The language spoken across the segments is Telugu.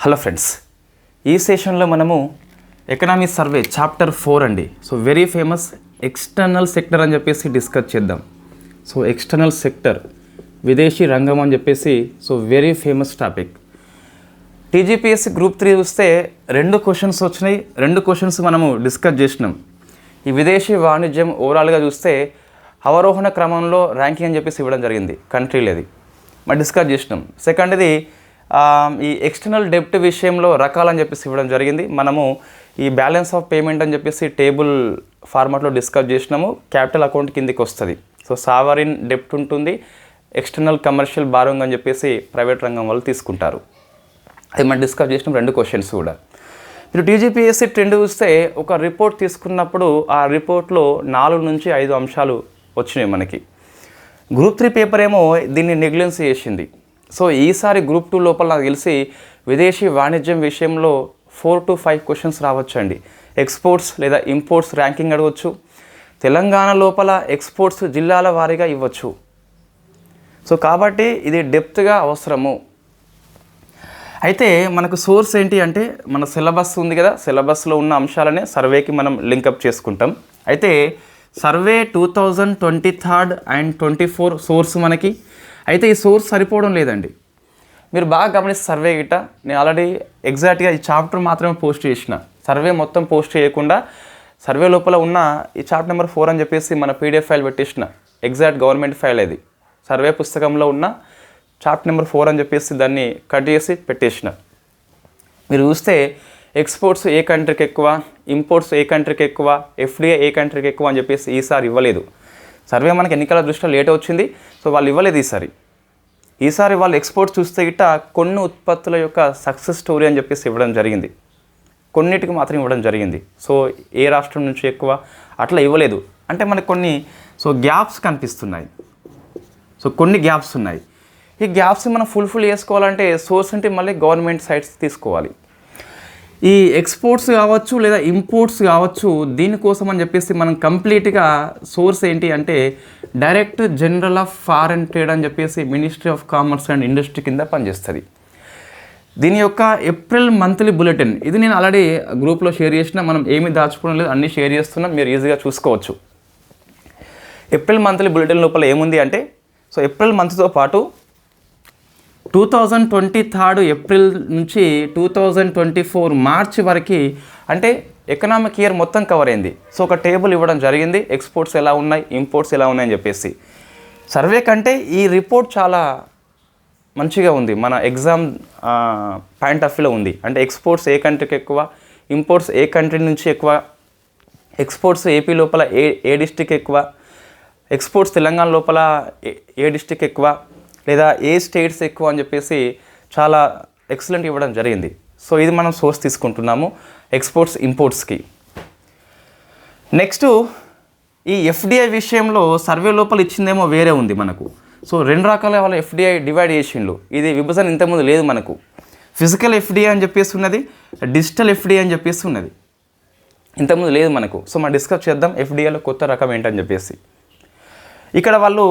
హలో ఫ్రెండ్స్, ఈ సెషన్లో మనము ఎకనామీ సర్వే చాప్టర్ 4 అండి. So very famous external sector అని చెప్పేసి డిస్కస్ చేద్దాం. సో ఎక్స్టర్నల్ సెక్టర్ విదేశీ రంగం అని చెప్పేసి very famous topic. TGPSC group 3 చూస్తే 2 క్వశ్చన్స్ వచ్చినాయి. 2 క్వశ్చన్స్ మనము డిస్కస్ చేసినాం. ఈ విదేశీ వాణిజ్యం ఓవరాల్గా చూస్తే అవరోహణ క్రమంలో ర్యాంకింగ్ అని చెప్పేసి ఇవ్వడం జరిగింది, కంట్రీలేది మనం డిస్కస్ చేసినాం. సెకండ్ది ఈ ఎక్స్టర్నల్ డెప్ట్ విషయంలో రకాలని చెప్పేసి ఇవ్వడం జరిగింది. మనము ఈ బ్యాలెన్స్ ఆఫ్ పేమెంట్ అని చెప్పేసి టేబుల్ ఫార్మాట్లో డిస్కస్ చేసినాము. క్యాపిటల్ అకౌంట్ కిందికి వస్తుంది. సో సావరిన్ డెప్ట్ ఉంటుంది, ఎక్స్టర్నల్ కమర్షియల్ బారోయింగ్ అని చెప్పేసి ప్రైవేట్ రంగం వాళ్ళు తీసుకుంటారు. అది మనం డిస్కస్ చేసినాం 2 క్వశ్చన్స్ కూడా. మీరు టీజీపీఎస్సీ ట్రెండ్ చూస్తే ఒక రిపోర్ట్ తీసుకున్నప్పుడు ఆ రిపోర్ట్లో 4 నుంచి 5 అంశాలు వచ్చినాయి మనకి. గ్రూప్ 3 పేపర్ ఏమో దీన్ని నెగ్లెన్స్ చేసింది. సో ఈసారి గ్రూప్ 2 లోపల నాకు తెలిసి విదేశీ వాణిజ్యం విషయంలో 4 to 5 క్వశ్చన్స్ రావచ్చండి. ఎక్స్పోర్ట్స్ లేదా ఇంపోర్ట్స్ ర్యాంకింగ్ అడగవచ్చు. తెలంగాణ లోపల ఎక్స్పోర్ట్స్ జిల్లాల వారీగా ఇవ్వచ్చు. సో కాబట్టి ఇది డెప్త్గా అవసరము. అయితే మనకు సోర్స్ ఏంటి అంటే మన సిలబస్ ఉంది కదా, సిలబస్లో ఉన్న అంశాలనే సర్వేకి మనం లింకప్ చేసుకుంటాం. అయితే సర్వే 2023 and 24 సోర్స్ మనకి. అయితే ఈ సోర్స్ సరిపోవడం లేదండి. మీరు బాగా గమనిస్తే సర్వే గిట్ట నేను ఆల్రెడీ ఎగ్జాక్ట్గా ఈ చాప్టర్ మాత్రమే పోస్ట్ చేసిన, సర్వే మొత్తం పోస్ట్ చేయకుండా సర్వే లోపల ఉన్న ఈ చాప్టర్ నెంబర్ 4 అని చెప్పేసి మన పీడిఎఫ్ ఫైల్ పెట్టేసిన. ఎగ్జాక్ట్ గవర్నమెంట్ ఫైల్ అది. సర్వే పుస్తకంలో ఉన్న చాప్టర్ నెంబర్ 4 అని చెప్పేసి దాన్ని కట్ చేసి పెట్టేసిన. మీరు చూస్తే ఎక్స్పోర్ట్స్ ఏ కంట్రీకి ఎక్కువ, ఇంపోర్ట్స్ ఏ కంట్రీకి ఎక్కువ, ఎఫ్డిఐ ఏ కంట్రీకి ఎక్కువ అని చెప్పేసి ఈసారి ఇవ్వలేదు. సర్వే మనకి ఎన్నికల దృష్ట్యా లేట్ వచ్చింది. సో వాళ్ళు ఇవ్వలేదు ఈసారి వాళ్ళు ఎక్స్పోర్ట్స్ చూస్తే గిట్ట కొన్ని ఉత్పత్తుల యొక్క సక్సెస్ స్టోరీ అని చెప్పేసి ఇవ్వడం జరిగింది. కొన్నిటికి మాత్రం ఇవ్వడం జరిగింది. సో ఏ రాష్ట్రం నుంచి ఎక్కువ అట్లా ఇవ్వలేదు. అంటే మనకు కొన్ని గ్యాప్స్ కనిపిస్తున్నాయి. కొన్ని గ్యాప్స్ ఉన్నాయి. ఈ గ్యాప్స్ మనం ఫుల్ఫిల్ చేసుకోవాలంటే సోర్స్ అంటే మళ్ళీ గవర్నమెంట్ సైట్స్ తీసుకోవాలి. ఈ ఎక్స్పోర్ట్స్ కావచ్చు లేదా ఇంపోర్ట్స్ కావచ్చు, దీనికోసం అని చెప్పేసి మనం కంప్లీట్గా సోర్స్ ఏంటి అంటే direct general of foreign trade అని చెప్పేసి ministry of commerce and industry కింద పనిచేస్తుంది. దీని యొక్క ఏప్రిల్ మంత్లీ బులెటిన్ ఇది నేను ఆల్రెడీ గ్రూప్లో షేర్ చేసిన. మనం ఏమీ దాచుకోవడం లేదు, అన్నీ షేర్ చేస్తున్నాం, మీరు ఈజీగా చూసుకోవచ్చు. ఏప్రిల్ మంత్లీ బులెటిన్ లోపల ఏముంది అంటే ఏప్రిల్ మంత్తో పాటు 2023 ఏప్రిల్ నుంచి 2024 మార్చి వరకు అంటే ఎకనామిక్ ఇయర్ మొత్తం కవర్ అయింది. ఒక టేబుల్ ఇవ్వడం జరిగింది, ఎక్స్పోర్ట్స్ ఎలా ఉన్నాయి, ఇంపోర్ట్స్ ఎలా ఉన్నాయని చెప్పేసి. సర్వే కంటే ఈ రిపోర్ట్ చాలా మంచిగా ఉంది, మన ఎగ్జామ్ పాయింట్ ఆఫ్ వ్యూలో ఉంది. అంటే ఎక్స్పోర్ట్స్ ఏ కంట్రీకి ఎక్కువ, ఇంపోర్ట్స్ ఏ కంట్రీ నుంచి ఎక్కువ, ఎక్స్పోర్ట్స్ ఏపీ లోపల ఏ డిస్ట్రిక్ట్ ఎక్కువ, ఎక్స్పోర్ట్స్ తెలంగాణ లోపల ఏ డిస్ట్రిక్ట్ ఎక్కువ, లేదా ఏ స్టేట్స్ ఎక్కువ అని చెప్పేసి చాలా ఎక్సలెంట్ ఇవ్వడం జరిగింది. సో ఇది మనం సోర్స్ తీసుకుంటున్నాము ఎక్స్పోర్ట్స్ ఇంపోర్ట్స్కి. నెక్స్ట్ ఈ ఎఫ్డిఐ విషయంలో సర్వే లోపల ఇచ్చిందేమో వేరే ఉంది మనకు. 2 రకాల వాళ్ళ ఎఫ్డిఐ డివైడ్ చేసిండు. ఇది విభజన ఇంతకుముందు లేదు మనకు. ఫిజికల్ ఎఫ్డిఐ అని చెప్పేసి ఉన్నది, డిజిటల్ ఎఫ్డిఐ అని చెప్పేసి ఉన్నది. ఇంతకుముందు లేదు మనకు. మనం డిస్కస్ చేద్దాం ఎఫ్డిఐలో కొత్త రకం ఏంటని చెప్పేసి. ఇక్కడ వాళ్ళు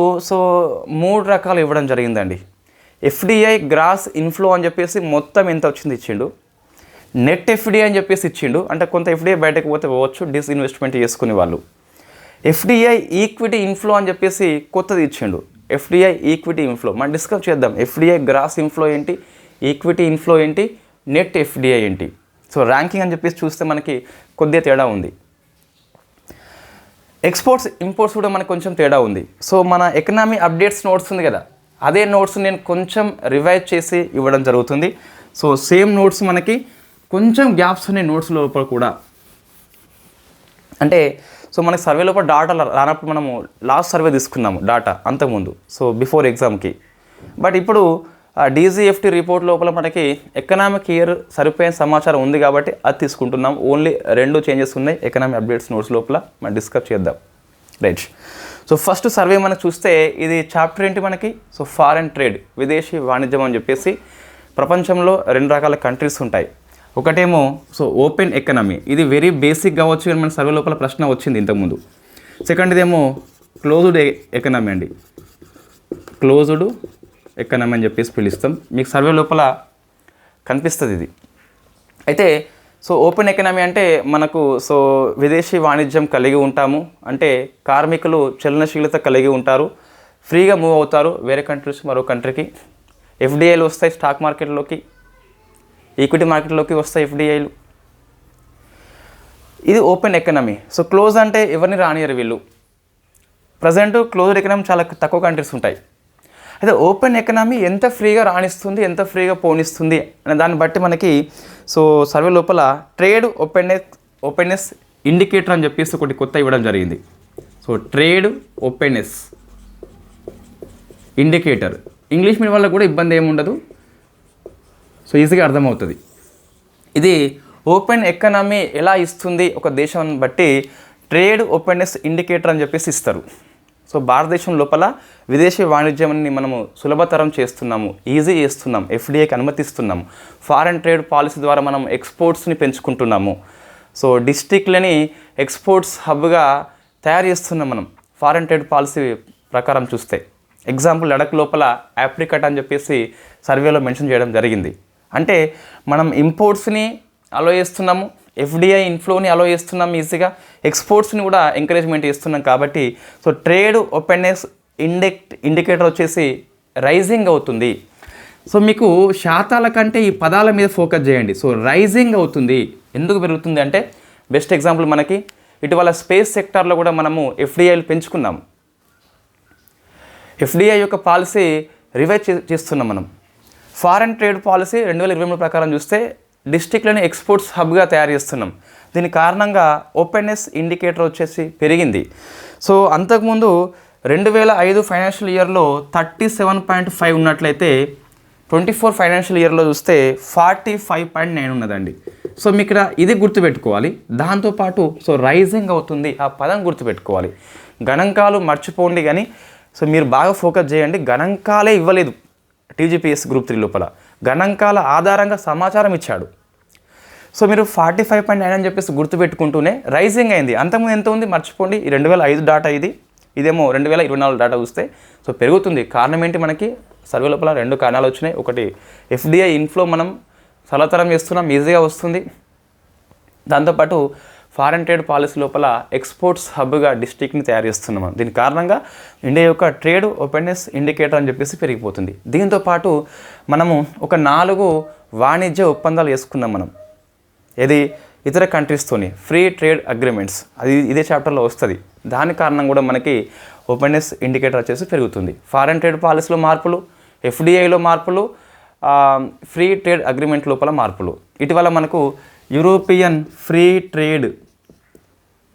3 రకాలు ఇవ్వడం జరిగిందండి. ఎఫ్డిఐ గ్రాస్ ఇన్ఫ్లో అని చెప్పేసి మొత్తం ఎంత వచ్చింది ఇచ్చిండు. నెట్ ఎఫ్డిఐ అని చెప్పేసి ఇచ్చిండు, అంటే కొంత ఎఫ్డిఐ బయటకు పోవచ్చు డిస్ఇన్వెస్ట్మెంట్ చేసుకునే వాళ్ళు. ఎఫ్డిఐ ఈక్విటీ ఇన్ఫ్లో అని చెప్పేసి కొత్తది ఇచ్చిండు. ఎఫ్డిఐ ఈక్విటీ ఇన్ఫ్లో మనం డిస్కస్ చేద్దాం. ఎఫ్డిఐ గ్రాస్ ఇన్ఫ్లో ఏంటి, ఈక్విటీ ఇన్ఫ్లో ఏంటి, నెట్ ఎఫ్డిఐ ఏంటి. ర్యాంకింగ్ అని చెప్పేసి చూస్తే మనకి కొద్దిగా తేడా ఉంది. ఎక్స్పోర్ట్స్ ఇంపోర్ట్స్ కూడా మనకు కొంచెం తేడా ఉంది. మన ఎకనామీ అప్డేట్స్ నోట్స్ ఉంది కదా, అదే నోట్స్ నేను కొంచెం రివైజ్ చేసి ఇవ్వడం జరుగుతుంది. సేమ్ నోట్స్ మనకి కొంచెం గ్యాప్స్ ఉన్నాయి నోట్స్ లోపల కూడా. అంటే మనకి సర్వే లోపల డాటా రానప్పుడు మనము లాస్ట్ సర్వే తీసుకున్నాము డాటా అంతకుముందు, బిఫోర్ ఎగ్జామ్కి. బట్ ఇప్పుడు డీజీఎఫ్టీ రిపోర్ట్ లోపల మనకి ఎకనామిక్ ఇయర్ సరిపోయిన సమాచారం ఉంది కాబట్టి అది తీసుకుంటున్నాం. ఓన్లీ 2 చేంజెస్ ఉన్నాయి ఎకనామిక్ అప్డేట్స్ నోట్స్ లోపల, మనం డిస్కస్ చేద్దాం. రైట్. ఫస్ట్ సర్వే మనకు చూస్తే ఇది చాప్టర్ ఏంటి మనకి, ఫారెన్ ట్రేడ్ విదేశీ వాణిజ్యం అని చెప్పేసి. ప్రపంచంలో 2 రకాల కంట్రీస్ ఉంటాయి. ఒకటేమో ఓపెన్ ఎకనామీ, ఇది వెరీ బేసిక్ కావచ్చు కానీ మన సర్వే లోపల ప్రశ్న వచ్చింది ఇంతకుముందు. సెకండ్ ఇదేమో క్లోజ్డ్ ఎకనామీ అండి, క్లోజ్డ్ ఎకనామీ అని చెప్పేసి పిలుస్తాం. మీకు సర్వే లోపల కనిపిస్తుంది ఇది. అయితే సో ఓపెన్ ఎకనామీ అంటే మనకు సో విదేశీ వాణిజ్యం కలిగి ఉంటాము, అంటే కార్మికులు చలనశీలత కలిగి ఉంటారు, ఫ్రీగా మూవ్ అవుతారు వేరే కంట్రీస్ మరో కంట్రీకి. ఎఫ్డిఐలు వస్తాయి స్టాక్ మార్కెట్లోకి, ఈక్విటీ మార్కెట్లోకి వస్తాయి ఎఫ్డిఐలు. ఇది ఓపెన్ ఎకనామీ. సో క్లోజ్ అంటే ఎవరిని రానియరు వీళ్ళు. ప్రజెంట్ క్లోజ్డ్ ఎకనామీ చాలా తక్కువ కంట్రీస్ ఉంటాయి. అయితే ఓపెన్ ఎకనామీ ఎంత ఫ్రీగా రాణిస్తుంది, ఎంత ఫ్రీగా పోనిస్తుంది అనే దాన్ని బట్టి మనకి సో సర్వే లోపల ట్రేడ్ ఓపెన్నెస్ ఇండికేటర్ అని చెప్పేసి ఒకటి కొత్త ఇవ్వడం జరిగింది. So trade openness indicator, English medium వల్ల కూడా ఇబ్బంది ఏమి ఉండదు, సో ఈజీగా అర్థమవుతుంది. ఇది ఓపెన్ ఎకనామీ ఎలా ఇస్తుంది ఒక దేశాన్ని బట్టి ట్రేడ్ ఓపెన్నెస్ ఇండికేటర్ అని చెప్పేసి ఇస్తారు. సో భారతదేశం లోపల విదేశీ వాణిజ్యాన్ని మనము సులభతరం చేస్తున్నాము, ఈజీ చేస్తున్నాం, ఎఫ్డిఐకి అనుమతిస్తున్నాము, ఫారెన్ ట్రేడ్ పాలసీ ద్వారా మనం ఎక్స్పోర్ట్స్ని పెంచుకుంటున్నాము. సో డిస్ట్రిక్ట్లని ఎక్స్పోర్ట్స్ హబ్గా తయారు చేస్తున్నాం మనం ఫారెన్ ట్రేడ్ పాలసీ ప్రకారం చూస్తే. ఎగ్జాంపుల్ లడక్ లోపల ఆప్రికట్ అని చెప్పేసి సర్వేలో మెన్షన్ చేయడం జరిగింది. అంటే మనం ఇంపోర్ట్స్ని అలో చేస్తున్నాము, ఎఫ్డిఐ ఇన్ఫ్లోని అలో చేస్తున్నాం, ఈజీగా ఎక్స్పోర్ట్స్ని కూడా ఎంకరేజ్మెంట్ చేస్తున్నాం. కాబట్టి సో ట్రేడ్ ఓపెన్నెస్ ఇండికేటర్ వచ్చేసి రైజింగ్ అవుతుంది. సో మీకు శాతాల కంటే ఈ పదాల మీద ఫోకస్ చేయండి. సో రైజింగ్ అవుతుంది. ఎందుకు పెరుగుతుంది అంటే బెస్ట్ ఎగ్జాంపుల్ మనకి ఇటీవల స్పేస్ సెక్టార్లో కూడా మనము ఎఫ్డిఐలు పెంచుకున్నాము. ఎఫ్డిఐ యొక్క పాలసీ రివైజ్ చేస్తున్నాం మనం. ఫారెన్ ట్రేడ్ పాలసీ 2023 ప్రకారం చూస్తే డిస్ట్రిక్ట్లను ఎక్స్పోర్ట్స్ హబ్గా తయారు చేస్తున్నాం. దీని కారణంగా ఓపెన్నెస్ ఇండికేటర్ వచ్చేసి పెరిగింది. సో అంతకుముందు 2005 ఫైనాన్షియల్ ఇయర్లో 37.5 ఉన్నట్లయితే 24 ఫైనాన్షియల్ ఇయర్లో చూస్తే 45.9 ఉన్నదండి. సో మీకు ఇక్కడ ఇది గుర్తుపెట్టుకోవాలి. దాంతోపాటు సో రైజింగ్ అవుతుంది, ఆ పదం గుర్తుపెట్టుకోవాలి. గణాంకాలు మర్చిపోండి కానీ సో మీరు బాగా ఫోకస్ చేయండి. గణాంకాలే ఇవ్వలేదు టీజీపీఎస్ గ్రూప్ 3 లోపల, గణాంకాల ఆధారంగా సమాచారం ఇచ్చాడు. సో మీరు 45.9 అని చెప్పేసి గుర్తుపెట్టుకుంటూనే రైజింగ్ అయింది. అంతకుముందు ఎంత ఉంది మర్చిపోండి. ఈ 2005 డాటా ఇదేమో 2024 డాటా చూస్తే సో పెరుగుతుంది. కారణం ఏంటి, మనకి సర్వే లోపల 2 కారణాలు వచ్చినాయి. ఒకటి ఎఫ్డిఐ ఇన్ఫ్లో మనం సలతరం చేస్తున్నాం, ఈజీగా వస్తుంది. దాంతోపాటు ఫారెన్ ట్రేడ్ పాలసీ లోపల ఎక్స్పోర్ట్స్ హబ్గా డిస్ట్రిక్ట్ని తయారు చేస్తున్నాం. దీని కారణంగా ఇండియా యొక్క ట్రేడ్ ఓపెన్నెస్ ఇండికేటర్ అని చెప్పేసి పెరిగిపోతుంది. దీంతోపాటు మనము ఒక 4 వాణిజ్య ఒప్పందాలు చేసుకున్నాం మనం. ఇది ఇతర కంట్రీస్తోని ఫ్రీ ట్రేడ్ అగ్రిమెంట్స్, అది ఇదే చాప్టర్లో వస్తుంది. దాని కారణం కూడా మనకి ఓపెన్నెస్ ఇండికేటర్ వచ్చేసి పెరుగుతుంది. ఫారెన్ ట్రేడ్ పాలసీలో మార్పులు, ఎఫ్డిఐలో మార్పులు, ఫ్రీ ట్రేడ్ అగ్రిమెంట్ లోపల మార్పులు. ఇటీవల మనకు యూరోపియన్ ఫ్రీ ట్రేడ్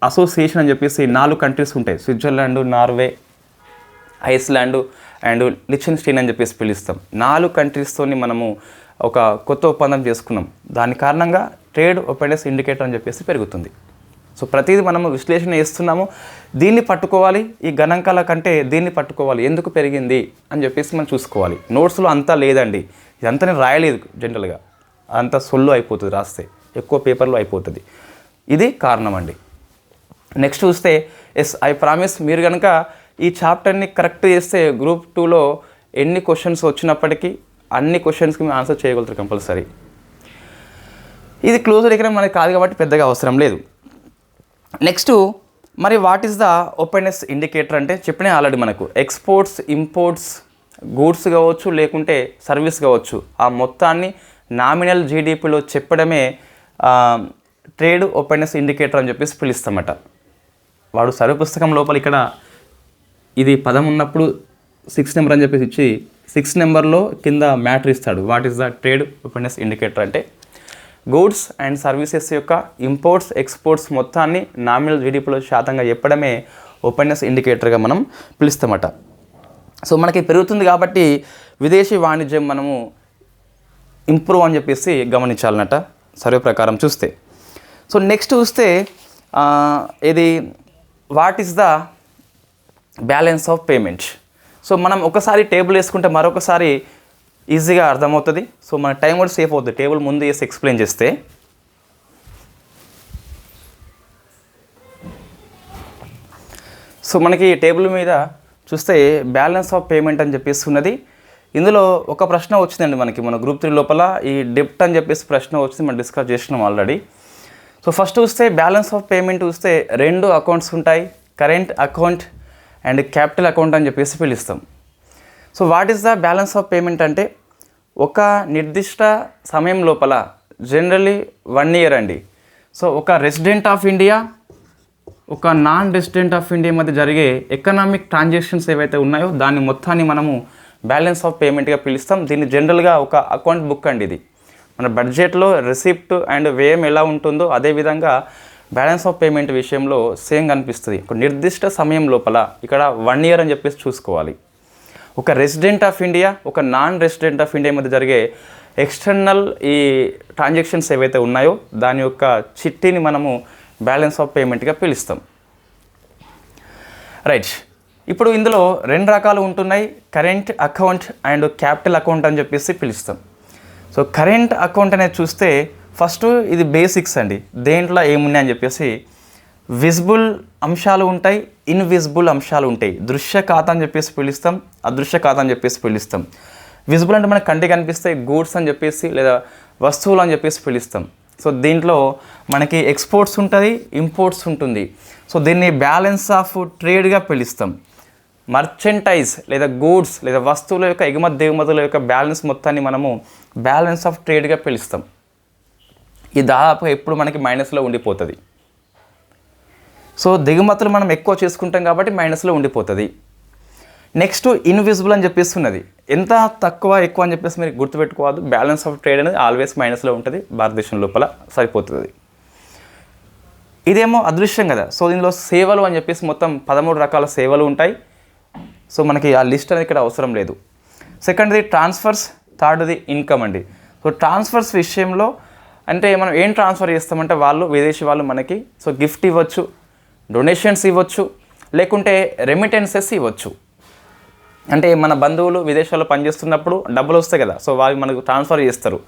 అసోసియేషన్ అని చెప్పేసి 4 కంట్రీస్ ఉంటాయి. స్విట్జర్లాండ్, నార్వే, ఐస్లాండ్ అండ్ లిచెన్స్టైన్ అని చెప్పేసి పిలుస్తాం. 4 కంట్రీస్తోని మనము ఒక కొత్త ఒప్పందం చేసుకున్నాం. దాని కారణంగా ట్రేడ్ ఓపెన్నెస్ ఇండికేటర్ అని చెప్పేసి పెరుగుతుంది. సో ప్రతిదీ మనము విశ్లేషణ చేస్తున్నాము. దీన్ని పట్టుకోవాలి, ఈ గణాంకాల కంటే దీన్ని పట్టుకోవాలి, ఎందుకు పెరిగింది అని చెప్పేసి మనం చూసుకోవాలి. నోట్స్లో అంతా లేదండి, ఇదంతా నేను రాయలేదు. జనరల్గా అంతా సొల్లు అయిపోతుంది, రాస్తే ఎక్కువ పేపర్లో అయిపోతుంది. ఇది కారణం అండి. నెక్స్ట్ చూస్తే ఐ ప్రామిస్, మీరు కనుక ఈ చాప్టర్ని కరెక్ట్ చేస్తే గ్రూప్ 2లో ఎన్ని క్వశ్చన్స్ వచ్చినప్పటికీ అన్ని క్వశ్చన్స్కి మీరు ఆన్సర్ చేయగలుగుతారు కంపల్సరీ. ఇది క్లోజ్డ్ ఎకనామీ మనకి కాదు కాబట్టి పెద్దగా అవసరం లేదు. నెక్స్ట్ మరి what is the openness indicator అంటే చెప్పినా ఆల్రెడీ మనకు ఎక్స్పోర్ట్స్, ఇంపోర్ట్స్, గూడ్స్ కావచ్చు లేకుంటే సర్వీస్ కావచ్చు, ఆ మొత్తాన్ని నామినల్ జీడిపిలో చెప్పడమే ట్రేడ్ ఓపెన్నెస్ ఇండికేటర్ అని చెప్పేసి పిలుస్తామట. వాడు సర్వే పుస్తకం లోపల ఇక్కడ ఇది పదం ఉన్నప్పుడు 6 నెంబర్ అని చెప్పేసి ఇచ్చి 6 నెంబర్లో కింద మ్యాటర్ ఇస్తాడు. What is the trade openness indicator అంటే గూడ్స్ అండ్ సర్వీసెస్ యొక్క ఇంపోర్ట్స్, ఎక్స్పోర్ట్స్ మొత్తాన్ని నామినల్ జీడిపిలో శాతంగా చెప్పడమే ఓపెన్నెస్ ఇండికేటర్గా మనం పిలుస్తామట. సో మనకి పెరుగుతుంది కాబట్టి విదేశీ వాణిజ్యం మనము ఇంప్రూవ్ అని చెప్పేసి గమనించాలన్నట సర్వే ప్రకారం చూస్తే. సో నెక్స్ట్ చూస్తే ఇది what is the balance of payment. So మనం ఒకసారి టేబుల్ వేసుకుంటే మరొకసారి ఈజీగా అర్థమవుతుంది. సో మన టైం కూడా సేఫ్ అవుతుంది టేబుల్ ముందు వేసి ఎక్స్ప్లెయిన్ చేస్తే. సో మనకి టేబుల్ మీద చూస్తే బ్యాలెన్స్ ఆఫ్ పేమెంట్ అని చెప్పేసి ఉన్నది. ఇందులో ఒక ప్రశ్న వచ్చిందండి మనకి మన గ్రూప్ 3 లోపల ఈ డెప్ట్ అని చెప్పేసి ప్రశ్న వచ్చింది, మనం డిస్కస్ చేసినాం ఆల్రెడీ. సో ఫస్ట్ చూస్తే బ్యాలెన్స్ ఆఫ్ పేమెంట్ చూస్తే 2 అకౌంట్స్ ఉంటాయి, current account and capital account అని చెప్పేసి పిలుస్తాం. So what is the balance of payment అంటే ఒక నిర్దిష్ట సమయం లోపల జనరల్లీ 1 ఇయర్ అండి. సో ఒక రెసిడెంట్ ఆఫ్ ఇండియా ఒక నాన్ రెసిడెంట్ ఆఫ్ ఇండియా మధ్య జరిగే ఎకనామిక్ ట్రాన్సాక్షన్స్ ఏవైతే ఉన్నాయో దాన్ని మొత్తాన్ని మనము బ్యాలెన్స్ ఆఫ్ పేమెంట్గా పిలుస్తాం. దీన్ని జనరల్గా ఒక అకౌంట్ బుక్ అండి. ఇది మన బడ్జెట్లో రిసిప్ట్ అండ్ వ్యయం ఎలా ఉంటుందో అదేవిధంగా బ్యాలెన్స్ ఆఫ్ పేమెంట్ విషయంలో సేమ్ కనిపిస్తుంది. ఒక నిర్దిష్ట సమయం లోపల ఇక్కడ 1 ఇయర్ అని చెప్పేసి చూసుకోవాలి. ఒక రెసిడెంట్ ఆఫ్ ఇండియా ఒక నాన్ రెసిడెంట్ ఆఫ్ ఇండియా మధ్య జరిగే ఎక్స్టర్నల్ ఈ ట్రాన్సాక్షన్స్ ఏవైతే ఉన్నాయో దాని యొక్క చిట్టిని మనము బ్యాలెన్స్ ఆఫ్ పేమెంట్గా పిలుస్తాం. రైట్, ఇప్పుడు ఇందులో 2 రకాలు ఉంటున్నాయి, current account and capital account అని చెప్పేసి పిలుస్తాం. సో కరెంట్ అకౌంట్ అనేది చూస్తే ఫస్ట్ ఇది బేసిక్స్ అండి. దేంట్లో ఏమున్నాయి అని చెప్పేసి విజిబుల్ అంశాలు ఉంటాయి, ఇన్విజిబుల్ అంశాలు ఉంటాయి. దృశ్య ఖాతా అని చెప్పేసి పిలుస్తాం, అదృశ్య ఖాతా అని చెప్పేసి పిలుస్తాం. విజిబుల్ అంటే మనకి కంటికి కనిపిస్తాయి, గూడ్స్ అని చెప్పేసి లేదా వస్తువులు అని చెప్పేసి పిలుస్తాం. సో దీంట్లో మనకి ఎక్స్పోర్ట్స్ ఉంటుంది, ఇంపోర్ట్స్ ఉంటుంది. సో దీన్ని బ్యాలెన్స్ ఆఫ్ ట్రేడ్గా పిలుస్తాం. మర్చెంటైజ్ లేదా గూడ్స్ లేదా వస్తువుల యొక్క ఎగుమతి దిగుమతుల యొక్క బ్యాలెన్స్ మొత్తాన్ని మనము బ్యాలెన్స్ ఆఫ్ ట్రేడ్గా పిలుస్తాం. ఇది దాదాపుగా ఎప్పుడు మనకి మైనస్లో ఉండిపోతుంది. సో దిగుమతులు మనం ఎక్కువ చేసుకుంటాం కాబట్టి మైనస్లో ఉండిపోతుంది. నెక్స్ట్ ఇన్విజిబుల్ అని చెప్పేసి ఉన్నది. ఎంత తక్కువ ఎక్కువ అని చెప్పేసి మీరు గుర్తుపెట్టుకోవద్దు. బ్యాలెన్స్ ఆఫ్ ట్రేడ్ అనేది ఆల్వేస్ మైనస్లో ఉంటుంది భారతదేశం లోపల, సరిపోతుంది. ఇదేమో అదృశ్యం కదా. సో దీనిలో సేవలు అని చెప్పేసి మొత్తం 13 రకాల సేవలు ఉంటాయి. సో మనకి ఆ లిస్ట్ అనేది ఇక్కడ అవసరం లేదు. సెకండ్ది ట్రాన్స్ఫర్స్, థర్డ్ది ఇన్కమ్ అండి. సో ట్రాన్స్ఫర్స్ విషయంలో అంటే మనం ఏం ట్రాన్స్ఫర్ చేస్తామంటే వాళ్ళు విదేశీ వాళ్ళు మనకి సో గిఫ్ట్ ఇవ్వచ్చు, డొనేషన్స్ ఇవ్వచ్చు, లేకుంటే రెమిటెన్సెస్ ఇవ్వచ్చు. అంటే మన బంధువులు విదేశాల్లో పనిచేస్తున్నప్పుడు డబ్బులు వస్తాయి కదా, సో వాళ్ళు మనకు ట్రాన్స్ఫర్ చేస్తారు.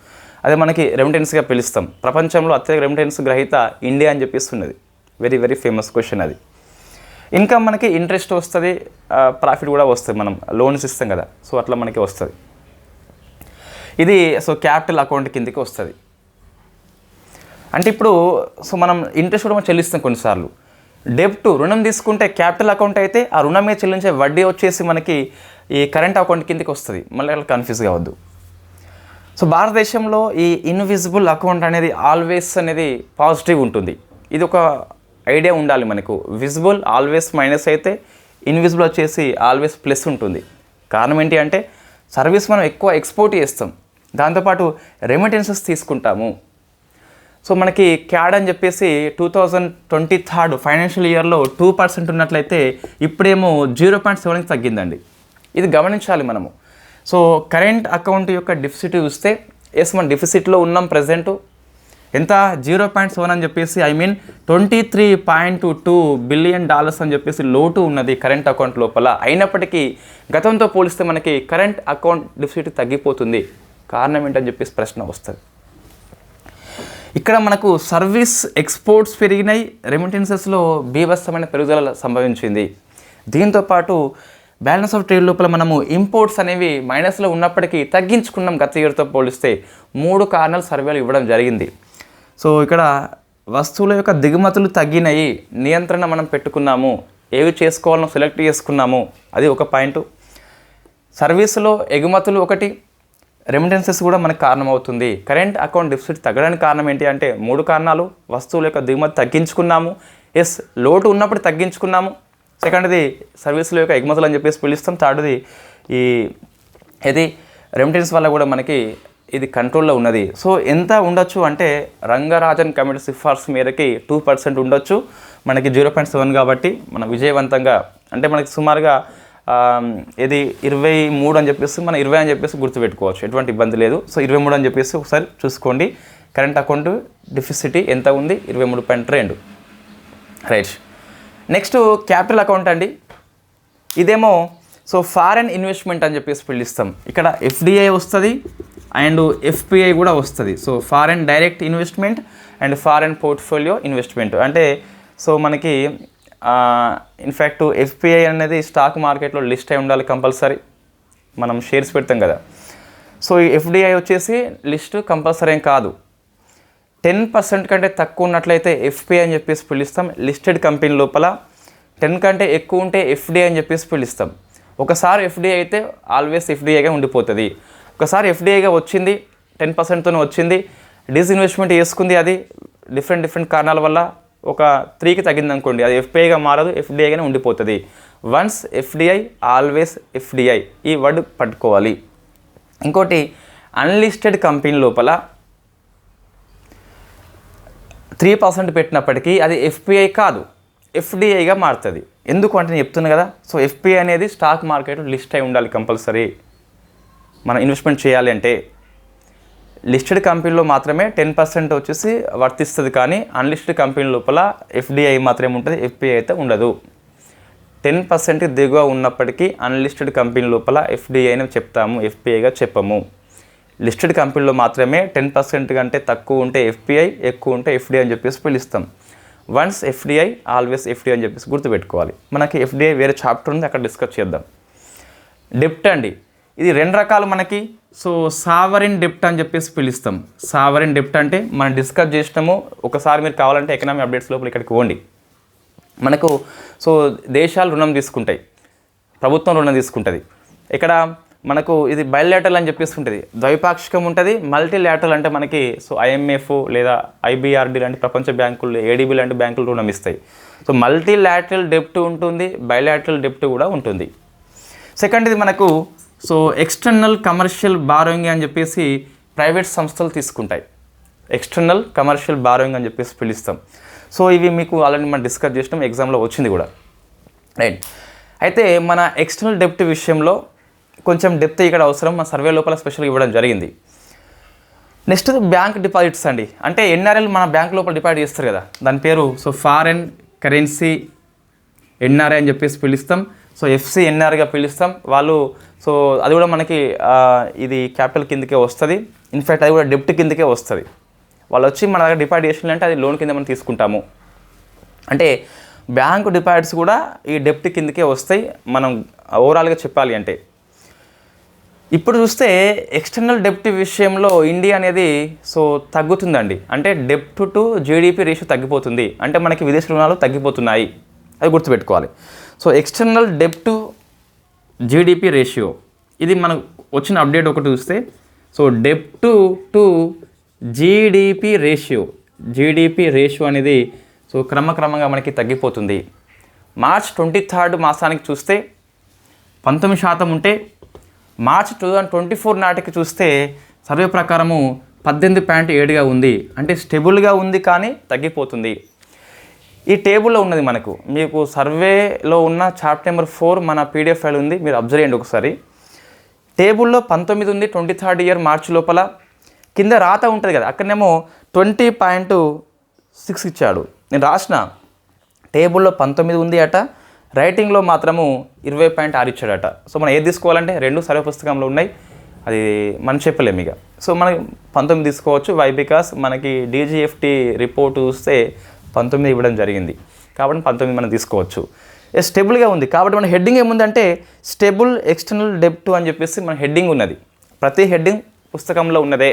అదే మనకి రెమిటెన్స్గా పిలుస్తాం. ప్రపంచంలో అత్యధిక రెమిటెన్స్ గ్రహీత ఇండియా అని చెప్పిస్తున్నది. వెరీ వెరీ ఫేమస్ క్వశ్చన్ అది. ఇన్కమ్ మనకి ఇంట్రెస్ట్ వస్తుంది, ప్రాఫిట్ కూడా వస్తుంది. మనం లోన్స్ ఇస్తాం కదా, సో అట్లా మనకి వస్తుంది. ఇది సో క్యాపిటల్ అకౌంట్ కిందకి వస్తుంది. అంటే ఇప్పుడు సో మనం ఇంట్రెస్ట్ కూడా మనం చెల్లిస్తాం కొన్నిసార్లు. డెబ్ట్ రుణం తీసుకుంటే క్యాపిటల్ అకౌంట్ అయితే ఆ రుణం మీద చెల్లించే వడ్డీ వచ్చేసి మనకి ఈ కరెంట్ అకౌంట్ కిందకి వస్తుంది. మళ్ళీ అలా కన్ఫ్యూజ్ కావద్దు. సో భారతదేశంలో ఈ ఇన్విజిబుల్ అకౌంట్ అనేది ఆల్వేస్ అనేది పాజిటివ్ ఉంటుంది. ఇది ఒక ఐడియా ఉండాలి మనకు. విజిబుల్ ఆల్వేస్ మైనస్ అయితే ఇన్విజిబుల్ వచ్చేసి ఆల్వేస్ ప్లస్ ఉంటుంది. కారణం ఏంటి అంటే సర్వీస్ మనం ఎక్కువ ఎక్స్పోర్ట్ చేస్తాం, దాంతోపాటు రెమిటెన్సెస్ తీసుకుంటాము. సో మనకి క్యాడ్ అని చెప్పేసి 2023 ఫైనాన్షియల్ ఇయర్లో 2% ఉన్నట్లయితే ఇప్పుడేమో 0.7కి తగ్గిందండి. ఇది గమనించాలి మనము. సో కరెంట్ అకౌంట్ యొక్క డెఫిసిట్ చూస్తే ఎస్ మనం డెఫిసిట్లో ఉన్నాం. ప్రజెంట్ ఎంత 0.7 అని చెప్పేసి $23.2 బిలియన్ అని చెప్పేసి లోటు ఉన్నది కరెంట్ అకౌంట్ లోపల. అయినప్పటికీ గతంతో పోలిస్తే మనకి కరెంట్ అకౌంట్ డెఫిసిట్ తగ్గిపోతుంది. కారణం ఏంటని చెప్పేసి ప్రశ్న వస్తుంది. ఇక్కడ మనకు సర్వీస్ ఎక్స్పోర్ట్స్ పెరిగినాయి, రెమిటెన్సెస్లో బీభత్సమైన పెరుగుదల సంభవించింది. దీంతోపాటు బ్యాలెన్స్ ఆఫ్ ట్రేడ్ లోపల మనము ఇంపోర్ట్స్ అనేవి మైనస్లో ఉన్నప్పటికీ తగ్గించుకున్నాం గత ఇయర్తో పోలిస్తే. 3 కారణాలు సర్వేలు ఇవ్వడం జరిగింది. సో ఇక్కడ వస్తువుల యొక్క దిగుమతులు తగ్గినాయి, నియంత్రణ మనం పెట్టుకున్నాము, ఏవి చేసుకోవాలో సెలెక్ట్ చేసుకున్నాము, అది ఒక పాయింట్. సర్వీసులో ఎగుమతులు ఒకటి, రెమిటెన్సెస్ కూడా మనకు కారణం అవుతుంది. కరెంట్ అకౌంట్ డెఫిసిట్ తగ్గడానికి కారణం ఏంటి అంటే 3 కారణాలు. వస్తువుల యొక్క దిగుమతి తగ్గించుకున్నాము, ఎస్ లోటు ఉన్నప్పుడు తగ్గించుకున్నాము. సెకండ్ది సర్వీసుల యొక్క ఎగుమతులు అని చెప్పేసి పిలుస్తాం. థర్డ్ది ఇది రెమిటెన్స్ వల్ల కూడా మనకి ఇది కంట్రోల్లో ఉన్నది. సో ఎంత ఉండొచ్చు అంటే రంగరాజన్ కమిటీ సిఫార్సు మేరకి 2% ఉండొచ్చు. మనకి 0.7 కాబట్టి మనం విజయవంతంగా అంటే మనకి సుమారుగా ఇది 23 అని చెప్పేసి మనం 20 అని చెప్పేసి గుర్తుపెట్టుకోవచ్చు, ఎటువంటి ఇబ్బంది లేదు. సో 23 అని చెప్పేసి ఒకసారి చూసుకోండి. కరెంట్ అకౌంట్ డెఫిసిట్ ఎంత ఉంది? 23.2. రైట్. నెక్స్ట్ క్యాపిటల్ అకౌంట్ అండి. ఇదేమో సో ఫారెన్ ఇన్వెస్ట్మెంట్ అని చెప్పేసి పిలుస్తాం. ఇక్కడ ఎఫ్డిఐ వస్తుంది అండ్ ఎఫ్పిఐ కూడా వస్తుంది. So foreign direct investment and foreign portfolio investment. అంటే సో మనకి ఇన్ఫ్యాక్ట్ ఎఫ్పిఐ అనేది స్టాక్ మార్కెట్లో లిస్ట్ అయి ఉండాలి కంపల్సరీ. మనం షేర్స్ పెడతాం కదా. సో ఈ ఎఫ్డిఐ వచ్చేసి లిస్ట్ కంపల్సరీ ఏం కాదు. 10% కంటే తక్కువ ఉన్నట్లయితే ఎఫ్పిఐ అని చెప్పేసి పిలుస్తాం. లిస్టెడ్ కంపెనీ లోపల 10 కంటే ఎక్కువ ఉంటే ఎఫ్డిఐ అని చెప్పేసి పిలుస్తాం. ఒకసారి ఎఫ్డిఐ అయితే ఆల్వేస్ ఎఫ్డిఐగా ఉండిపోతుంది. ఒకసారి ఎఫ్డిఐగా వచ్చింది, 10%తోనే వచ్చింది, డిస్ఇన్వెస్ట్మెంట్ చేసుకుంది, అది డిఫరెంట్ కారణాల వల్ల ఒక 3కి తగ్గింది అనుకోండి, అది ఎఫ్పిఐగా మారదు, ఎఫ్డిఐగానే ఉండిపోతుంది. వన్స్ ఎఫ్డిఐ ఆల్వేస్ ఎఫ్డిఐ, ఈ వర్డ్ పట్టుకోవాలి. ఇంకోటి అన్లిస్టెడ్ కంపెనీ లోపల 3% పెట్టినప్పటికీ అది ఎఫ్పిఐ కాదు, ఎఫ్డిఐగా మారుతుంది. ఎందుకు అంటే నేను చెప్తున్నా కదా. సో ఎఫ్పిఐ అనేది స్టాక్ మార్కెట్ లిస్ట్ అయి ఉండాలి కంపల్సరీ. మనం ఇన్వెస్ట్మెంట్ చేయాలి అంటే లిస్టెడ్ కంపెనీలో మాత్రమే 10% వచ్చేసి వర్తిస్తుంది, కానీ అన్లిస్టెడ్ కంపెనీ లోపల ఎఫ్డిఐ మాత్రమే ఉంటుంది, ఎఫ్పిఐ అయితే ఉండదు. 10% దిగువ ఉన్నప్పటికీ అన్లిస్టెడ్ కంపెనీ లోపల ఎఫ్డిఐని చెప్తాము, ఎఫ్పిఐగా చెప్పము. లిస్టెడ్ కంపెనీలో మాత్రమే 10% కంటే తక్కువ ఉంటే ఎఫ్పిఐ, ఎక్కువ ఉంటే ఎఫ్డిఐ అని చెప్పేసి పిలుస్తాం. వన్స్ ఎఫ్డిఐ ఆల్వేస్ ఎఫ్డిఐ అని చెప్పేసి గుర్తుపెట్టుకోవాలి. మనకి ఎఫ్డిఐ వేరే చాప్టర్ ఉంది, అక్కడ డిస్కస్ చేద్దాం. డెప్ట్ అండి, ఇది 2 రకాలు మనకి. సో సావరిన్ డెప్ట్ అని చెప్పేసి పిలుస్తాం. సావరిన్ డెప్ట్ అంటే మనం డిస్కస్ చేసినాము, ఒకసారి మీరు కావాలంటే ఎకనామీ అప్డేట్స్ లోపల ఇక్కడికి పోండి. మనకు సో దేశాలు రుణం తీసుకుంటాయి, ప్రభుత్వం రుణం తీసుకుంటుంది. ఇక్కడ మనకు ఇది బయలాటరల్ అని చెప్పేసి ఉంటుంది, ద్వైపాక్షికం ఉంటుంది. మల్టీలాటరల్ అంటే మనకి సో ఐఎంఎఫ్ లేదా ఐబిఆర్డి లాంటి ప్రపంచ బ్యాంకులు, ఏడిబి లాంటి బ్యాంకులు రుణం ఇస్తాయి. సో మల్టీలాటరల్ డెప్ట్ ఉంటుంది, బయలాటరల్ డెప్ట్ కూడా ఉంటుంది. సెకండ్ ఇది మనకు సో ఎక్స్టర్నల్ కమర్షియల్ బారోయింగ్ అని చెప్పేసి ప్రైవేట్ సంస్థలు తీసుకుంటాయి. ఎక్స్టర్నల్ కమర్షియల్ బారోయింగ్ అని చెప్పేసి పిలుస్తాం. సో ఇవి మీకు ఆల్రెడీ మనం డిస్కస్ చేసినాం, ఎగ్జామ్లో వచ్చింది కూడా, రైట్. అయితే మన ఎక్స్టర్నల్ డెప్ట్ విషయంలో కొంచెం డెప్త్ ఇక్కడ అవసరం, మన సర్వే లోపల స్పెషల్గా ఇవ్వడం జరిగింది. నెక్స్ట్ బ్యాంక్ డిపాజిట్స్ అండి, అంటే ఎన్ఆర్ఎల్ మన బ్యాంక్ లోపల డిపాజిట్ చేస్తారు కదా, దాని పేరు సో ఫారెన్ కరెన్సీ ఎన్ఆర్ఐ అని చెప్పేసి పిలుస్తాం. సో ఎఫ్సిఎన్ఆర్గా పిలుస్తాం. వాళ్ళు సో అది కూడా మనకి ఇది క్యాపిటల్ కిందకే వస్తుంది, ఇన్ఫ్యాక్ట్ అది కూడా డెప్ట్ కిందకే వస్తుంది. వాళ్ళు వచ్చి మన దగ్గర డిపాజిట్ చేసినంటే అది లోన్ కింద మనం తీసుకుంటాము. అంటే బ్యాంకు డిపాజిట్స్ కూడా ఈ డెప్ట్ కిందకే వస్తాయి మనం ఓవరాల్గా చెప్పాలి అంటే. ఇప్పుడు చూస్తే ఎక్స్టర్నల్ డెప్ట్ విషయంలో ఇండియా అనేది సో తగ్గుతుందండి. అంటే డెప్ట్ టు జీడిపి రేషియో తగ్గిపోతుంది, అంటే మనకి విదేశీ రుణాలు తగ్గిపోతున్నాయి, అది గుర్తుపెట్టుకోవాలి. సో ఎక్స్టర్నల్ డెప్ట్ టు జీడిపి రేషియో, ఇది మనకు వచ్చిన అప్డేట్ ఒకటి చూస్తే సో డెప్ట్ టు జీడిపి రేషియో అనేది సో క్రమక్రమంగా మనకి తగ్గిపోతుంది. మార్చ్ 23 మాసానికి చూస్తే 19% ఉంటే మార్చ్ 2024 నాటికి చూస్తే సర్వే ప్రకారము 18.7గా ఉంది. అంటే స్టేబుల్గా ఉంది కానీ తగ్గిపోతుంది. ఈ టేబుల్లో ఉన్నది మనకు, మీకు సర్వేలో ఉన్న చాప్టర్ నెంబర్ 4 మన పీడిఎఫ్ ఫైల్ ఉంది, మీరు అబ్జర్వ్ చేయండి ఒకసారి. టేబుల్లో 19 ఉంది 23rd ఇయర్ మార్చి లోపల, కింద రాత ఉంటుంది కదా, అక్కడనేమో 20.6 ఇచ్చాడు. నేను రాసిన టేబుల్లో 19 ఉంది అట, రైటింగ్లో మాత్రము 20.6 ఇచ్చాడట. సో మనం ఏది తీసుకోవాలంటే 2 సర్వే పుస్తకంలో ఉన్నాయి, అది మనం చెప్పలేము ఇక. సో మనకి 19 తీసుకోవచ్చు. వై బికాస్ మనకి డీజీఎఫ్టీ రిపోర్ట్ చూస్తే 19 ఇవ్వడం జరిగింది, కాబట్టి 19 మనం తీసుకోవచ్చు. స్టేబుల్గా ఉంది కాబట్టి మన హెడ్డింగ్ ఏముందంటే స్టేబుల్ ఎక్స్టర్నల్ డెప్ట్ అని చెప్పేసి మన హెడ్డింగ్ ఉన్నది. ప్రతి హెడ్డింగ్ పుస్తకంలో ఉన్నదే,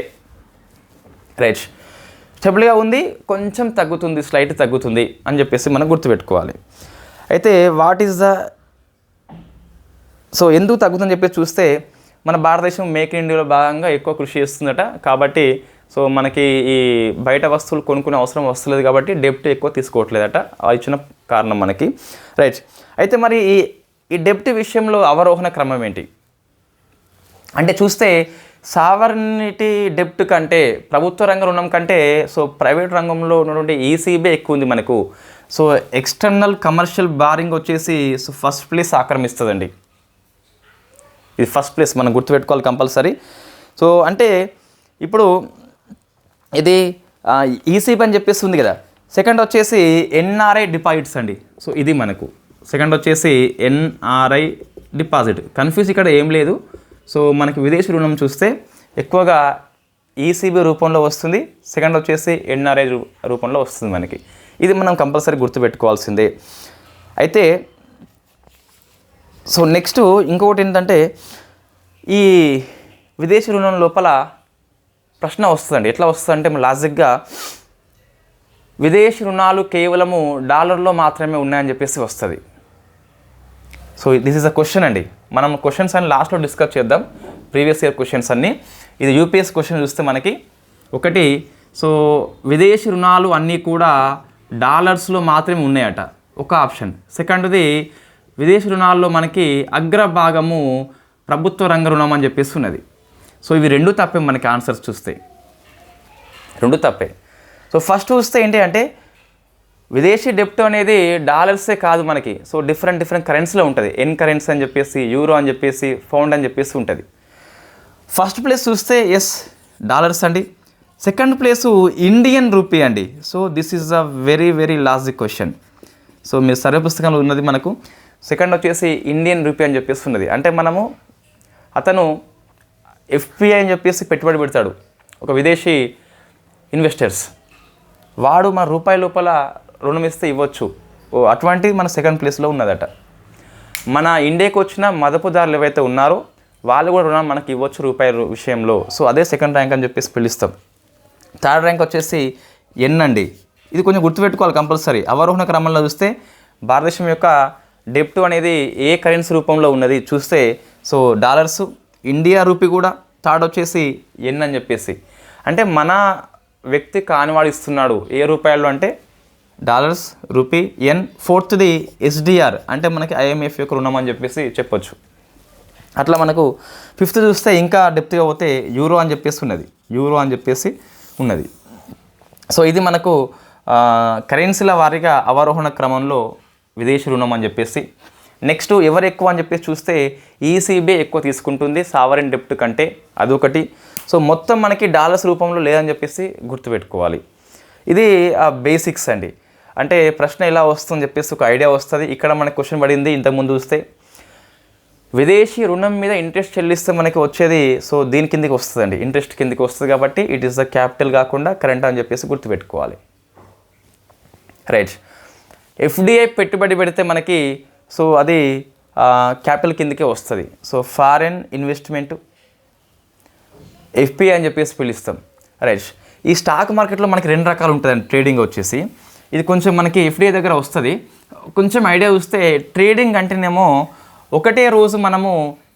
రైట్. స్టేబుల్గా ఉంది, కొంచెం తగ్గుతుంది, స్లైట్ తగ్గుతుంది అని చెప్పేసి మనం గుర్తుపెట్టుకోవాలి. అయితే వాట్ ఈస్ ద సో ఎందుకు తగ్గుతుందని చెప్పేసి చూస్తే మన భారతదేశం మేక్ ఇన్ ఇండియాలో భాగంగా ఎక్కువ కృషి చేస్తుందట, కాబట్టి సో మనకి ఈ బయట వస్తువులు కొనుక్కునే అవసరం వస్తలేదు కాబట్టి డెప్ట్ ఎక్కువ తీసుకోవట్లేదట, అది ఇచ్చిన కారణం మనకి, రైట్. అయితే మరి ఈ డెప్ట్ విషయంలో అవరోహణ క్రమం ఏంటి అంటే చూస్తే సావర్నిటీ డెప్ట్ కంటే ప్రభుత్వ రంగ రుణం కంటే సో ప్రైవేట్ రంగంలో ఉన్నటువంటి ఈసీబీ ఎక్కువ ఉంది మనకు. సో ఎక్స్టర్నల్ కమర్షియల్ బారింగ్ వచ్చేసి సో ఫస్ట్ ప్లేస్ ఆక్రమిస్తుందండి. ఇది ఫస్ట్ ప్లేస్ మనం గుర్తుపెట్టుకోవాలి కంపల్సరీ. సో అంటే ఇప్పుడు ఇది ఈసీబీ అని చెప్పేసి ఉంది కదా. సెకండ్ వచ్చేసి ఎన్ఆర్ఐ డిపాజిట్స్ అండి. సో ఇది మనకు సెకండ్ వచ్చేసి ఎన్ఆర్ఐ డిపాజిట్. కన్ఫ్యూజ్ ఇక్కడ ఏం లేదు. సో మనకి విదేశీ రుణం చూస్తే ఎక్కువగా ఈసీబీ రూపంలో వస్తుంది, సెకండ్ వచ్చేసి ఎన్ఆర్ఐ రూపంలో వస్తుంది మనకి. ఇది మనం కంపల్సరీ గుర్తుపెట్టుకోవాల్సిందే. అయితే సో నెక్స్ట్ ఇంకొకటి ఏంటంటే ఈ విదేశీ రుణం లోపల ప్రశ్న వస్తుందండి. ఎట్లా వస్తుందంటే లాజిక్గా విదేశీ రుణాలు కేవలము డాలర్లో మాత్రమే ఉన్నాయని చెప్పేసి వస్తుంది. So this is a question అండి. మనం క్వశ్చన్స్ అన్ని లాస్ట్లో డిస్కస్ చేద్దాం, ప్రీవియస్ ఇయర్ క్వశ్చన్స్ అన్నీ. ఇది యూపీఎస్ క్వశ్చన్ చూస్తే మనకి ఒకటి, సో విదేశీ రుణాలు అన్నీ కూడా డాలర్స్లో మాత్రమే ఉన్నాయట, ఒక ఆప్షన్. సెకండ్ది విదేశీ రుణాల్లో మనకి అగ్రభాగము ప్రభుత్వ రంగ రుణం అని చెప్పేసి ఉన్నది. సో ఇవి రెండు తప్పే మనకి ఆన్సర్స్ చూస్తే, రెండు తప్పే. సో ఫస్ట్ చూస్తే ఏంటి అంటే విదేశీ డెప్ట్ అనేది డాలర్సే కాదు మనకి, సో డిఫరెంట్ కరెన్సీలో ఉంటుంది. ఎన్ కరెన్సీ అని చెప్పేసి, యూరో అని చెప్పేసి, పౌండ్ అని చెప్పేసి ఉంటుంది. ఫస్ట్ ప్లేస్ చూస్తే ఎస్ డాలర్స్ అండి. సెకండ్ ప్లేసు ఇండియన్ రూపీ అండి. So this is a very logic question. So మీరు సర్వే పుస్తకంలో ఉన్నది మనకు. సెకండ్ వచ్చేసి ఇండియన్ రూపీ అని చెప్పేసి ఉన్నది. అంటే మనము అతను ఎఫ్పిఐ అని చెప్పేసి పెట్టుబడి పెడతాడు, ఒక విదేశీ ఇన్వెస్టర్స్. వాడు మన రూపాయి లోపల రుణం ఇస్తే ఇవ్వచ్చు, అటువంటి మన సెకండ్ ప్లేస్లో ఉన్నదట. మన ఇండియాకి వచ్చిన మదుపుదారులు ఏవైతే ఉన్నారో వాళ్ళు కూడా రుణం మనకి ఇవ్వచ్చు రూపాయి విషయంలో. సో అదే సెకండ్ ర్యాంక్ అని చెప్పేసి పిలుస్తాం. థర్డ్ ర్యాంక్ వచ్చేసి ఎన్ అండి. ఇది కొంచెం గుర్తుపెట్టుకోవాలి కంపల్సరీ. అవరోహణ క్రమంలో చూస్తే భారతదేశం యొక్క డెప్ట్ అనేది ఏ కరెన్సీ రూపంలో ఉన్నది చూస్తే, సో డాలర్సు, ఇండియా రూపీ కూడా, థర్డ్ వచ్చేసి ఎన్ అని చెప్పేసి. అంటే మన వ్యక్తి కానివాడు ఇస్తున్నాడు ఏ రూపాయల్లో అంటే డాలర్స్, రూపీ, ఎన్. ఫోర్త్ది ఎస్డిఆర్ అంటే మనకి ఐఎంఎఫ్ యొక్క రుణం అని చెప్పేసి చెప్పొచ్చు. అట్లా మనకు ఫిఫ్త్ చూస్తే ఇంకా డెప్త్గా పోతే యూరో అని చెప్పేసి ఉన్నది, యూరో అని చెప్పేసి ఉన్నది. సో ఇది మనకు కరెన్సీల వారీగా అవరోహణ క్రమంలో విదేశీ రుణం అని చెప్పేసి. నెక్స్ట్ ఎవరు ఎక్కువ అని చెప్పేసి చూస్తే ఈసీబీ ఎక్కువ తీసుకుంటుంది సావరెన్ డెప్ట్ కంటే, అదొకటి. సో మొత్తం మనకి డాలర్స్ రూపంలో లేదని చెప్పేసి గుర్తుపెట్టుకోవాలి. ఇది బేసిక్స్ అండి. అంటే ప్రశ్న ఎలా వస్తుందని చెప్పేసి ఒక ఐడియా వస్తుంది. ఇక్కడ మనకి క్వశ్చన్ పడింది ఇంతకుముందు చూస్తే విదేశీ రుణం మీద ఇంట్రెస్ట్ చెల్లిస్తే మనకి వచ్చేది, సో దీని కిందికి వస్తుందండి, ఇంట్రెస్ట్ కిందికి వస్తుంది. కాబట్టి ఇట్ ఈస్ ద క్యాపిటల్ కాకుండా కరెంట్ అని చెప్పేసి గుర్తుపెట్టుకోవాలి. రైట్. ఎఫ్డిఐ పెట్టుబడి పెడితే మనకి సో అది క్యాపిటల్ కిందకే వస్తుంది. సో ఫారెన్ ఇన్వెస్ట్మెంట్ ఎఫ్పిఐ అని చెప్పేసి పిలుస్తాం. రైట్. ఈ స్టాక్ మార్కెట్లో మనకి రెండు రకాలు ఉంటుందండి ట్రేడింగ్ వచ్చేసి. ఇది కొంచెం మనకి ఎఫ్డిఐ దగ్గర వస్తుంది. కొంచెం ఐడియా చూస్తే ట్రేడింగ్ అంటేనేమో ఒకటే రోజు మనము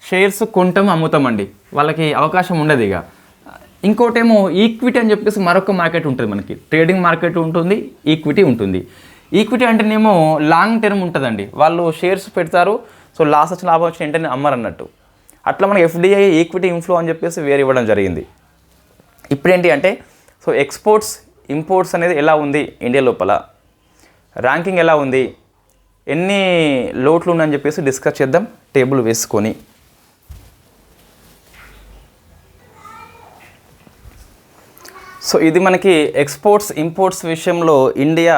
షేర్స్ కొంటాం అమ్ముతామండి, వాళ్ళకి అవకాశం ఉండదు. ఇక ఇంకోటేమో ఈక్విటీ అని చెప్పేసి మరొక మార్కెట్ ఉంటుంది మనకి. ట్రేడింగ్ మార్కెట్ ఉంటుంది, ఈక్విటీ ఉంటుంది. ఈక్విటీ అంటేనేమో లాంగ్ టర్మ్ ఉంటుందండి, వాళ్ళు షేర్స్ పెడతారు, సో లాస్ వచ్చిన లాభం వచ్చిన వెంటనే అమ్మరు అన్నట్టు. అట్లా మనకి ఎఫ్డిఐ ఈక్విటీ ఇన్ఫ్లో అని చెప్పేసి వేరే ఇవ్వడం జరిగింది. ఇప్పుడేంటి అంటే సో ఎక్స్పోర్ట్స్ ఇంపోర్ట్స్ అనేది ఎలా ఉంది ఇండియా లోపల, ర్యాంకింగ్ ఎలా ఉంది, ఎన్ని లోట్లు ఉన్నాయని చెప్పేసి డిస్కస్ చేద్దాం టేబుల్ వేసుకొని. సో ఇది మనకి ఎక్స్పోర్ట్స్ ఇంపోర్ట్స్ విషయంలో ఇండియా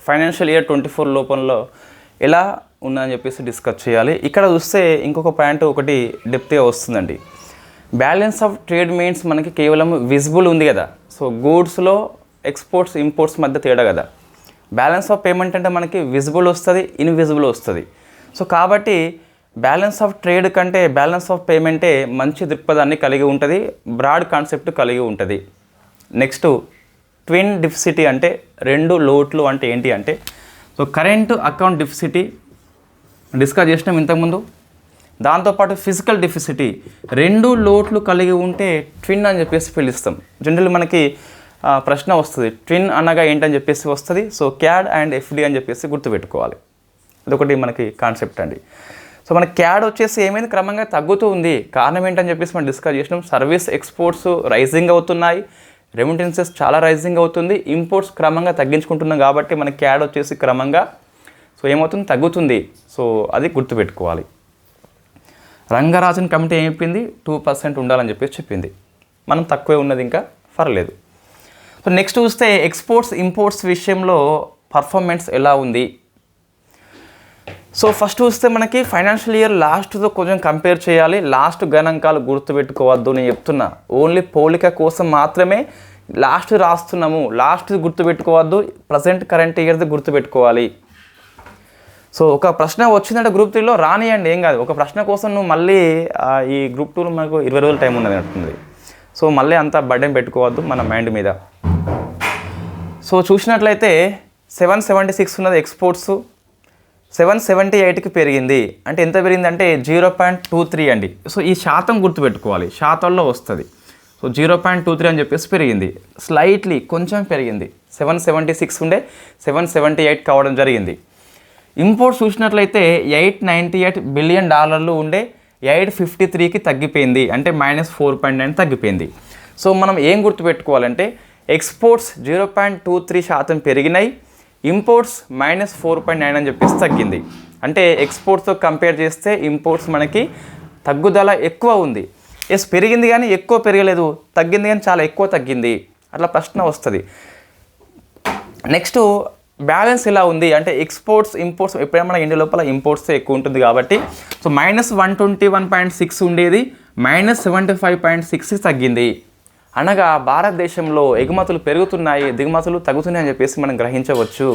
ఫైనాన్షియల్ ఇయర్ 24 లోపంలో ఎలా ఉందని చెప్పేసి డిస్కస్ చేయాలి. ఇక్కడ చూస్తే ఇంకొక పాయింట్ ఒకటి డెప్త్గా వస్తుందండి. బ్యాలెన్స్ ఆఫ్ ట్రేడ్ మీన్స్ మనకి కేవలం విజిబుల్ ఉంది కదా, సో గూడ్స్లో ఎక్స్పోర్ట్స్ ఇంపోర్ట్స్ మధ్య తేడా కదా. బ్యాలెన్స్ ఆఫ్ పేమెంట్ అంటే మనకి విజిబుల్ వస్తుంది, ఇన్విజిబుల్ వస్తుంది. సో కాబట్టి బ్యాలెన్స్ ఆఫ్ ట్రేడ్ కంటే బ్యాలెన్స్ ఆఫ్ పేమెంటే మంచి దృక్పథాన్ని కలిగి ఉంటుంది, బ్రాడ్ కాన్సెప్ట్ కలిగి ఉంటుంది. నెక్స్ట్ ట్విన్ డిఫిసిటీ అంటే రెండు లోట్లు అంటే ఏంటి అంటే, సో కరెంట్ అకౌంట్ డిఫిసిటీ డిస్కస్ చేసినాం ఇంతకుముందు. దాంతోపాటు ఫిజికల్ డిఫిసిటీ, రెండు లోట్లు కలిగి ఉంటే ట్విన్ అని చెప్పేసి పిలుస్తాం. జనరల్ మనకి ప్రశ్న వస్తుంది ట్విన్ అనగా ఏంటని చెప్పేసి వస్తుంది. సో క్యాడ్ అండ్ ఎఫ్డి అని చెప్పేసి గుర్తుపెట్టుకోవాలి, అదొకటి మనకి కాన్సెప్ట్ అండి. సో మన క్యాడ్ వచ్చేసి ఏమైంది క్రమంగా తగ్గుతూ ఉంది, కారణం ఏంటని చెప్పేసి మనం డిస్కస్ చేసినాం. సర్వీస్ ఎక్స్పోర్ట్స్ రైజింగ్ అవుతున్నాయి, రెమిటెన్సెస్ చాలా రైజింగ్ అవుతుంది, ఇంపోర్ట్స్ క్రమంగా తగ్గించుకుంటున్నాం. కాబట్టి మన క్యాడ్ వచ్చేసి క్రమంగా సో ఏమవుతుంది తగ్గుతుంది. సో అది గుర్తుపెట్టుకోవాలి. రంగరాజన్ కమిటీ ఏం చెప్పింది 2% ఉండాలని చెప్పేసి చెప్పింది, మనం తక్కువే ఉన్నది ఇంకా పర్లేదు. సో నెక్స్ట్ చూస్తే ఎక్స్పోర్ట్స్ ఇంపోర్ట్స్ విషయంలో పర్ఫార్మెన్స్ ఎలా ఉంది. సో ఫస్ట్ చూస్తే మనకి ఫైనాన్షియల్ ఇయర్ లాస్ట్తో కొంచెం కంపేర్ చేయాలి. లాస్ట్ గణాంకాలు గుర్తుపెట్టుకోవద్దు, నేను చెప్తున్నా ఓన్లీ పోలిక కోసం మాత్రమే లాస్ట్ రాస్తున్నాము. లాస్ట్ గుర్తుపెట్టుకోవద్దు, ప్రజెంట్ కరెంట్ ఇయర్ది గుర్తుపెట్టుకోవాలి. సో ఒక ప్రశ్న వచ్చిందంటే గ్రూప్ 3లో రానియండి, ఏం కాదు. ఒక ప్రశ్న కోసం నువ్వు మళ్ళీ ఈ గ్రూప్ 2లో మనకు 20 రోజులు టైం ఉన్నది అంటుంది. సో మళ్ళీ అంత బర్డెన్ పెట్టుకోవద్దు మన మైండ్ మీద. సో చూసినట్లయితే 776 ఉన్నది ఎక్స్పోర్ట్స్, 778కి పెరిగింది. అంటే ఎంత పెరిగింది అంటే 0.23 అండి. సో ఈ శాతం గుర్తుపెట్టుకోవాలి, శాతంలో వస్తుంది. సో 0.23 అని చెప్పేసి పెరిగింది, స్లైట్లీ కొంచెం పెరిగింది. 776 ఉండే 778 కావడం జరిగింది. ఇంపోర్ట్స్ చూసినట్లయితే $898 బిలియన్ ఉండే 853కి తగ్గిపోయింది, అంటే -4.9 తగ్గిపోయింది. సో మనం ఏం గుర్తుపెట్టుకోవాలంటే ఎక్స్పోర్ట్స్ 0.23% పెరిగినాయి, ఇంపోర్ట్స్ -4.9 అని చెప్పేసి తగ్గింది. అంటే ఎక్స్పోర్ట్స్తో కంపేర్ చేస్తే ఇంపోర్ట్స్ మనకి తగ్గుదల ఎక్కువ ఉంది. ఎస్ పెరిగింది కానీ ఎక్కువ పెరగలేదు, తగ్గింది కానీ చాలా ఎక్కువ తగ్గింది, అట్లా ప్రశ్న వస్తుంది. నెక్స్ట్ బ్యాలెన్స్ ఎలా ఉంది అంటే ఎక్స్పోర్ట్స్ ఇంపోర్ట్స్ ఎప్పుడైనా మన ఇండియా లోపల ఇంపోర్ట్స్ ఎక్కువ ఉంటుంది కాబట్టి సో -121.6 ఉండేది -75.6 తగ్గింది. అనగా భారతదేశంలో ఎగుమతులు పెరుగుతున్నాయి, దిగుమతులు తగ్గుతున్నాయి అని చెప్పేసి మనం గ్రహించవచ్చు.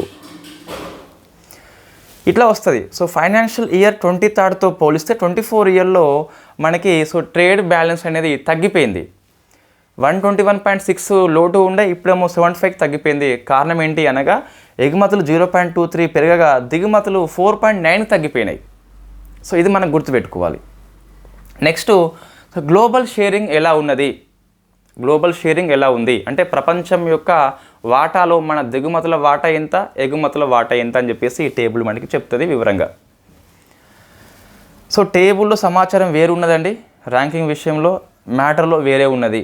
ఇట్లా వస్తుంది. సో ఫైనాన్షియల్ ఇయర్ 23తో పోలిస్తే 24 ఇయర్లో మనకి సో ట్రేడ్ బ్యాలెన్స్ అనేది తగ్గిపోయింది. 121.6 లోటు ఉండే ఇప్పుడేమో 75కి తగ్గిపోయింది. కారణం ఏంటి అనగా ఎగుమతులు 0.23 పెరగగా దిగుమతులు 4.9 తగ్గిపోయినాయి. సో ఇది మనం గుర్తుపెట్టుకోవాలి. నెక్స్ట్ గ్లోబల్ షేరింగ్ ఎలా ఉన్నది, గ్లోబల్ షేరింగ్ ఎలా ఉంది అంటే ప్రపంచం యొక్క వాటాలో మన దిగుమతుల వాటా ఎంత, ఎగుమతుల వాటా ఎంత అని చెప్పేసి ఈ టేబుల్ మనకి చెప్తుంది వివరంగా. సో టేబుల్లో సమాచారం వేరు ఉన్నదండి, ర్యాంకింగ్ విషయంలో మ్యాటర్లో వేరే ఉన్నది.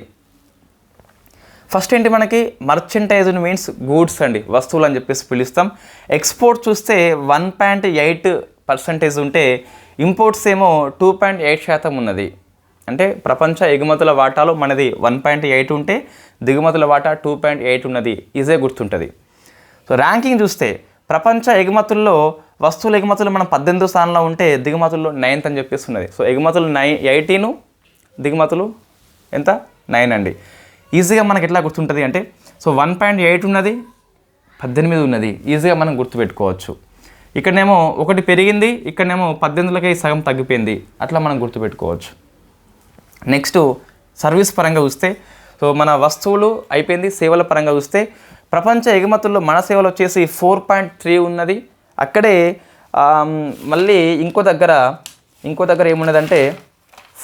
ఫస్ట్ ఏంటి మనకి మర్చెంటైజ్ మీన్స్ గూడ్స్ అండి, వస్తువులు అని చెప్పేసి పిలుస్తాం. ఎక్స్పోర్ట్ చూస్తే 1.8% ఉంటే ఇంపోర్ట్స్ ఏమో 2.8% ఉన్నది. అంటే ప్రపంచ ఎగుమతుల వాటాలో మనది 1.8 ఉంటే దిగుమతుల వాటా 2.8 ఉన్నది, ఈజీ గుర్తుంటుంది. సో ర్యాంకింగ్ చూస్తే ప్రపంచ ఎగుమతుల్లో వస్తువుల ఎగుమతులు మనం 18వ స్థానంలో ఉంటే దిగుమతుల్లో 9th అని చెప్పేసి ఉన్నది. సో ఎగుమతులు 18, దిగుమతులు ఎంత 9 అండి. ఈజీగా మనకి ఎట్లా గుర్తుంటుంది అంటే సో 1.8 ఉన్నది 18 ఉన్నది, ఈజీగా మనం గుర్తుపెట్టుకోవచ్చు. ఇక్కడనేమో ఒకటి పెరిగింది, ఇక్కడనేమో 18లకి సగం తగ్గిపోయింది, అట్లా మనం గుర్తుపెట్టుకోవచ్చు. నెక్స్ట్ సర్వీస్ పరంగా చూస్తే సో మన వస్తువులు అయిపోయింది, సేవల పరంగా చూస్తే ప్రపంచ ఎగుమతుల్లో మన సేవలు వచ్చేసి 4.3 ఉన్నది. అక్కడే మళ్ళీ ఇంకో దగ్గర ఏమున్నదంటే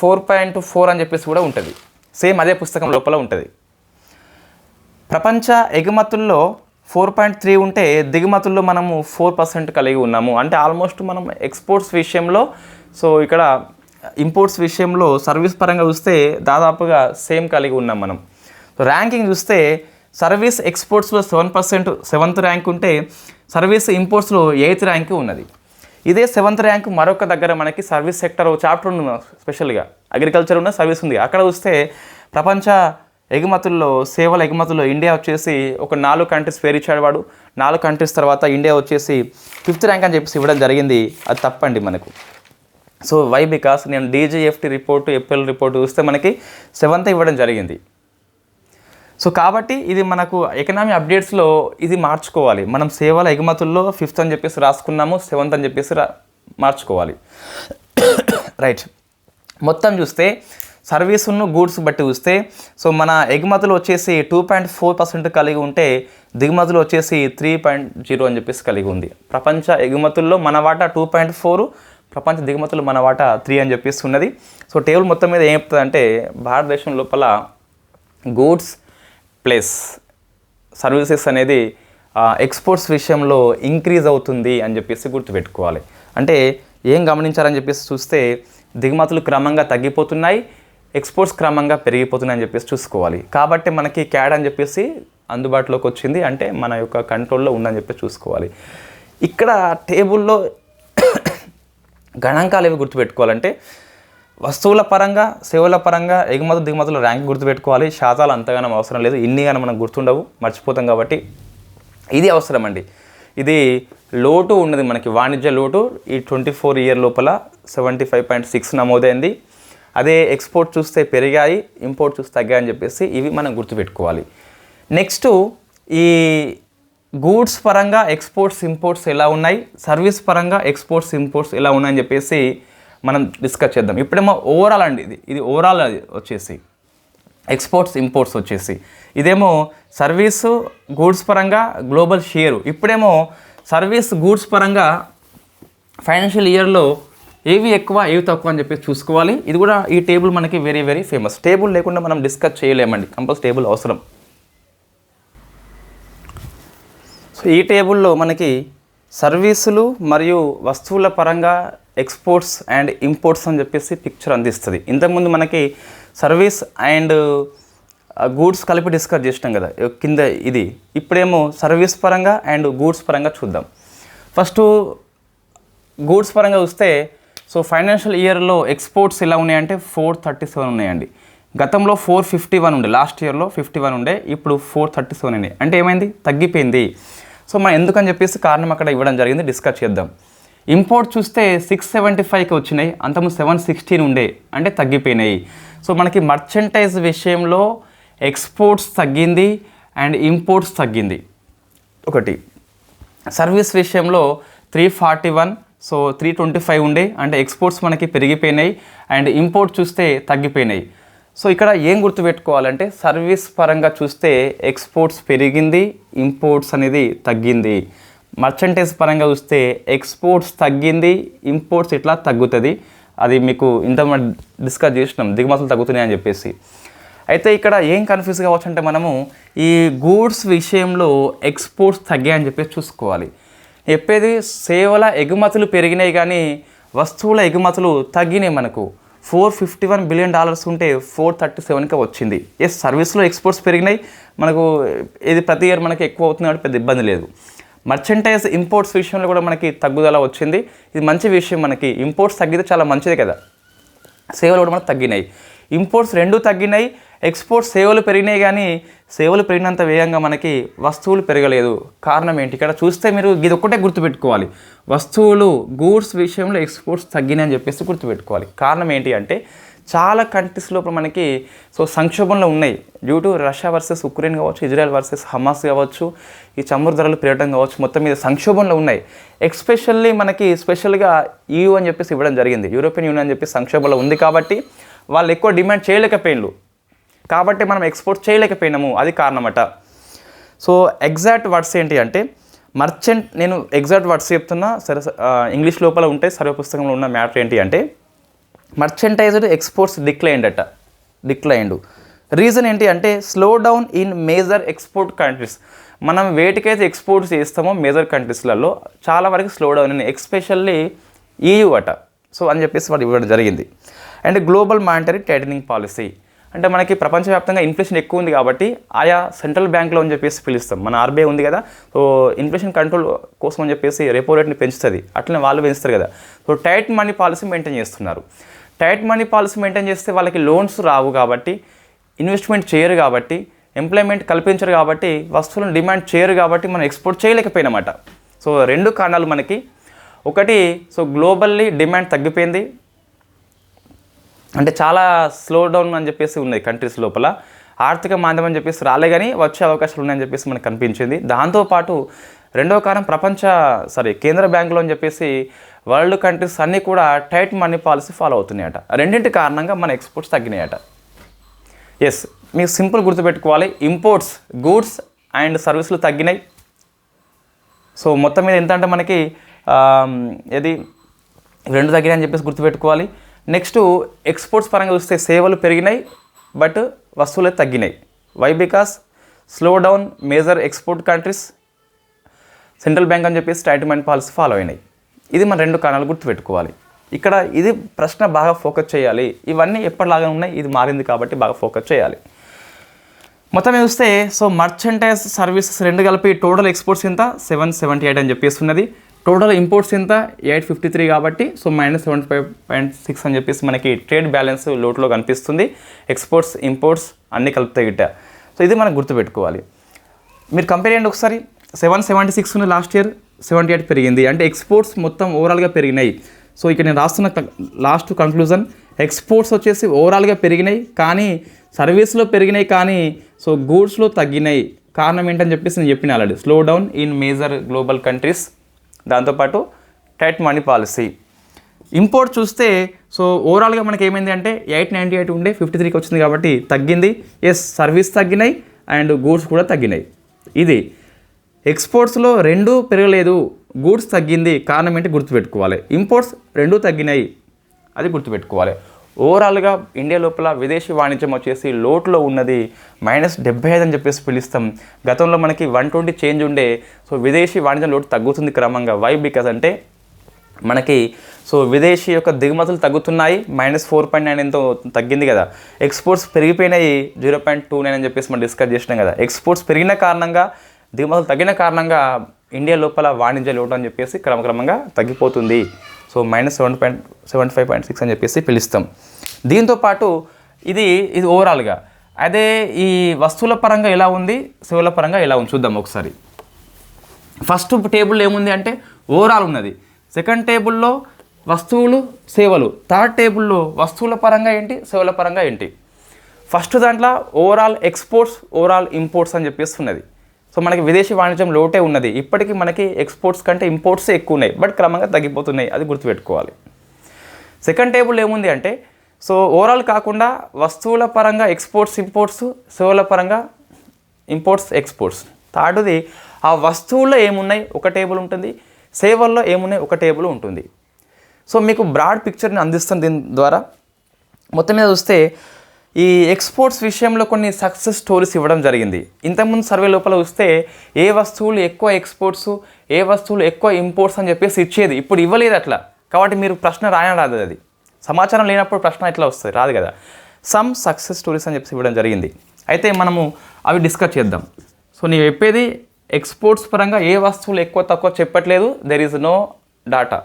4.4 అని చెప్పేసి కూడా ఉంటుంది, సేమ్ అదే పుస్తకం లోపల ఉంటుంది. ప్రపంచ ఎగుమతుల్లో 4.3 ఉంటే దిగుమతుల్లో మనము 4% కలిగి ఉన్నాము. అంటే ఆల్మోస్ట్ మనం ఎక్స్పోర్ట్స్ విషయంలో సో ఇక్కడ ఇంపోర్ట్స్ విషయంలో సర్వీస్ పరంగా చూస్తే దాదాపుగా సేమ్ కలిగి ఉన్నాం మనం. సో ర్యాంకింగ్ చూస్తే సర్వీస్ ఎక్స్పోర్ట్స్లో 7%, 7th ర్యాంక్ ఉంటే సర్వీస్ ఇంపోర్ట్స్లో 8th ర్యాంక్ ఉన్నది. ఇదే 7th ర్యాంక్ మరొక దగ్గర మనకి సర్వీస్ సెక్టర్ చాప్టర్ ఉంది, స్పెషల్గా అగ్రికల్చర్ ఉన్న సర్వీస్ ఉంది. అక్కడ చూస్తే ప్రపంచ ఎగుమతుల్లో సేవల ఎగుమతుల్లో ఇండియా వచ్చేసి ఒక 4 కంట్రీస్ పేరు ఇచ్చాడు వాడు. 4 కంట్రీస్ తర్వాత ఇండియా వచ్చేసి 5th ర్యాంక్ అని చెప్పేసి ఇవ్వడం జరిగింది. అది తప్పండి మనకు. సో వై బికాస్ నేను DGFT రిపోర్టు, ఏప్రిల్ రిపోర్టు చూస్తే మనకి 7th ఇవ్వడం జరిగింది. సో కాబట్టి ఇది మనకు ఎకనామీ అప్డేట్స్లో ఇది మార్చుకోవాలి. మనం సేవల ఎగుమతుల్లో 5th అని చెప్పేసి రాసుకున్నాము, 7th అని చెప్పేసి మార్చుకోవాలి. రైట్. మొత్తం చూస్తే సర్వీసును గూడ్స్ బట్టి చూస్తే సో మన ఎగుమతులు వచ్చేసి 2.4% కలిగి ఉంటే దిగుమతులు వచ్చేసి 3.0 అని చెప్పేసి కలిగి ఉంది. ప్రపంచ ఎగుమతుల్లో మన వాటా 2.4, ప్రపంచ దిగుమతులు మన వాటా 3 అని చెప్పేసి ఉన్నది. సో టేబుల్ మొత్తం మీద ఏం చెప్తుందంటే భారతదేశం లోపల గూడ్స్ ప్లస్ సర్వీసెస్ అనేది ఎక్స్పోర్ట్స్ విషయంలో ఇంక్రీజ్ అవుతుంది అని చెప్పేసి గుర్తుపెట్టుకోవాలి. అంటే ఏం గమనించారని చెప్పేసి చూస్తే దిగుమతులు క్రమంగా తగ్గిపోతున్నాయి, ఎక్స్పోర్ట్స్ క్రమంగా పెరిగిపోతున్నాయి అని చెప్పేసి చూసుకోవాలి. కాబట్టి మనకి క్యాడ్ అని చెప్పేసి అందుబాటులోకి వచ్చింది, అంటే మన యొక్క కంట్రోల్లో ఉందని చెప్పేసి చూసుకోవాలి. ఇక్కడ టేబుల్లో గణాంకాలు ఏవి గుర్తుపెట్టుకోవాలంటే వస్తువుల పరంగా, సేవల పరంగా ఎగుమతులు దిగుమతుల ర్యాంక్ గుర్తుపెట్టుకోవాలి. శాతాలు అంతగానం అవసరం లేదు, ఇన్నిగానం మనకు గుర్తుండవు, మర్చిపోతాం. కాబట్టి ఇది అవసరం అండి. ఇది లోటు ఉన్నది మనకి, వాణిజ్య లోటు ఈ 24 ఇయర్ లోపల 75.6 నమోదైంది. అదే ఎక్స్పోర్ట్ చూస్తే పెరిగాయి, ఇంపోర్ట్ చూస్తే తగ్గాయని చెప్పేసి ఇవి మనం గుర్తుపెట్టుకోవాలి. నెక్స్ట్ ఈ గూడ్స్ పరంగా ఎక్స్పోర్ట్స్ ఇంపోర్ట్స్ ఎలా ఉన్నాయి, సర్వీస్ పరంగా ఎక్స్పోర్ట్స్ ఇంపోర్ట్స్ ఎలా ఉన్నాయని చెప్పేసి మనం డిస్కస్ చేద్దాం. ఇప్పుడేమో ఓవరాల్ అండి, ఇది ఓవరాల్ వచ్చేసి ఎక్స్పోర్ట్స్ ఇంపోర్ట్స్ వచ్చేసి, ఇదేమో సర్వీసు గూడ్స్ పరంగా గ్లోబల్ షేరు. ఇప్పుడేమో సర్వీస్ గూడ్స్ పరంగా ఫైనాన్షియల్ ఇయర్లో ఏవి ఎక్కువ ఏవి తక్కువ అని చెప్పేసి చూసుకోవాలి. ఇది కూడా ఈ టేబుల్ మనకి వెరీ వెరీ ఫేమస్. టేబుల్ లేకుండా మనం డిస్కస్ చేయలేమండి, కంపల్సరీ టేబుల్ అవసరం. సో ఈ టేబుల్లో మనకి సర్వీసులు మరియు వస్తువుల పరంగా ఎక్స్పోర్ట్స్ అండ్ ఇంపోర్ట్స్ అని చెప్పేసి పిక్చర్ అందిస్తుంది. ఇంతకుముందు మనకి సర్వీస్ అండ్ గూడ్స్ కలిపి డిస్కస్ చేసినాం కదా కింద ఇది. ఇప్పుడేమో సర్వీస్ పరంగా అండ్ గూడ్స్ పరంగా చూద్దాం. ఫస్ట్ గూడ్స్ పరంగా చూస్తే సో ఫైనాన్షియల్ ఇయర్లో ఎక్స్పోర్ట్స్ ఎలా ఉన్నాయంటే 437 ఉన్నాయండి. గతంలో 451 ఉండే, లాస్ట్ ఇయర్లో 51 ఉండే, ఇప్పుడు 437 ఉన్నాయి. అంటే ఏమైంది, తగ్గిపోయింది. సో మనం ఎందుకని చెప్పేసి కారణం అక్కడ ఇవ్వడం జరిగింది, డిస్కస్ చేద్దాం. ఇంపోర్ట్ చూస్తే 675కి వచ్చినాయి, అంతకుముందు 716 ఉండే, అంటే తగ్గిపోయినాయి. సో మనకి మర్చెంటైజ్ విషయంలో ఎక్స్పోర్ట్స్ తగ్గింది అండ్ ఇంపోర్ట్స్ తగ్గింది ఒకటి. సర్వీస్ విషయంలో 341, సో 325 ఉండే, అంటే ఎక్స్పోర్ట్స్ మనకి పెరిగిపోయినాయి అండ్ ఇంపోర్ట్ చూస్తే తగ్గిపోయినాయి. సో ఇక్కడ ఏం గుర్తుపెట్టుకోవాలంటే సర్వీస్ పరంగా చూస్తే ఎక్స్పోర్ట్స్ పెరిగింది, ఇంపోర్ట్స్ అనేది తగ్గింది. మర్చెంటైజ్ పరంగా చూస్తే ఎక్స్పోర్ట్స్ తగ్గింది, ఇంపోర్ట్స్ ఇట్లా తగ్గుతుంది. అది మీకు ఇంత డిస్కస్ చేసినాం, దిగుమతులు తగ్గుతున్నాయి అని చెప్పేసి. అయితే ఇక్కడ ఏం కన్ఫ్యూజ్ కావచ్చు అంటే మనము ఈ గూడ్స్ విషయంలో ఎక్స్పోర్ట్స్ తగ్గాయని చెప్పేసి చూసుకోవాలి. చెప్పేది సేవల ఎగుమతులు పెరిగినాయి కానీ వస్తువుల ఎగుమతులు తగ్గినాయి. మనకు $451 బిలియన్ ఉంటే 437కి వచ్చింది. ఎస్, సర్వీస్లో ఎక్స్పోర్ట్స్ పెరిగినాయి, మనకు ఇది ప్రతి ఇయర్ మనకి ఎక్కువ అవుతుంది కాబట్టి పెద్ద ఇబ్బంది లేదు. మర్చెంటైజ్ ఇంపోర్ట్స్ విషయంలో కూడా మనకి తగ్గుదల వచ్చింది, ఇది మంచి విషయం. మనకి ఇంపోర్ట్స్ తగ్గితే చాలా మంచిదే కదా. సేవలు కూడా మనకు తగ్గినాయి, ఇంపోర్ట్స్ రెండు తగ్గినాయి. ఎక్స్పోర్ట్స్ సేవలు పెరిగినాయి కానీ సేవలు పెరిగినంత వేగంగా మనకి వస్తువులు పెరగలేదు. కారణం ఏంటి, ఇక్కడ చూస్తే మీరు ఇది ఒక్కటే గుర్తుపెట్టుకోవాలి, వస్తువులు గూడ్స్ విషయంలో ఎక్స్పోర్ట్స్ తగ్గినాయి అని చెప్పేసి గుర్తుపెట్టుకోవాలి. కారణం ఏంటి అంటే చాలా కంట్రీస్ లోపల మనకి సో సంక్షోభంలో ఉన్నాయి. Due to Russia versus Ukraine కావచ్చు, ఇజ్రాయెల్ వర్సెస్ హమాస్ కావచ్చు, ఈ చమురు ధరలు పెరగడం కావచ్చు, మొత్తం మీద సంక్షోభంలో ఉన్నాయి. ఎక్స్పెషల్లీ మనకి స్పెషల్గా EU అని చెప్పేసి ఇవ్వడం జరిగింది, యూరోపియన్ యూనియన్ అని చెప్పేసి సంక్షోభంలో ఉంది కాబట్టి వాళ్ళు ఎక్కువ డిమాండ్ చేయలేకపోయినారు, కాబట్టి మనం ఎక్స్పోర్ట్ చేయలేకపోయినాము, అది కారణమట. సో ఎగ్జాక్ట్ వర్డ్స్ ఏంటి అంటే మర్చెంట్, నేను ఎగ్జాక్ట్ వర్డ్స్ చెప్తున్నా సరే, ఇంగ్లీష్ లోపల ఉంటే సర్వే పుస్తకంలో ఉన్న మ్యాటర్ ఏంటి అంటే మర్చెంటైజ్డ్ ఎక్స్పోర్ట్స్ డిక్లైన్డ్. రీజన్ ఏంటి అంటే slow down in major export countries. మనం వేటికైతే ఎక్స్పోర్ట్స్ చేస్తామో మేజర్ కంట్రీస్లలో చాలా వరకు స్లో డౌన్ అయింది, ఎక్స్పెషల్లీ EU అట. సో అని చెప్పేసి వాడు ఇవ్వడం జరిగింది. And global monetary titling policy అంటే మనకి ప్రపంచవ్యాప్తంగా ఇన్ఫ్లేషన్ ఎక్కువ ఉంది కాబట్టి ఆయా సెంట్రల్ బ్యాంక్లో అని చెప్పేసి పిలుస్తాం. మన RBI ఉంది కదా, సో ఇన్ఫ్లేషన్ కంట్రోల్ కోసం అని చెప్పేసి రెపో రేట్ని పెంచుతుంది, అట్లనే వాళ్ళు పెంచుతారు కదా. So tight money policy maintain చేస్తున్నారు. టైట్ మనీ పాలసీ మెయింటైన్ చేస్తే వాళ్ళకి లోన్స్ రావు కాబట్టి, ఇన్వెస్ట్మెంట్ చేయరు కాబట్టి, ఎంప్లాయ్మెంట్ కల్పించరు కాబట్టి, వస్తువులను డిమాండ్ చేయరు కాబట్టి మనం ఎక్స్పోర్ట్ చేయలేకపోయినమాట. సో రెండు కారణాలు మనకి. ఒకటి, సో గ్లోబల్లీ డిమాండ్ తగ్గిపోయింది, అంటే చాలా స్లో డౌన్ అని చెప్పేసి ఉన్నాయి కంట్రీస్ లోపల, ఆర్థిక మాంద్యం అని చెప్పేసి రాలే కానీ వచ్చే అవకాశాలు ఉన్నాయని చెప్పేసి మనకు కనిపించింది. దాంతోపాటు రెండవ కారణం కేంద్ర బ్యాంకులో అని చెప్పేసి వరల్డ్ కంట్రీస్ అన్నీ కూడా టైట్ మనీ పాలసీ ఫాలో అవుతున్నాయట. రెండింటి కారణంగా మన ఎక్స్పోర్ట్స్ తగ్గినాయట. ఎస్, మీకు సింపుల్ గుర్తుపెట్టుకోవాలి, ఇంపోర్ట్స్ గూడ్స్ అండ్ సర్వీసులు తగ్గినాయి. సో మొత్తం మీద ఎంత అంటే మనకి ఇది రెండు తగ్గినాయి అని చెప్పేసి గుర్తుపెట్టుకోవాలి. నెక్స్ట్ ఎక్స్పోర్ట్స్ పరంగా చూస్తే సేవలు పెరిగినాయి బట్ వస్తువులు తగ్గినాయి. Why? Because slow down major export countries, central bank అని చెప్పేసి టైట్ మనీ పాలసీ ఫాలో అయినాయి. ఇది మన రెండు కారణాలు గుర్తుపెట్టుకోవాలి. ఇక్కడ ఇది ప్రశ్న బాగా ఫోకస్ చేయాలి. ఇవన్నీ ఎప్పటిలాగా ఉన్నాయి, ఇది మారింది కాబట్టి బాగా ఫోకస్ చేయాలి. మొత్తం చూస్తే సో మర్చెంటైజ్ సర్వీసెస్ రెండు కలిపి టోటల్ ఎక్స్పోర్ట్స్ ఎంత 778 అని చెప్పేసి ఉన్నది. టోటల్ ఇంపోర్ట్స్ ఎంత 853 కాబట్టి సో -75.6 అని చెప్పేసి మనకి ట్రేడ్ బ్యాలెన్స్ లోటులో కనిపిస్తుంది. ఎక్స్పోర్ట్స్ ఇంపోర్ట్స్ అన్నీ కలుపుతాయి గిట్ట. సో ఇది మనం గుర్తుపెట్టుకోవాలి. మీరు కంపేర్ చేయండి ఒకసారి, 776 ఉన్న లాస్ట్ ఇయర్ 78 పెరిగింది, అంటే ఎక్స్పోర్ట్స్ మొత్తం ఓవరాల్గా పెరిగినాయి. సో ఇక్కడ నేను రాస్తున్న లాస్ట్ కంక్లూజన్, ఎక్స్పోర్ట్స్ వచ్చేసి ఓవరాల్గా పెరిగినాయి కానీ సర్వీస్లో పెరిగినాయి కానీ సో గూడ్స్లో తగ్గినాయి. కారణం ఏంటని చెప్పేసి నేను చెప్పిన already, slow down in major global countries, దాంతోపాటు టైట్ మనీ పాలసీ. ఇంపోర్ట్ చూస్తే సో ఓవరాల్గా మనకి ఏమైంది అంటే 898 ఉండే 53కి వచ్చింది కాబట్టి తగ్గింది. ఎస్, సర్వీస్ తగ్గినాయి అండ్ గూడ్స్ కూడా తగ్గినాయి. ఇది ఎక్స్పోర్ట్స్లో రెండూ పెరగలేదు, గూడ్స్ తగ్గింది. కారణం ఏంటి గుర్తుపెట్టుకోవాలి. ఇంపోర్ట్స్ రెండూ తగ్గినాయి, అది గుర్తుపెట్టుకోవాలి. ఓవరాల్గా ఇండియా లోపల విదేశీ వాణిజ్యం వచ్చేసి లోట్లో ఉన్నది -75 అని చెప్పేసి పిలుస్తాం. గతంలో మనకి 120 చేంజ్ ఉండే. సో విదేశీ వాణిజ్యం లోటు తగ్గుతుంది క్రమంగా. వై? బికాజ్ అంటే మనకి సో విదేశీ యొక్క దిగుమతులు తగ్గుతున్నాయి, -4.9 ఎంతో తగ్గింది కదా. ఎక్స్పోర్ట్స్ పెరిగిపోయినాయి 0.29 అని చెప్పేసి మనం డిస్కస్ చేసినాం కదా. ఎక్స్పోర్ట్స్ పెరిగిన కారణంగా, దిగుమతులు తగ్గిన కారణంగా ఇండియా లోపల వాణిజ్య లోటు అని చెప్పేసి క్రమక్రమంగా తగ్గిపోతుంది. సో -75.6 అని చెప్పేసి పిలుస్తాం. దీంతోపాటు ఇది ఓవరాల్గా. అదే ఈ వస్తువుల పరంగా ఎలా ఉంది, సేవల పరంగా ఎలా ఉంది చూద్దాం ఒకసారి. ఫస్ట్ టేబుల్ ఏముంది అంటే ఓవరాల్ ఉన్నది. సెకండ్ టేబుల్లో వస్తువులు సేవలు. థర్డ్ టేబుల్లో వస్తువుల పరంగా ఏంటి, సేవల పరంగా ఏంటి. ఫస్ట్ దాంట్లో ఓవరాల్ ఎక్స్పోర్ట్స్, ఓవరాల్ ఇంపోర్ట్స్ అని చెప్పేసి ఉన్నది. సో మనకి విదేశీ వాణిజ్యం లోటే ఉన్నది. ఇప్పటికీ మనకి ఎక్స్పోర్ట్స్ కంటే ఇంపోర్ట్సే ఎక్కువ ఉన్నాయి, బట్ క్రమంగా తగ్గిపోతున్నాయి, అది గుర్తుపెట్టుకోవాలి. సెకండ్ టేబుల్ ఏముంది అంటే సో ఓవరాల్ కాకుండా వస్తువుల పరంగా ఎక్స్పోర్ట్స్ ఇంపోర్ట్స్, సేవల పరంగా ఇంపోర్ట్స్ ఎక్స్పోర్ట్స్. థర్డ్ది ఆ వస్తువుల్లో ఏమున్నాయి ఒక టేబుల్ ఉంటుంది, సేవల్లో ఏమున్నాయి ఒక టేబుల్ ఉంటుంది. సో మీకు బ్రాడ్ పిక్చర్ని అందిస్తాను దీని ద్వారా. మొత్తం మీద చూస్తే ఈ ఎక్స్పోర్ట్స్ విషయంలో కొన్ని సక్సెస్ స్టోరీస్ ఇవ్వడం జరిగింది. ఇంతకుముందు సర్వే లోపల చూస్తే ఏ వస్తువులు ఎక్కువ ఎక్స్పోర్ట్స్, ఏ వస్తువులు ఎక్కువ ఇంపోర్ట్స్ అని చెప్పేసి ఇచ్చేది. ఇప్పుడు ఇవ్వలేదు అట్లా. కాబట్టి మీరు ప్రశ్న రాదు, అది సమాచారం లేనప్పుడు ప్రశ్న ఎట్లా వస్తుంది, రాదు కదా. సమ్ సక్సెస్ స్టోరీస్ అని చెప్పేసి ఇవ్వడం జరిగింది. అయితే మనము అవి డిస్కస్ చేద్దాం. సో నేను చెప్పేది ఎక్స్పోర్ట్స్ పరంగా ఏ వస్తువులు ఎక్కువ తక్కువ చెప్పట్లేదు. There is no data.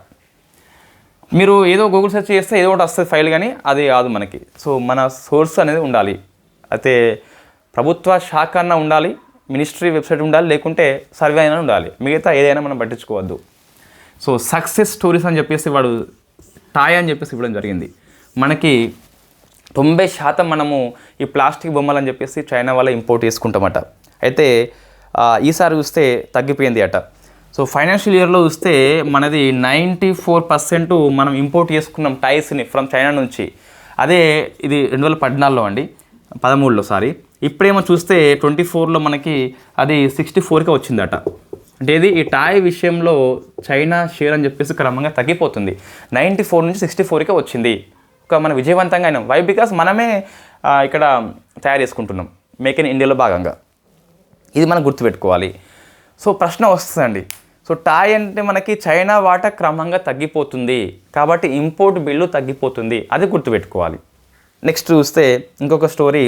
మీరు ఏదో గూగుల్ సెర్చ్ చేస్తే ఏదో ఒకటి వస్తుంది ఫైల్, కానీ అది కాదు మనకి. సో మన సోర్స్ అనేది ఉండాలి. అయితే ప్రభుత్వ శాఖ అన్న ఉండాలి, మినిస్ట్రీ వెబ్సైట్ ఉండాలి, లేకుంటే సర్వే అయినా ఉండాలి. మిగతా ఏదైనా మనం పట్టించుకోవద్దు. సో సక్సెస్ స్టోరీస్ అని చెప్పేసి వాడు టాయ్ అని చెప్పేసి ఇవ్వడం జరిగింది. మనకి 90% మనము ఈ ప్లాస్టిక్ బొమ్మలు అని చెప్పేసి చైనా వల్ల ఇంపోర్ట్ చేసుకుంటామట. అయితే ఈసారి చూస్తే తగ్గిపోయింది అట. సో ఫైనాన్షియల్ ఇయర్లో చూస్తే మనది 94% మనం ఇంపోర్ట్ చేసుకున్నాం టైస్ని ఫ్రమ్ చైనా నుంచి. అదే ఇది 2014లో అండి, 13లో సారీ. ఇప్పుడేమో చూస్తే 24లో మనకి అది 64కే వచ్చిందట. అంటే ఇది ఈ టాయ్ విషయంలో చైనా షేర్ అని చెప్పేసి క్రమంగా తగ్గిపోతుంది. 94 నుంచి 64కే వచ్చింది. ఒక మన విజయవంతంగా అయినాం. వై? బికాస్ మనమే ఇక్కడ తయారు చేసుకుంటున్నాం, మేక్ ఇన్ ఇండియాలో భాగంగా. ఇది మనం గుర్తుపెట్టుకోవాలి. సో ప్రశ్న వస్తుందండి. సో టాయ్ అంటే మనకి చైనా వాటా క్రమంగా తగ్గిపోతుంది, కాబట్టి ఇంపోర్ట్ బిల్లు తగ్గిపోతుంది, అది గుర్తుపెట్టుకోవాలి. నెక్స్ట్ చూస్తే ఇంకొక స్టోరీ.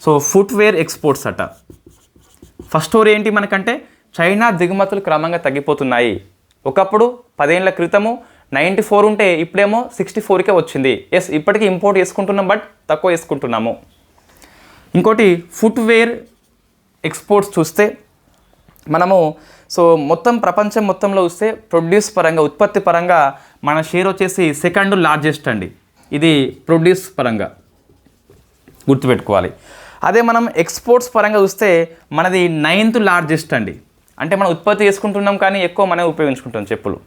సో ఫుట్వేర్ ఎక్స్పోర్ట్స్ అట. ఫస్ట్ స్టోరీ ఏంటి మనకంటే చైనా దిగుమతులు క్రమంగా తగ్గిపోతున్నాయి. ఒకప్పుడు 10 ఏళ్ల క్రితము 94 ఉంటే ఇప్పుడేమో 64కే వచ్చింది. ఎస్, ఇప్పటికీ ఇంపోర్ట్ చేసుకుంటున్నాం, బట్ తక్కువ చేసుకుంటున్నాము. ఇంకోటి ఫుట్వేర్ ఎక్స్పోర్ట్స్ చూస్తే మనము సో మొత్తం ప్రపంచం మొత్తంలో చూస్తే ప్రొడ్యూస్ పరంగా, ఉత్పత్తి పరంగా మన షేర్ వచ్చేసి సెకండ్ లార్జెస్ట్ అండి. ఇది ప్రొడ్యూస్ పరంగా గుర్తుపెట్టుకోవాలి. అదే మనం ఎక్స్పోర్ట్స్ పరంగా చూస్తే మనది 9th లార్జెస్ట్ అండి. అంటే మనం ఉత్పత్తి చేసుకుంటున్నాం కానీ ఎక్కువ మనమే ఉపయోగించుకుంటాం చెప్పులు.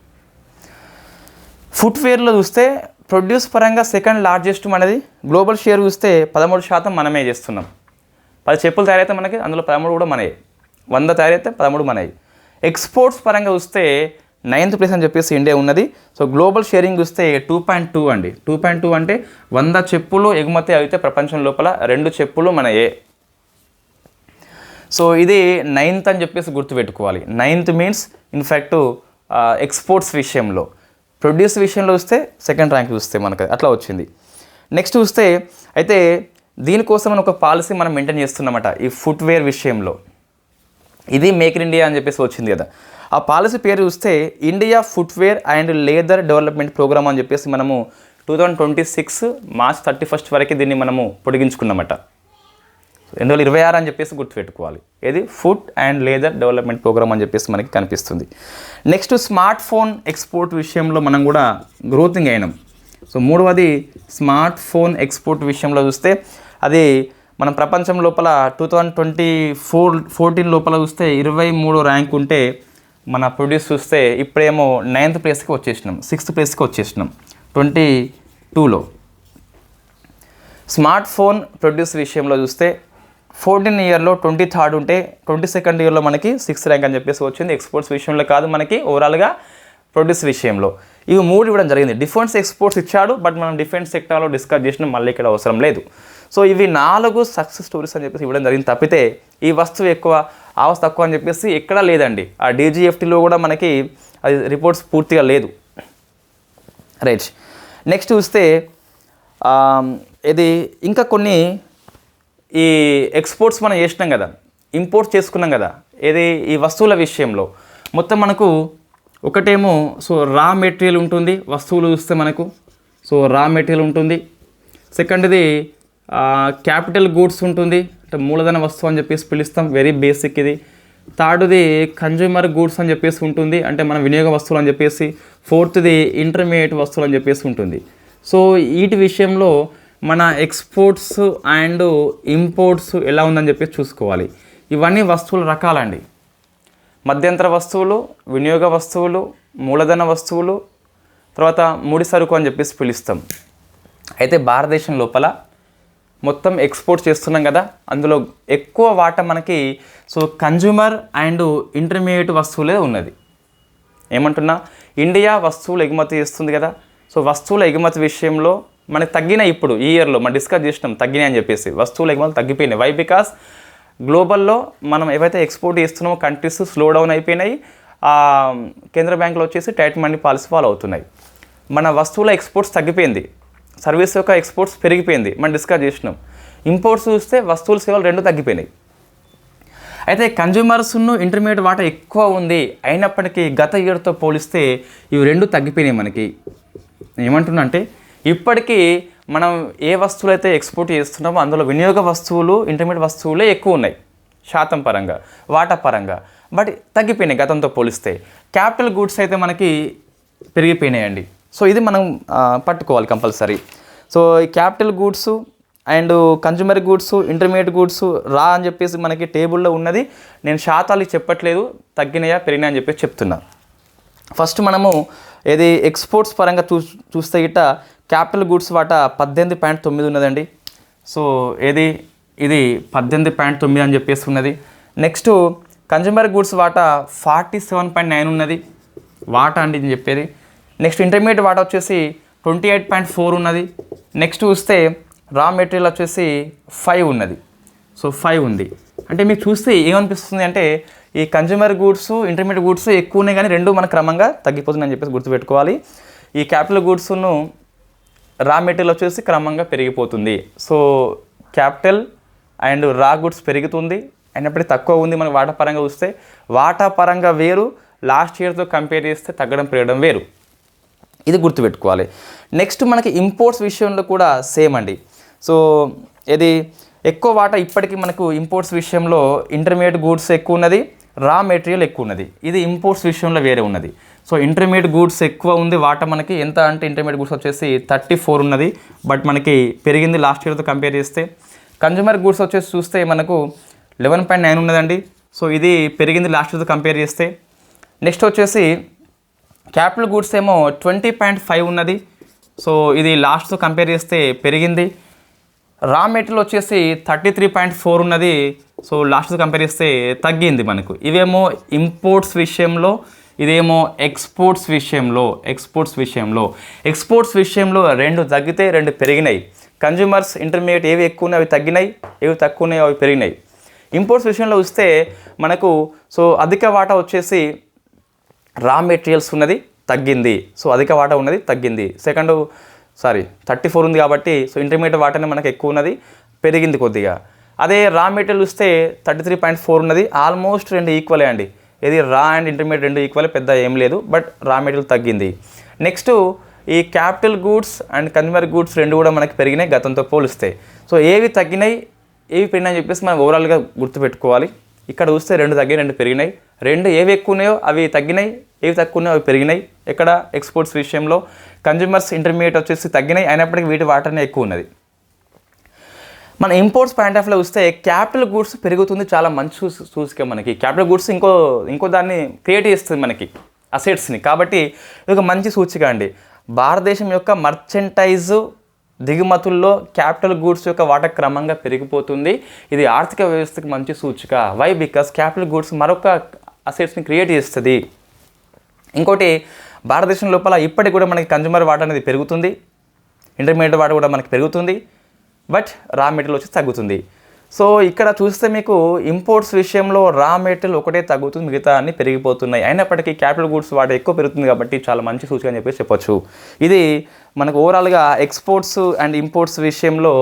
ఫుట్వేర్లో చూస్తే ప్రొడ్యూస్ పరంగా సెకండ్ లార్జెస్ట్ మనది. గ్లోబల్ షేర్ చూస్తే 13% మనమే చేస్తున్నాం. 10 చెప్పులు తయారైతే మనకి అందులో 13 కూడా మనయే. 100 తయారైతే 13 మనవి. ఎక్స్పోర్ట్స్ పరంగా చూస్తే 9th ప్లేస్ అని చెప్పేసి ఇండియా ఉన్నది. సో గ్లోబల్ షేరింగ్ చూస్తే 2.2 అండి. 2.2 అంటే 100 చెప్పులు ఎగుమతి అయితే ప్రపంచం లోపల 2 చెప్పులు మనయే. సో ఇది 9th అని చెప్పేసి గుర్తుపెట్టుకోవాలి. 9th మీన్స్ ఇన్ఫ్యాక్ట్ ఎక్స్పోర్ట్స్ విషయంలో. ప్రొడ్యూస్ విషయంలో చూస్తే సెకండ్ ర్యాంక్ చూస్తే మనకు అట్లా వచ్చింది. నెక్స్ట్ చూస్తే అయితే దీనికోసం ఒక పాలసీ మనం మెయింటైన్ చేస్తున్నామట ఈ ఫుట్వేర్ విషయంలో. ఇది మేక్ ఇన్ ఇండియా అని చెప్పేసి వచ్చింది కదా. ఆ పాలసీ పేరు చూస్తే India footwear and leather development programme అని చెప్పేసి మనము 2026 మార్చ్ 31 వరకు దీన్ని మనము పొడిగించుకున్నామట. 2026 అని చెప్పేసి గుర్తుపెట్టుకోవాలి. ఇది food and leather development programme అని చెప్పేసి మనకి కనిపిస్తుంది. నెక్స్ట్ స్మార్ట్ ఫోన్ ఎక్స్పోర్ట్ విషయంలో మనం కూడా గ్రోతింగ్ అయినాం. సో మూడవది స్మార్ట్ ఫోన్ ఎక్స్పోర్ట్ విషయంలో చూస్తే అది మనం ప్రపంచం లోపల 2014 లోపల చూస్తే 23 ర్యాంక్ ఉంటే మన ప్రొడ్యూస్ చూస్తే ఇప్పుడేమో 9th ప్లేస్కి వచ్చేసినాం, 6th ప్లేస్కి వచ్చేసినాం 22లో. స్మార్ట్ ఫోన్ ప్రొడ్యూస్ విషయంలో చూస్తే 14 ఇయర్లో 23rd ఉంటే 22nd ఇయర్లో మనకి 6th ర్యాంక్ అని చెప్పేసి వచ్చింది. ఎక్స్పోర్ట్స్ విషయంలో కాదు, మనకి ఓవరాల్గా ప్రొడ్యూస్ విషయంలో ఇవి 3 ఇవ్వడం జరిగింది. డిఫెన్స్ ఎక్స్పోర్ట్స్ ఇచ్చాడు, బట్ మనం డిఫెన్స్ సెక్టార్లో డిస్కస్ చేసినాం, మళ్ళీ ఇక్కడ అవసరం లేదు. సో ఇవి 4 సక్సెస్ స్టోరీస్ అని చెప్పేసి ఇవ్వడం జరిగింది. తప్పితే ఈ వస్తువు ఎక్కువ ఆ వస్తువు తక్కువ అని చెప్పేసి ఎక్కడా లేదండి. ఆ DGFTలో కూడా మనకి అది రిపోర్ట్స్ పూర్తిగా లేదు. రైట్, నెక్స్ట్ చూస్తే ఇది ఇంకా కొన్ని ఈ ఎక్స్పోర్ట్స్ మనం చేసినాం కదా, ఇంపోర్ట్స్ చేసుకున్నాం కదా, ఇది ఈ వస్తువుల విషయంలో మొత్తం మనకు ఒకటేమో సో రా మెటీరియల్ ఉంటుంది, వస్తువులు చూస్తే మనకు సో రా మెటీరియల్ ఉంటుంది. సెకండ్ది క్యాపిటల్ గూడ్స్ ఉంటుంది, అంటే మూలధన వస్తువు అని చెప్పేసి పిలుస్తాం, వెరీ బేసిక్ ఇది. థర్డ్ది కన్జ్యూమర్ గూడ్స్ అని చెప్పేసి ఉంటుంది, అంటే మన వినియోగ వస్తువులు అని చెప్పేసి. ఫోర్త్ది ఇంటర్మీడియట్ వస్తువులు అని చెప్పేసి ఉంటుంది. సో వీటి విషయంలో మన ఎక్స్పోర్ట్స్ అండ్ ఇంపోర్ట్స్ ఎలా ఉందని చెప్పేసి చూసుకోవాలి. ఇవన్నీ వస్తువుల రకాలండి. మధ్యంతర వస్తువులు, వినియోగ వస్తువులు, మూలధన వస్తువులు, తర్వాత ముడి సరుకు అని చెప్పేసి పిలుస్తాం. అయితే భారతదేశం లోపల మొత్తం ఎక్స్పోర్ట్ చేస్తున్నాం కదా, అందులో ఎక్కువ వాటా మనకి సో కన్జ్యూమర్ అండ్ ఇంటర్మీడియట్ వస్తువులే ఉన్నది. ఏమంటున్నా, ఇండియా వస్తువులు ఎగుమతి చేస్తుంది కదా, సో వస్తువుల ఎగుమతి విషయంలో మనకి తగ్గినాయి. ఇప్పుడు ఈ ఇయర్లో మనం డిస్కస్ చేసినాం తగ్గినాయి అని చెప్పేసి, వస్తువుల ఎగుమతులు తగ్గిపోయినాయి. వై? బికాస్ గ్లోబల్లో మనం ఏవైతే ఎక్స్పోర్ట్ చేస్తున్నామో కంట్రీస్ స్లో డౌన్ అయిపోయినాయి. కేంద్ర బ్యాంకులు వచ్చేసి టైట్ మనీ పాలసీ ఫాలో అవుతున్నాయి. మన వస్తువుల ఎక్స్పోర్ట్స్ తగ్గిపోయింది, సర్వీస్ యొక్క ఎక్స్పోర్ట్స్ పెరిగిపోయింది, మనం డిస్కస్ చేసినాం. ఇంపోర్ట్స్ చూస్తే వస్తువుల సేవలు రెండు తగ్గిపోయినాయి. అయితే కన్జ్యూమర్స్ను ఇంటర్మీడియట్ వాటా ఎక్కువ ఉంది, అయినప్పటికీ గత ఇయర్తో పోలిస్తే ఇవి రెండు తగ్గిపోయినాయి. మనకి ఏమంటున్నా అంటే ఇప్పటికీ మనం ఏ వస్తువులు అయితే ఎక్స్పోర్ట్ చేస్తున్నామో అందులో వినియోగ వస్తువులు, ఇంటర్మీడియట్ వస్తువులే ఎక్కువ ఉన్నాయి శాతం పరంగా, వాటా పరంగా, బట్ తగ్గిపోయినాయి గతంతో పోలిస్తే. క్యాపిటల్ గూడ్స్ అయితే మనకి పెరిగిపోయినాయండి. సో ఇది మనం పట్టుకోవాలి కంపల్సరీ. సో ఈ capital goods and consumer goods, intermediate goods రా అని చెప్పేసి మనకి టేబుల్లో ఉన్నది. నేను శాతాలు చెప్పట్లేదు, తగ్గినాయా పెరిగినాయా అని చెప్పేసి చెప్తున్నా. ఫస్ట్ మనము ఏది ఎక్స్పోర్ట్స్ పరంగా చూస్తే గిట్ట క్యాపిటల్ గూడ్స్ వాటా 18.9 ఉన్నదండి. సో ఇది 18.9 అని చెప్పేసి ఉన్నది. నెక్స్ట్ కన్జ్యూమర్ గూడ్స్ వాటా 47.9 ఉన్నది వాటా అండి నేను చెప్పేది. నెక్స్ట్ ఇంటర్మీడియట్ వాటా వచ్చేసి 28.4 ఉన్నది. నెక్స్ట్ చూస్తే రా మెటీరియల్ వచ్చేసి 5 ఉన్నది. సో 5 ఉంది. అంటే మీకు చూస్తే ఏమనిపిస్తుంది అంటే ఈ కన్జ్యూమర్ గూడ్స్, ఇంటర్మీడియట్ గూడ్స్ ఎక్కువ ఉన్నాయి, కానీ రెండు మన క్రమంగా తగ్గిపోతుందని చెప్పేసి గుర్తుపెట్టుకోవాలి. ఈ క్యాపిటల్ గూడ్స్ను రా మెటీరియల్ వచ్చేసి క్రమంగా పెరిగిపోతుంది. సో క్యాపిటల్ అండ్ రా గుడ్స్ పెరుగుతుంది, అయినప్పటికీ తక్కువ ఉంది మనకి వాటా పరంగా చూస్తే. వాటా పరంగా వేరు, లాస్ట్ ఇయర్తో కంపేర్ చేస్తే తగ్గడం పెరగడం వేరు, ఇది గుర్తుపెట్టుకోవాలి. నెక్స్ట్ మనకి ఇంపోర్ట్స్ విషయంలో కూడా సేమ్ అండి. సో ఇది ఎక్కువ వాటా ఇప్పటికీ మనకు ఇంపోర్ట్స్ విషయంలో ఇంటర్మీడియట్ గూడ్స్ ఎక్కువ ఉన్నది, రా మెటీరియల్ ఎక్కువ ఉన్నది. ఇది ఇంపోర్ట్స్ విషయంలో వేరే ఉన్నది. సో ఇంటర్మీడియట్ గూడ్స్ ఎక్కువ ఉంది వాటా మనకి ఎంత అంటే ఇంటర్మీడియట్ గూడ్స్ వచ్చేసి 34 ఉన్నది, బట్ మనకి పెరిగింది లాస్ట్ ఇయర్తో కంపేర్ చేస్తే. కన్జ్యూమర్ గూడ్స్ వచ్చేసి చూస్తే మనకు 11.9 ఉన్నదండి. సో ఇది పెరిగింది లాస్ట్ ఇయర్తో కంపేర్ చేస్తే. నెక్స్ట్ వచ్చేసి క్యాపిటల్ గూడ్స్ ఏమో 20.5 ఉన్నది. సో ఇది లాస్ట్తో కంపేర్ చేస్తే పెరిగింది. రా మెటీరియల్ వచ్చేసి 33.4 ఉన్నది. సో లాస్ట్తో కంపేర్ చేస్తే తగ్గింది మనకు. ఇవేమో ఇంపోర్ట్స్ విషయంలో, ఇదేమో ఎక్స్పోర్ట్స్ విషయంలో రెండు తగ్గితే రెండు పెరిగినాయి. కన్జ్యూమర్స్, ఇంటర్మీడియట్ ఏవి ఎక్కువ ఉన్నాయి అవి తగ్గినాయి, ఏవి తక్కువ ఉన్నాయి అవి పెరిగినాయి. ఇంపోర్ట్స్ విషయంలో చూస్తే మనకు సో అధిక వాటా వచ్చేసి రా మెటీరియల్స్ ఉన్నది, తగ్గింది. సో అధిక వాటా ఉన్నది, తగ్గింది. 34 ఉంది కాబట్టి సో ఇంటర్మీడియట్ వాటానే మనకు ఎక్కువ ఉన్నది, పెరిగింది కొద్దిగా. అదే రా మెటీరియల్ చూస్తే 33.4 ఉన్నది. ఆల్మోస్ట్ రెండు ఈక్వలే అండి. ఇది రా అండ్ ఇంటర్మీడియట్ రెండు ఈక్వలే, పెద్ద ఏం లేదు, బట్ రా మెటీరియల్ తగ్గింది. నెక్స్ట్ ఈ capital goods and consumer goods రెండు కూడా మనకి పెరిగినాయి గతంతో పోలిస్తే. సో ఏవి తగ్గినాయి ఏవి పెరిగినాయి అని చెప్పేసి మనం ఓవరాల్గా గుర్తుపెట్టుకోవాలి. ఇక్కడ చూస్తే రెండు తగ్గినాయి, రెండు పెరిగినాయి. రెండు ఏవి ఎక్కువ ఉన్నాయో అవి తగ్గినాయి, ఏవి తక్కువ ఉన్నాయో అవి పెరిగినాయి. ఇక్కడ ఎక్స్పోర్ట్స్ విషయంలో కన్జ్యూమర్స్, ఇంటర్మీడియట్ వచ్చేసి తగ్గినాయి, అయినప్పటికీ వీటి వాటానే ఎక్కువ ఉన్నది. మన ఇంపోర్ట్స్ పాయింట్ ఆఫ్ లో వస్తే క్యాపిటల్ గూడ్స్ పెరుగుతుంది, చాలా మంచి సూచిక మనకి. క్యాపిటల్ గూడ్స్ ఇంకో దాన్ని క్రియేట్ చేస్తుంది మనకి అసెట్స్ని, కాబట్టి ఇది ఒక మంచి సూచిక అండి. భారతదేశం యొక్క మర్చెంటైజ్ దిగుమతుల్లో క్యాపిటల్ గూడ్స్ యొక్క వాటా క్రమంగా పెరిగిపోతుంది. ఇది ఆర్థిక వ్యవస్థకి మంచి సూచిక. వై? బికాస్ క్యాపిటల్ గూడ్స్ మరొక అసెట్స్ని క్రియేట్ చేస్తుంది. ఇంకోటి, భారతదేశం లోపల ఇప్పటికి కూడా మనకి కన్జ్యూమర్ వాటా అనేది పెరుగుతుంది, ఇంటర్మీడియట్ వాటా కూడా మనకి పెరుగుతుంది, బట్ రా మెటీరియల్ వచ్చి తగ్గుతుంది. సో ఇక్కడ చూస్తే మీకు ఇంపోర్ట్స్ విషయంలో రా మెటీరియల్ ఒకటే తగ్గుతుంది, మిగతా అన్ని పెరిగిపోతున్నాయి. అయినప్పటికీ క్యాపిటల్ గూడ్స్ వాటా ఎక్కువ పెరుగుతుంది కాబట్టి చాలా మంచి సూచిక అని చెప్పేసి చెప్పొచ్చు. ఇది మనకు ఓవరాల్గా ఎక్స్పోర్ట్స్ అండ్ ఇంపోర్ట్స్ విషయంలో,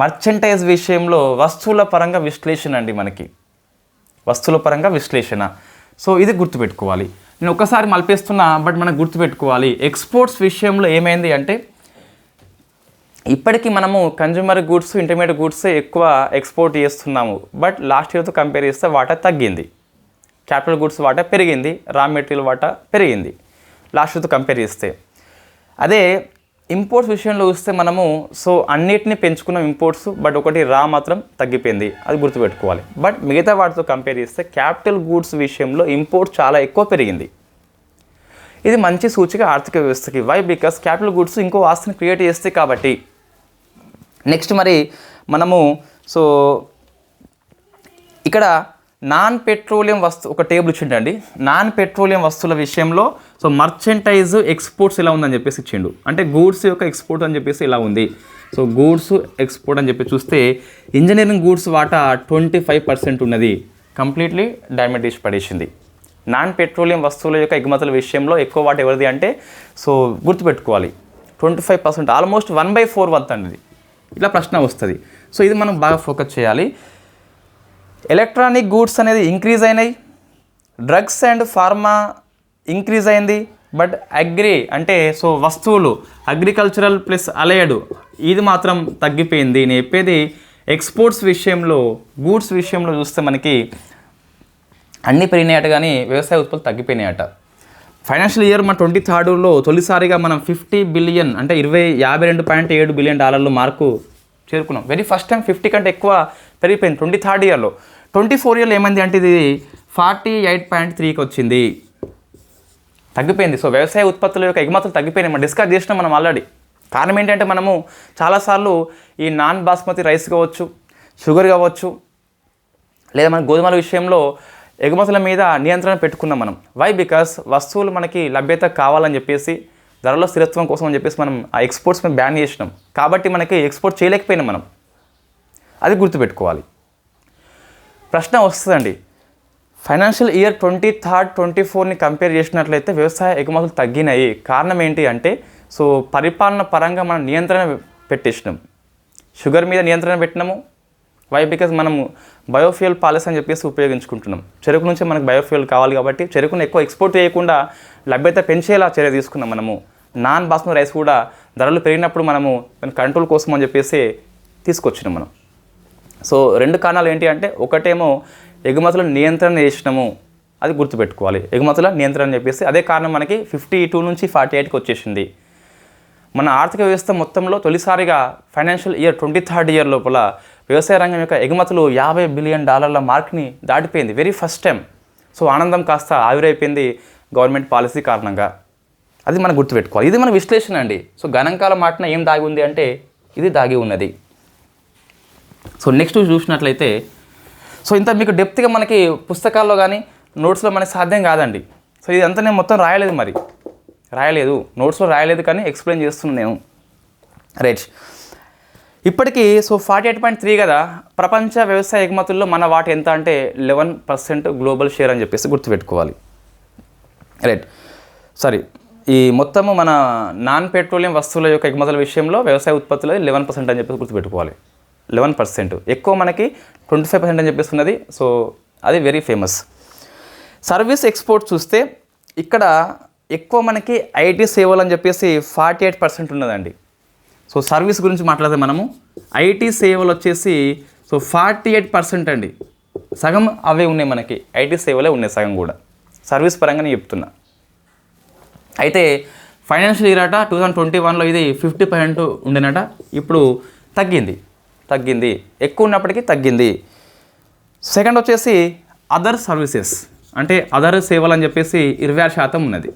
మర్చెంటైజ్ విషయంలో వస్తువుల పరంగా విశ్లేషణ అండి, మనకి వస్తువుల పరంగా విశ్లేషణ. సో ఇది గుర్తుపెట్టుకోవాలి. నేను ఒకసారి మలిపేస్తున్నా, బట్ మనకు గుర్తుపెట్టుకోవాలి. ఎక్స్పోర్ట్స్ విషయంలో ఏమైంది అంటే, ఇప్పటికీ మనము కన్జ్యూమర్ గూడ్స్, ఇంటర్మీడియట్ గూడ్స్ ఎక్కువ ఎక్స్పోర్ట్ చేస్తున్నాము, బట్ లాస్ట్ ఇయర్తో కంపేర్ చేస్తే వాటా తగ్గింది. క్యాపిటల్ గూడ్స్ వాటా పెరిగింది, రా మెటీరియల్ వాటా పెరిగింది లాస్ట్ ఇయర్తో కంపేర్ చేస్తే. అదే ఇంపోర్ట్స్ విషయంలో చూస్తే మనము అన్నిటిని పెంచుకున్నాం ఇంపోర్ట్స్, బట్ ఒకటి రా మాత్రం తగ్గిపోయింది, అది గుర్తుపెట్టుకోవాలి. బట్ మిగతా వాటితో కంపేర్ చేస్తే క్యాపిటల్ గూడ్స్ విషయంలో ఇంపోర్ట్స్ చాలా ఎక్కువ పెరిగింది. ఇది మంచి సూచిక ఆర్థిక వ్యవస్థకి. వై? బికాస్ క్యాపిటల్ గూడ్స్ ఇంకో ఆస్తిని క్రియేట్ చేస్తాయి కాబట్టి. నెక్స్ట్ మరి మనము ఇక్కడ నాన్ పెట్రోలియం ఒక టేబుల్ ఇచ్చిండండి. నాన్ పెట్రోలియం వస్తువుల విషయంలో మర్చెంటైజ్ ఎక్స్పోర్ట్స్ ఎలా ఉందని చెప్పేసి ఇచ్చిండు. అంటే గూడ్స్ యొక్క ఎక్స్పోర్ట్ అని చెప్పేసి ఇలా ఉంది. గూడ్స్ ఎక్స్పోర్ట్ అని చెప్పి చూస్తే ఇంజనీరింగ్ గూడ్స్ వాటా 25% ఉన్నది, కంప్లీట్లీ డ్యామేజ్ చేసి పడేసింది. నాన్ పెట్రోలియం వస్తువుల యొక్క ఎగుమతుల విషయంలో ఎక్కువ వాటా ఎవరిది అంటే గుర్తుపెట్టుకోవాలి 25%, ఆల్మోస్ట్ 1/4 వంతు అండి. ఇట్లా ప్రశ్న వస్తుంది. ఇది మనం బాగా ఫోకస్ చేయాలి. ఎలక్ట్రానిక్ గూడ్స్ అనేది ఇంక్రీజ్ అయినాయి, డ్రగ్స్ అండ్ ఫార్మా ఇంక్రీజ్ అయింది, బట్ అగ్రి అంటే వస్తువులు అగ్రికల్చరల్ ప్లస్ అలైడ్ ఇది మాత్రం తగ్గిపోయింది. నేను చెప్పేది ఎక్స్పోర్ట్స్ విషయంలో, గూడ్స్ విషయంలో చూస్తే మనకి అన్నీ పెరిగినాయట, కానీ వ్యవసాయ ఉత్పత్తులు తగ్గిపోయినాయట. ఫైనాన్షియల్ ఇయర్ మన 23లో తొలిసారిగా మనం 50 బిలియన్ అంటే $52.7 బిలియన్ మార్కు చేరుకున్నాం. వెరీ ఫస్ట్ టైం 50 కంటే ఎక్కువ పెరిగిపోయింది 23rd ఇయర్లో. 24 ఇయర్లో ఏమైంది అంటే ఇది 48.3కి వచ్చింది, తగ్గిపోయింది. వ్యవసాయ ఉత్పత్తుల యొక్క ఎగుమతులు తగ్గిపోయినాయి. మనం డిస్కస్ చేసినాం మనం ఆల్రెడీ. కారణం ఏంటంటే మనము చాలాసార్లు ఈ నాన్ బాస్మతి రైస్ కావచ్చు, షుగర్ కావచ్చు, లేదా మన గోధుమల విషయంలో ఎగుమతుల మీద నియంత్రణ పెట్టుకున్నాం మనం. వై? బికాస్ వస్తువులు మనకి లభ్యత కావాలని చెప్పేసి, ధరలో స్థిరత్వం కోసం అని చెప్పేసి మనం ఆ ఎక్స్పోర్ట్స్ మీద బ్యాన్ చేసినాం. కాబట్టి మనకి ఎక్స్పోర్ట్ చేయలేకపోయినాం మనం, అది గుర్తుపెట్టుకోవాలి. ప్రశ్న వస్తుందండి, ఫైనాన్షియల్ ఇయర్ 23rd 24ని కంపేర్ చేసినట్లయితే వ్యవసాయ ఎగుమతులు తగ్గినాయి. కారణం ఏంటి అంటే పరిపాలన పరంగా మనం నియంత్రణ పెట్టేసినాం. షుగర్ మీద నియంత్రణ పెట్టినాము. వై? బికాజ్ మనము బయోఫ్యూయల్ పాలసీ అని చెప్పేసి ఉపయోగించుకుంటున్నాం. చెరుకు నుంచి మనకు బయోఫ్యూయల్ కావాలి కాబట్టి చెరుకును ఎక్కువ ఎక్స్పోర్ట్ చేయకుండా లభ్యత పెంచేలా చర్య తీసుకున్నాం మనము. నాన్ బాస్మతి రైస్ కూడా ధరలు పెరిగినప్పుడు మనము కంట్రోల్ కోసం అని చెప్పేసి తీసుకొచ్చినాం మనం. రెండు కారణాలు ఏంటి అంటే, ఒకటేమో ఎగుమతుల నియంత్రణ చేసినాము, అది గుర్తుపెట్టుకోవాలి. ఎగుమతుల నియంత్రణ అని చెప్పేసి అదే కారణం మనకి 52 నుంచి 48కి వచ్చేసింది. మన ఆర్థిక వ్యవస్థ మొత్తంలో తొలిసారిగా ఫైనాన్షియల్ ఇయర్ 23rd ఇయర్ లోపల వ్యవసాయ రంగం యొక్క ఎగుమతులు $50 బిలియన్ మార్క్ని దాటిపోయింది, వెరీ ఫస్ట్ టైం. ఆనందం కాస్త ఆవిరైపోయింది గవర్నమెంట్ పాలసీ కారణంగా, అది మనం గుర్తుపెట్టుకోవాలి. ఇది మన విశ్లేషణ అండి. గణాంకాల మాటన ఏం దాగి ఉంది అంటే ఇది దాగి ఉన్నది. నెక్స్ట్ చూసినట్లయితే ఇంత మీకు డెప్త్గా మనకి పుస్తకాల్లో కానీ నోట్స్లో మనకి సాధ్యం కాదండి. ఇదంతా నేను మొత్తం రాయలేదు, నోట్స్లో రాయలేదు, కానీ ఎక్స్ప్లెయిన్ చేస్తున్నాను నేను. రైట్, ఇప్పటికీ 48.3 కదా, ప్రపంచ వ్యవసాయ ఎగుమతుల్లో మన వాటి ఎంత అంటే 11% గ్లోబల్ షేర్ అని చెప్పేసి గుర్తుపెట్టుకోవాలి. రైట్, ఈ మొత్తము మన నాన్ పెట్రోలియం వస్తువుల యొక్క ఎగుమతుల విషయంలో వ్యవసాయ ఉత్పత్తులు 11% అని చెప్పేసి గుర్తుపెట్టుకోవాలి. 11%, ఎక్కువ మనకి 25% అని చెప్పేసి ఉన్నది. అది వెరీ ఫేమస్. సర్వీస్ ఎక్స్పోర్ట్ చూస్తే ఇక్కడ ఎక్కువ మనకి ఐటీ సేవలు అని చెప్పేసి 48% ఉన్నదండి. సర్వీస్ గురించి మాట్లాడితే మనము ఐటీ సేవలు వచ్చేసి 48% అండి. సగం అవే ఉన్నాయి, మనకి ఐటీ సేవలే ఉన్నాయి సగం కూడా, సర్వీస్ పరంగానే చెప్తున్నా. అయితే ఫైనాన్షియల్ ఇయర్ 2021లో ఇది 50% ఉండేనట, ఇప్పుడు తగ్గింది. తగ్గింది, ఎక్కువ ఉన్నప్పటికీ తగ్గింది. సెకండ్ వచ్చేసి అదర్ సర్వీసెస్, అంటే అదర్ సేవలు అని చెప్పేసి 26% ఉన్నది.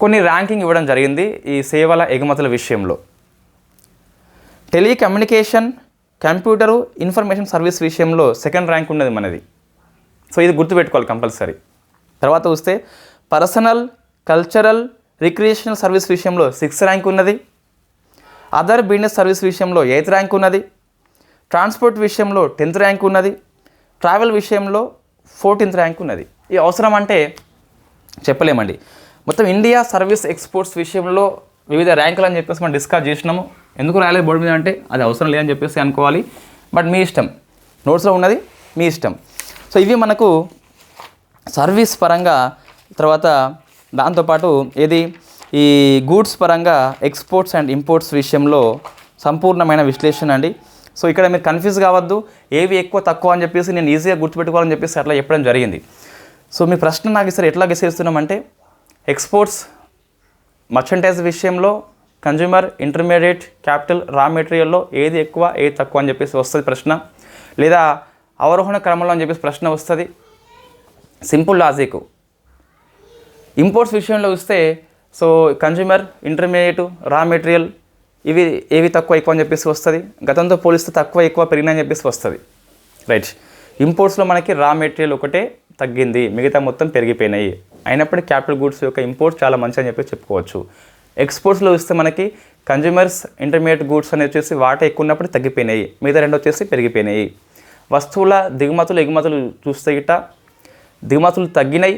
కొన్ని ర్యాంకింగ్ ఇవ్వడం జరిగింది ఈ సేవల ఎగుమతుల విషయంలో. టెలికమ్యూనికేషన్, కంప్యూటరు, ఇన్ఫర్మేషన్ సర్వీస్ విషయంలో సెకండ్ ర్యాంక్ ఉన్నది మనది. సో ఇది గుర్తుపెట్టుకోవాలి కంపల్సరీ. తర్వాత వస్తే పర్సనల్, కల్చరల్, రిక్రియేషనల్ సర్వీస్ విషయంలో 6th ర్యాంక్ ఉన్నది. అదర్ బిజినెస్ సర్వీస్ విషయంలో 8th ర్యాంక్ ఉన్నది. ట్రాన్స్పోర్ట్ విషయంలో 10th ర్యాంక్ ఉన్నది. ట్రావెల్ విషయంలో 14th ర్యాంక్ ఉన్నది. ఈ అవసరం అంటే చెప్పలేమండి. మొత్తం ఇండియా సర్వీస్ ఎక్స్పోర్ట్స్ విషయంలో వివిధ ర్యాంకులు అని చెప్పేసి మనం డిస్కస్ చేసినాము. ఎందుకు రాలేదు బోర్డు మీద అంటే అది అవసరం లేదని చెప్పేసి అనుకోవాలి. బట్ మీ ఇష్టం, నోట్స్లో ఉన్నది మీ ఇష్టం. సో ఇవి మనకు సర్వీస్ పరంగా. తర్వాత దాంతోపాటు ఏది ఈ గూడ్స్ పరంగా ఎక్స్పోర్ట్స్ అండ్ ఇంపోర్ట్స్ విషయంలో సంపూర్ణమైన విశ్లేషణ అండి. సో ఇక్కడ మీరు కన్ఫ్యూజ్ కావద్దు, ఏవి ఎక్కువ తక్కువ అని చెప్పేసి నేను ఈజీగా గుర్తుపెట్టుకోవాలని చెప్పేసి అట్లా చెప్పడం జరిగింది. సో మీ ప్రశ్న నాకు ఈసారి ఎట్లా గెసేస్తున్నామంటే ఎక్స్పోర్ట్స్, మర్చెంటైజ్ విషయంలో కన్జ్యూమర్, ఇంటర్మీడియట్, క్యాపిటల్, రా మెటీరియల్లో ఏది ఎక్కువ ఏది తక్కువ అని చెప్పేసి వస్తుంది ప్రశ్న, లేదా అవరోహణ క్రమంలో అని చెప్పేసి ప్రశ్న వస్తుంది. Simple logic. ఇంపోర్ట్స్ విషయంలో వస్తే so consumer, intermediate, raw material ఇవి ఏవి తక్కువ ఎక్కువ అని చెప్పేసి వస్తుంది. గతంతో పోలిస్తే తక్కువ ఎక్కువ పెరిగినాయని చెప్పేసి వస్తుంది. రైట్. ఇంపోర్ట్స్లో మనకి రా మెటీరియల్ ఒకటే తగ్గింది, మిగతా మొత్తం పెరిగిపోయినాయి. అయినప్పటికీ క్యాపిటల్ గూడ్స్ యొక్క ఇంపోర్ట్ చాలా మంచి అని చెప్పి చెప్పుకోవచ్చు. ఎక్స్పోర్ట్స్లో వస్తే మనకి కన్జ్యూమర్స్, ఇంటర్మీడియట్ గూడ్స్ అనేది వచ్చేసి వాటా ఎక్కువ ఉన్నప్పుడు తగ్గిపోయినాయి, మిగతా రెండు వచ్చేసి పెరిగిపోయినాయి. వస్తువుల దిగుమతులు ఎగుమతులు చూస్తే గిట్ట దిగుమతులు తగ్గినాయి,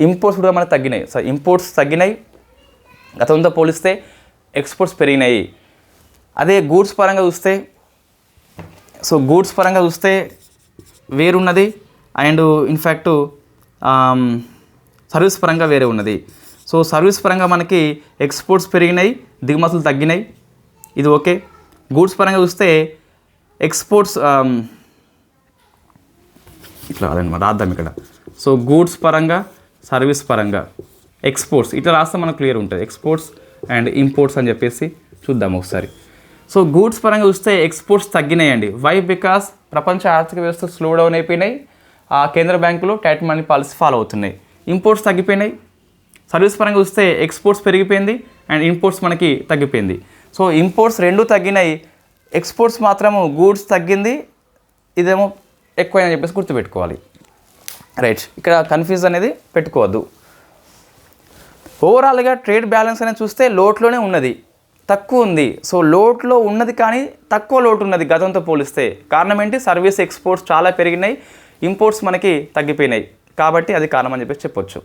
ఇంపోర్ట్స్ కూడా మనకు తగ్గినాయి. సో ఇంపోర్ట్స్ తగ్గినాయి, గతంతో పోలిస్తే ఎక్స్పోర్ట్స్ పెరిగినాయి. అదే గూడ్స్ పరంగా చూస్తే సో గూడ్స్ పరంగా చూస్తే వేరున్నది, అండ్ ఇన్ఫ్యాక్ట్ సర్వీస్ పరంగా వేరే ఉన్నది. సో సర్వీస్ పరంగా మనకి ఎక్స్పోర్ట్స్ పెరిగినాయి, దిగుమతులు తగ్గినాయి, ఇది ఓకే. గూడ్స్ పరంగా చూస్తే ఎక్స్పోర్ట్స్ ఇట్లా అదనమాట రాద్దాం ఇక్కడ. సో గూడ్స్ పరంగా, సర్వీస్ పరంగా, ఎక్స్పోర్ట్స్ ఇట్లా రాస్తే మనకు క్లియర్ ఉంటుంది. ఎక్స్పోర్ట్స్ అండ్ ఇంపోర్ట్స్ అని చెప్పేసి చూద్దాం ఒకసారి. సో గూడ్స్ పరంగా చూస్తే ఎక్స్పోర్ట్స్ తగ్గినాయండి. వై? బికాస్ ప్రపంచ ఆర్థిక వ్యవస్థ స్లో డౌన్ అయిపోయినాయి, ఆ కేంద్ర బ్యాంకులు టైట్ మనీ పాలసీ ఫాలో అవుతున్నాయి. ఇంపోర్ట్స్ తగ్గిపోయినాయి. సర్వీస్ పరంగా చూస్తే ఎక్స్పోర్ట్స్ పెరిగిపోయింది అండ్ ఇంపోర్ట్స్ మనకి తగ్గిపోయింది. సో ఇంపోర్ట్స్ రెండు తగ్గినాయి, ఎక్స్పోర్ట్స్ మాత్రము గూడ్స్ తగ్గింది, ఇదేమో ఎక్కువ అని చెప్పేసి గుర్తుపెట్టుకోవాలి. రైట్. ఇక్కడ కన్ఫ్యూజ్ అనేది పెట్టుకోవద్దు. ఓవరాల్గా ట్రేడ్ బ్యాలెన్స్ అనేది చూస్తే లోట్లోనే ఉన్నది, తక్కువ ఉంది. సో లోట్లో ఉన్నది కానీ తక్కువ లోటు ఉన్నది గతంతో పోలిస్తే. కారణం ఏంటి? సర్వీస్ ఎక్స్పోర్ట్స్ చాలా పెరిగినాయి, ఇంపోర్ట్స్ మనకి తగ్గిపోయినాయి, కాబట్టి అది కారణం అని చెప్పేసి చెప్పొచ్చు.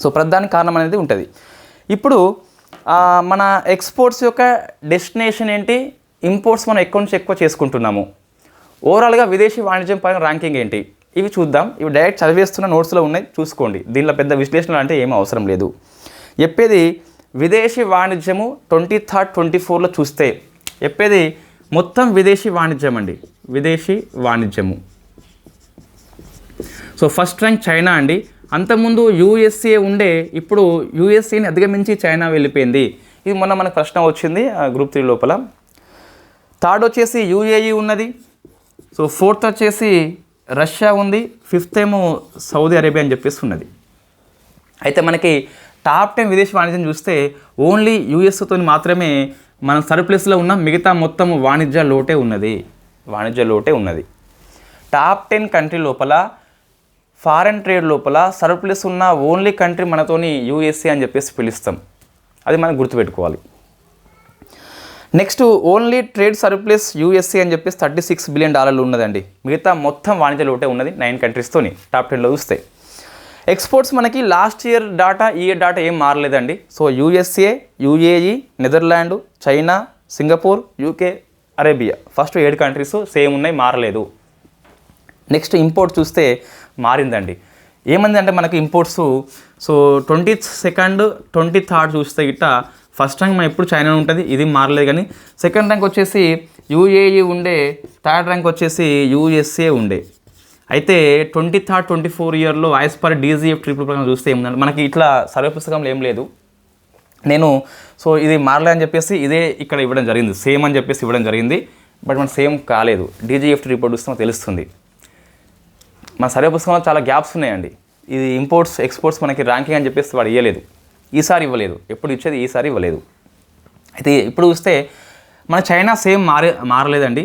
సో ప్రధాన కారణం అనేది ఉంటుంది. ఇప్పుడు మన ఎక్స్పోర్ట్స్ యొక్క డెస్టినేషన్ ఏంటి, ఇంపోర్ట్స్ మనం ఎక్కువ నుంచి ఎక్కువ చేసుకుంటున్నాము. ఓవరాల్గా విదేశీ వాణిజ్యం పైన ర్యాంకింగ్ ఏంటి, ఇవి చూద్దాం. ఇవి డైరెక్ట్ చదివేస్తున్న నోట్స్లో ఉన్నాయి, చూసుకోండి. దీనిలో పెద్ద విశ్లేషణ అంటే ఏమీ అవసరం లేదు. చెప్పేది విదేశీ వాణిజ్యము 23rd 24లో చూస్తే చెప్పేది మొత్తం విదేశీ వాణిజ్యం అండి, విదేశీ వాణిజ్యము. సో ఫస్ట్ ర్యాంక్ చైనా అండి. అంతకుముందు యూఎస్ఏ ఉండే, ఇప్పుడు యూఎస్ఏని అధిగమించి చైనా వెళ్ళిపోయింది. ఇది మొన్న మనకు ప్రశ్న వచ్చింది గ్రూప్ 3 లోపల. థర్డ్ వచ్చేసి యూఏఈ ఉన్నది. సో ఫోర్త్ వచ్చేసి రష్యా ఉంది. ఫిఫ్త్ ఏమో సౌదీ అరేబియా అని చెప్పేసి ఉన్నది. అయితే మనకి టాప్ 10 విదేశీ వాణిజ్యం చూస్తే ఓన్లీ యూఎస్తో మాత్రమే మనం సర్ప్లస్లో ఉన్న, మిగతా మొత్తం వాణిజ్య లోటే ఉన్నది, వాణిజ్య లోటే ఉన్నది. టాప్ 10 కంట్రీ లోపల ఫారెన్ ట్రేడ్ లోపల సర్ప్లస్ ఉన్న ఓన్లీ కంట్రీ మనతోని యూఎస్ఏ అని చెప్పేసి పిలుస్తాం. అది మనం గుర్తుపెట్టుకోవాలి. Next only trade surplus USA అని చెప్పేసి $36 బిలియన్ ఉన్నదండి. మిగతా మొత్తం వాణిజ్య లోటే ఉన్నది 9 కంట్రీస్తోని టాప్ 10లో చూస్తే. ఎక్స్పోర్ట్స్ మనకి లాస్ట్ ఇయర్ డాటా, ఈ ఇయర్ డాటా ఏం మారలేదండి. So USA, UAE, Netherland, China, Singapore, UK, Arabia first 7 countries same ఉన్నాయి, మారలేదు. నెక్స్ట్ ఇంపోర్ట్ చూస్తే మారిందండి. ఏమందంటే మనకి ఇంపోర్ట్స్ సో 22nd 23rd చూస్తే గిట్ట ఫస్ట్ ర్యాంక్ మనం ఎప్పుడు చైనా ఉంటుంది, ఇది మారలేదు. కానీ సెకండ్ ర్యాంక్ వచ్చేసి యూఏఈ ఉండే, థర్డ్ ర్యాంక్ వచ్చేసి యూఎస్ఏ ఉండే. అయితే 23rd 24 ఇయర్లో యాజ్ పర్ డీజీఎఫ్ ట్రిపుల్ ప్రకారం చూస్తే ఏముందంటే మనకి ఇట్లా సర్వే పుస్తకంలో ఏం లేదు. నేను సో ఇది మారలే అని చెప్పేసి ఇదే ఇక్కడ ఇవ్వడం జరిగింది, సేమ్ అని చెప్పేసి ఇవ్వడం జరిగింది. బట్ మన సేమ్ కాలేదు. డీజీఎఫ్టీ రిపోర్ట్ చూస్తే మనకు తెలుస్తుంది. మన సర్వే పుస్తకంలో చాలా గ్యాప్స్ ఉన్నాయండి. ఇది ఇంపోర్ట్స్ ఎక్స్పోర్ట్స్ మనకి ర్యాంకింగ్ అని చెప్పేసి వాడు ఇవ్వలేదు, ఈసారి ఇవ్వలేదు. ఎప్పుడు ఇచ్చేది ఈసారి ఇవ్వలేదు. అయితే ఇప్పుడు చూస్తే మన చైనా సేమ్ మారలేదండి.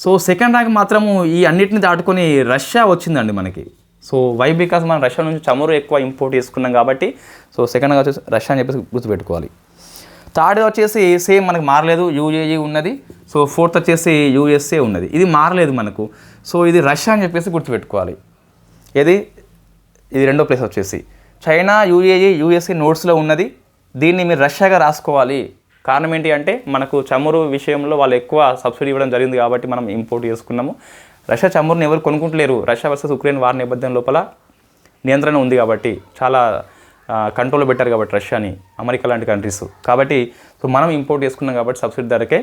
సో సెకండ్ ర్యాంక్ మాత్రము ఈ అన్నిటిని దాటుకొని రష్యా వచ్చిందండి మనకి. సో వై బికాస్ మనం రష్యా నుంచి చమురు ఎక్కువ ఇంపోర్ట్ చేసుకున్నాం కాబట్టి సో సెకండ్గా వచ్చేసి రష్యా అని చెప్పేసి గుర్తుపెట్టుకోవాలి. థర్డ్ వచ్చేసి సేమ్ మనకు మారలేదు, యూఏఈ ఉన్నది. సో ఫోర్త్ వచ్చేసి యూఎస్ఏ ఉన్నది, ఇది మారలేదు మనకు. సో ఇది రష్యా అని చెప్పేసి గుర్తుపెట్టుకోవాలి. ఇది రెండో ప్లేస్ వచ్చేసి చైనా, యూఏఈ, యూఎస్ఏ నోట్స్లో ఉన్నది. దీన్ని మీరు రష్యాగా రాసుకోవాలి. కారణం ఏంటి అంటే మనకు చమురు విషయంలో వాళ్ళు ఎక్కువ సబ్సిడీ ఇవ్వడం జరిగింది కాబట్టి మనం ఇంపోర్ట్ చేసుకున్నాము. రష్యా చమురుని ఎవరు కొనుక్కుంటలేరు. రష్యా వర్సెస్ ఉక్రెయిన్ వార్ నేపథ్యం లోపల నియంత్రణ ఉంది కాబట్టి, చాలా కంట్రోల్లో పెట్టారు కాబట్టి రష్యాని, అమెరికా లాంటి కంట్రీస్. కాబట్టి సో మనం ఇంపోర్ట్ చేసుకున్నాం కాబట్టి సబ్సిడీ ధరకే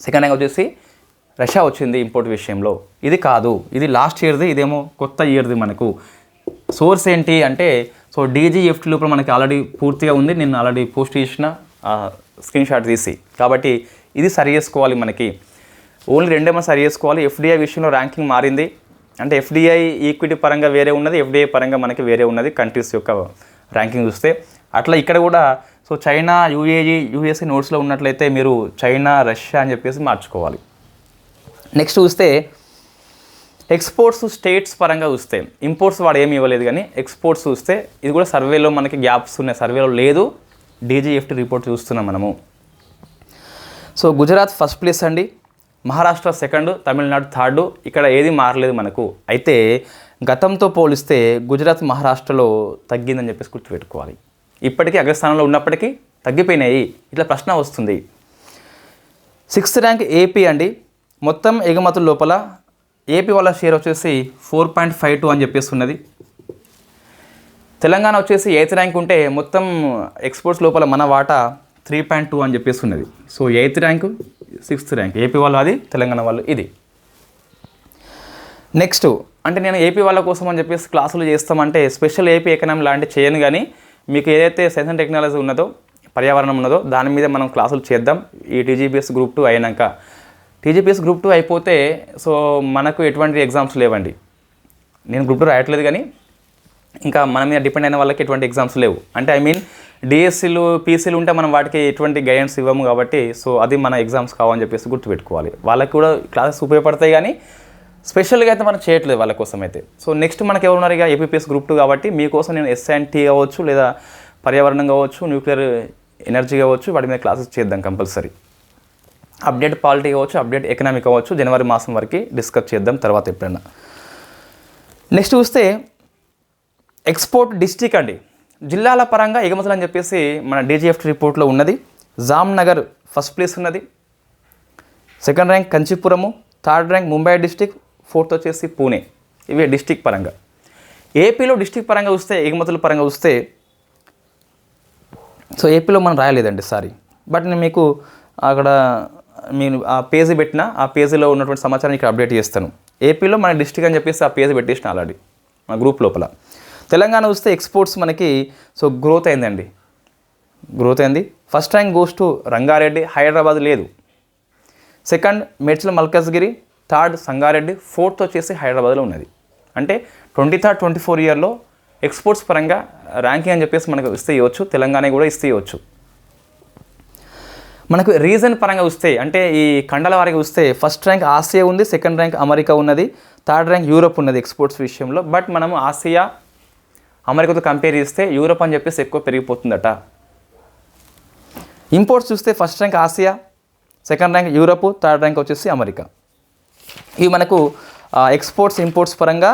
సెకండ్ ర్యాంక్ వచ్చేసి రష్యా వచ్చింది ఇంపోర్ట్ విషయంలో. ఇది కాదు, ఇది లాస్ట్ ఇయర్ది, ఇదేమో కొత్త ఇయర్ది. మనకు సోర్స్ ఏంటి అంటే సో డీజీఎఫ్టీ లోపల మనకి ఆల్రెడీ పూర్తిగా ఉంది. నేను ఆల్రెడీ పోస్ట్ చేసిన స్క్రీన్ షాట్ తీసి, కాబట్టి ఇది సరి చేసుకోవాలి. మనకి ఓన్లీ రెండేమో సరి చేసుకోవాలి. ఎఫ్డిఐ విషయంలో ర్యాంకింగ్ మారింది అంటే ఎఫ్డిఐ ఈక్విటీ పరంగా వేరే ఉన్నది, ఎఫ్డిఐ పరంగా మనకి వేరే ఉన్నది కంట్రీస్ యొక్క ర్యాంకింగ్ చూస్తే. అట్లా ఇక్కడ కూడా సో చైనా, యూఏఈ, యూఎస్ఏ నోట్స్లో ఉన్నట్లయితే మీరు చైనా, రష్యా అని చెప్పేసి మార్చుకోవాలి. నెక్స్ట్ చూస్తే ఎక్స్పోర్ట్స్ స్టేట్స్ పరంగా చూస్తే ఇంపోర్ట్స్ వాడు ఏమి ఇవ్వలేదు, కానీ ఎక్స్పోర్ట్స్ చూస్తే ఇది కూడా సర్వేలో మనకి గ్యాప్స్ ఉన్నాయి. సర్వేలో లేదు, డీజీఎఫ్టీ రిపోర్ట్ చూస్తున్నాం మనము. సో గుజరాత్ ఫస్ట్ ప్లేస్ అండి, మహారాష్ట్ర సెకండ్, తమిళనాడు థర్డ్. ఇక్కడ ఏది మారలేదు మనకు. అయితే గతంతో పోలిస్తే గుజరాత్, మహారాష్ట్రలో తగ్గిందని చెప్పేసి గుర్తుపెట్టుకోవాలి. ఇప్పటికీ అగ్రస్థానంలో ఉన్నప్పటికీ తగ్గిపోయినాయి. ఇట్లా ప్రశ్న వస్తుంది. 6th ర్యాంక్ ఏపీ అండి. మొత్తం ఎగుమతుల లోపల ఏపీ వాళ్ళ షేర్ వచ్చేసి 4.52 అని చెప్పేసి ఉన్నది. తెలంగాణ వచ్చేసి 8th ర్యాంక్ ఉంటే మొత్తం ఎక్స్పోర్ట్స్ లోపల మన వాటా 3.2 అని చెప్పేసి ఉన్నది. So 8th rank, 6th rank AP వాళ్ళు, అది తెలంగాణ వాళ్ళు ఇది. నెక్స్ట్ అంటే నేను ఏపీ వాళ్ళ కోసం అని చెప్పేసి క్లాసులు చేస్తామంటే స్పెషల్ ఏపీ ఎకనామీ లాంటి చేయను, కానీ మీకు ఏదైతే సైన్స్ అండ్ టెక్నాలజీ ఉన్నదో, పర్యావరణం ఉన్నదో దాని మీద మనం క్లాసులు చేద్దాం. ఈ టీజీపీఎస్ గ్రూప్ 2 అయినాక, టీజీపీఎస్ గ్రూప్ 2 అయిపోతే సో మనకు ఎటువంటి ఎగ్జామ్స్ లేవండి. నేను గ్రూప్ 2 రాయట్లేదు, కానీ ఇంకా మన మీద డిపెండ్ అయిన వాళ్ళకి ఎటువంటి ఎగ్జామ్స్ లేవు. అంటే ఐ మీన్ డిఎస్సీలు, పీసీలు ఉంటే మనం వాటికి ఎటువంటి గైడెన్స్ ఇవ్వము కాబట్టి సో అది మన ఎగ్జామ్స్ కావని చెప్పేసి గుర్తుపెట్టుకోవాలి. వాళ్ళకి కూడా క్లాసెస్ ఉపయోగపడతాయి, కానీ స్పెషల్గా అయితే మనం చేయట్లేదు వాళ్ళ కోసం అయితే. సో నెక్స్ట్ మనకి ఎవరు ఉన్నారు ఇక ఏపీపీఎస్ గ్రూప్ 2 కాబట్టి మీకోసం నేను ఎస్ఐఎన్టీ కావచ్చు, లేదా పర్యావరణం కావచ్చు, న్యూక్లియర్ ఎనర్జీ కావచ్చు, వాటి మీద క్లాసెస్ చేద్దాం కంపల్సరీ. అప్డేట్ పాలిటీ కావచ్చు, అప్డేట్ ఎకనామీ కావచ్చు, జనవరి మాసం వరకు డిస్కస్ చేద్దాం తర్వాత ఎప్పుడైనా. నెక్స్ట్ చూస్తే ఎక్స్పోర్ట్ డిస్ట్రిక్ట్ అండి, జిల్లాల పరంగా ఎగుమతులు అని చెప్పేసి మన డీజీఎఫ్టీ రిపోర్ట్లో ఉన్నది. జామ్నగర్ ఫస్ట్ ప్లేస్ ఉన్నది, second rank Kanchipuram, third rank Mumbai district, fourth వచ్చేసి పూణే. ఇవి డిస్టిక్ పరంగా. ఏపీలో డిస్టిక్ పరంగా చూస్తే, ఎగుమతుల పరంగా చూస్తే సో ఏపీలో మనం రాయలేదండి సారీ, బట్ నేను మీకు అక్కడ నేను ఆ పేజీ పెట్టిన, ఆ పేజీలో ఉన్నటువంటి సమాచారాన్ని ఇక్కడ అప్డేట్ చేస్తాను. ఏపీలో మన డిస్టిక్ అని చెప్పేసి ఆ పేజీ పెట్టేసిన ఆల్రెడీ మన గ్రూప్ లోపల. తెలంగాణ చూస్తే ఎక్స్పోర్ట్స్ మనకి సో గ్రోత్ అయిందండి, గ్రోత్ అయింది. First rank goes to Rangareddy, Hyderabad లేదు. Second Medchal Malkajgiri, third Sangareddy, fourth వచ్చేసి హైదరాబాద్లో ఉన్నది. అంటే 23rd 24 ఇయర్లో ఎక్స్పోర్ట్స్ పరంగా ర్యాంకింగ్ అని చెప్పేసి మనకు ఇస్తే ఇవ్వచ్చు, తెలంగాణ కూడా ఇస్తే ఇవ్వచ్చు. మనకు రీజన్ పరంగా వస్తే అంటే ఈ ఖండాల వారికి వస్తే ఫస్ట్ ర్యాంక్ ఆసియా ఉంది, సెకండ్ ర్యాంక్ అమెరికా ఉన్నది, థర్డ్ ర్యాంక్ యూరోప్ ఉన్నది ఎక్స్పోర్ట్స్ విషయంలో. బట్ మనము ఆసియా, అమెరికాతో కంపేర్ చేస్తే యూరోప్ అని చెప్పేసి ఎక్కువ పెరిగిపోతుందట. ఇంపోర్ట్స్ చూస్తే first rank Asia, second rank Europe, third rank వచ్చేసి అమెరికా. ఇవి మనకు ఎక్స్పోర్ట్స్ ఇంపోర్ట్స్ పరంగా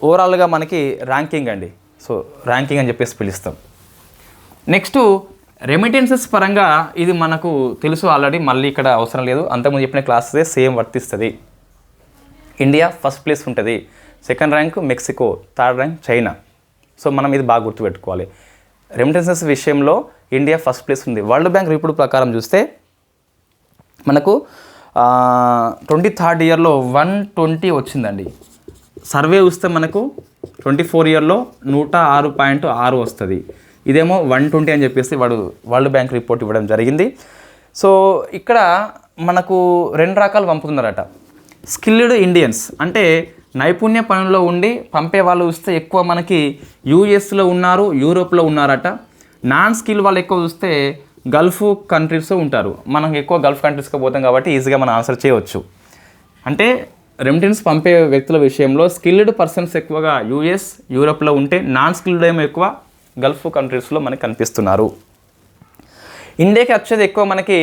ఓవరాల్గా మనకి ర్యాంకింగ్ అండి. సో ర్యాంకింగ్ అని చెప్పేసి పిలుస్తాం. నెక్స్ట్ రెమిటెన్సెస్ పరంగా ఇది మనకు తెలుసు ఆల్రెడీ, మళ్ళీ ఇక్కడ అవసరం లేదు, అంతకుముందు చెప్పిన క్లాసెస్ సేమ్ వర్తిస్తుంది. ఇండియా ఫస్ట్ ప్లేస్ ఉంటుంది, second rank Mexico, third rank China. So మనం ఇది బాగా గుర్తుపెట్టుకోవాలి. రెమిటెన్సెస్ విషయంలో ఇండియా ఫస్ట్ ప్లేస్ ఉంది. వరల్డ్ బ్యాంక్ రిపోర్ట్ ప్రకారం చూస్తే మనకు 23rd ఇయర్లో 120 వచ్చిందండి. సర్వే చూస్తే మనకు 24 ఇయర్లో 106.6 వస్తుంది. ఇదేమో 120 అని చెప్పేసి వరల్డ్ బ్యాంక్ రిపోర్ట్ ఇవ్వడం జరిగింది. సో ఇక్కడ మనకు 2 రకాలు పంపుతున్నారట. స్కిల్డ్ ఇండియన్స్ అంటే నైపుణ్య పనుల్లో ఉండి పంపే వాళ్ళు చూస్తే ఎక్కువ మనకి యూఎస్లో ఉన్నారు, యూరోప్లో ఉన్నారట. నాన్ స్కిల్ వాళ్ళు ఎక్కువ చూస్తే గల్ఫ్ కంట్రీస్లో ఉంటారు. మనం ఎక్కువ గల్ఫ్ కంట్రీస్కి పోతాం కాబట్టి ఈజీగా మనం ఆన్సర్ చేయవచ్చు. అంటే రెమిటెన్స్ పంపే వ్యక్తుల విషయంలో స్కిల్డ్ పర్సన్స్ ఎక్కువగా యూఎస్, యూరోప్లో ఉంటే నాన్ స్కిల్డ్ ఏమో ఎక్కువ గల్ఫ్ కంట్రీస్లో మనకి కనిపిస్తున్నారు. ఇండియాకి వచ్చేది ఎక్కువ మనకి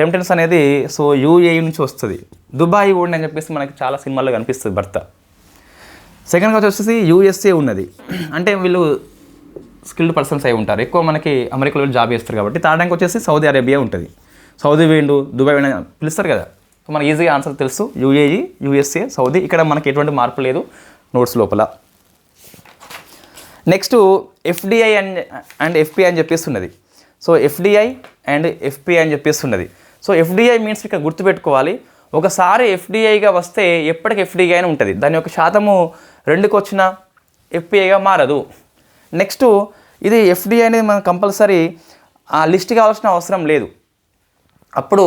రెమిటెన్స్ అనేది సో యూఏఈ నుంచి వస్తుంది. దుబాయ్ ఓడి అని చెప్పేసి మనకి చాలా సినిమాల్లో కనిపిస్తుంది భర్త. సెకండ్గా వచ్చేసి యూఎస్ఏ ఉన్నది. అంటే వీళ్ళు స్కిల్డ్ పర్సన్స్ అయి ఉంటారు, ఎక్కువ మనకి అమెరికాలో జాబ్ చేస్తారు కాబట్టి. థర్డ్ ర్యాంక్ వచ్చేసి సౌదీ అరేబియా ఉంటుంది. సౌదీ వేయండు, దుబాయ్ వేయండు పిలుస్తారు కదా. సో మనకి ఈజీగా ఆన్సర్ తెలుసు, యూఏఈ, యూఎస్ఏ, సౌదీ. ఇక్కడ మనకి ఎటువంటి మార్పు లేదు నోట్స్ లోపల. నెక్స్ట్ ఎఫ్డిఐ అండ్ ఎఫ్పిఐ అని చెప్పేసి ఉన్నది. సో ఎఫ్డిఐ అండ్ ఎఫ్పిఐ అని చెప్పేసి ఉన్నది. సో ఎఫ్డిఐ మీన్స్ ఇక్కడ గుర్తుపెట్టుకోవాలి, ఒకసారి ఎఫ్డిఐగా వస్తే ఎప్పటికి ఎఫ్డిఐ అని ఉంటుంది. దాని యొక్క శాతము 2కి వచ్చినా ఎఫ్పిఐగా మారదు. నెక్స్ట్ ఇది ఎఫ్డిఐ అనేది మనం కంపల్సరీ లిస్ట్ కావాల్సిన అవసరం లేదు. అప్పుడు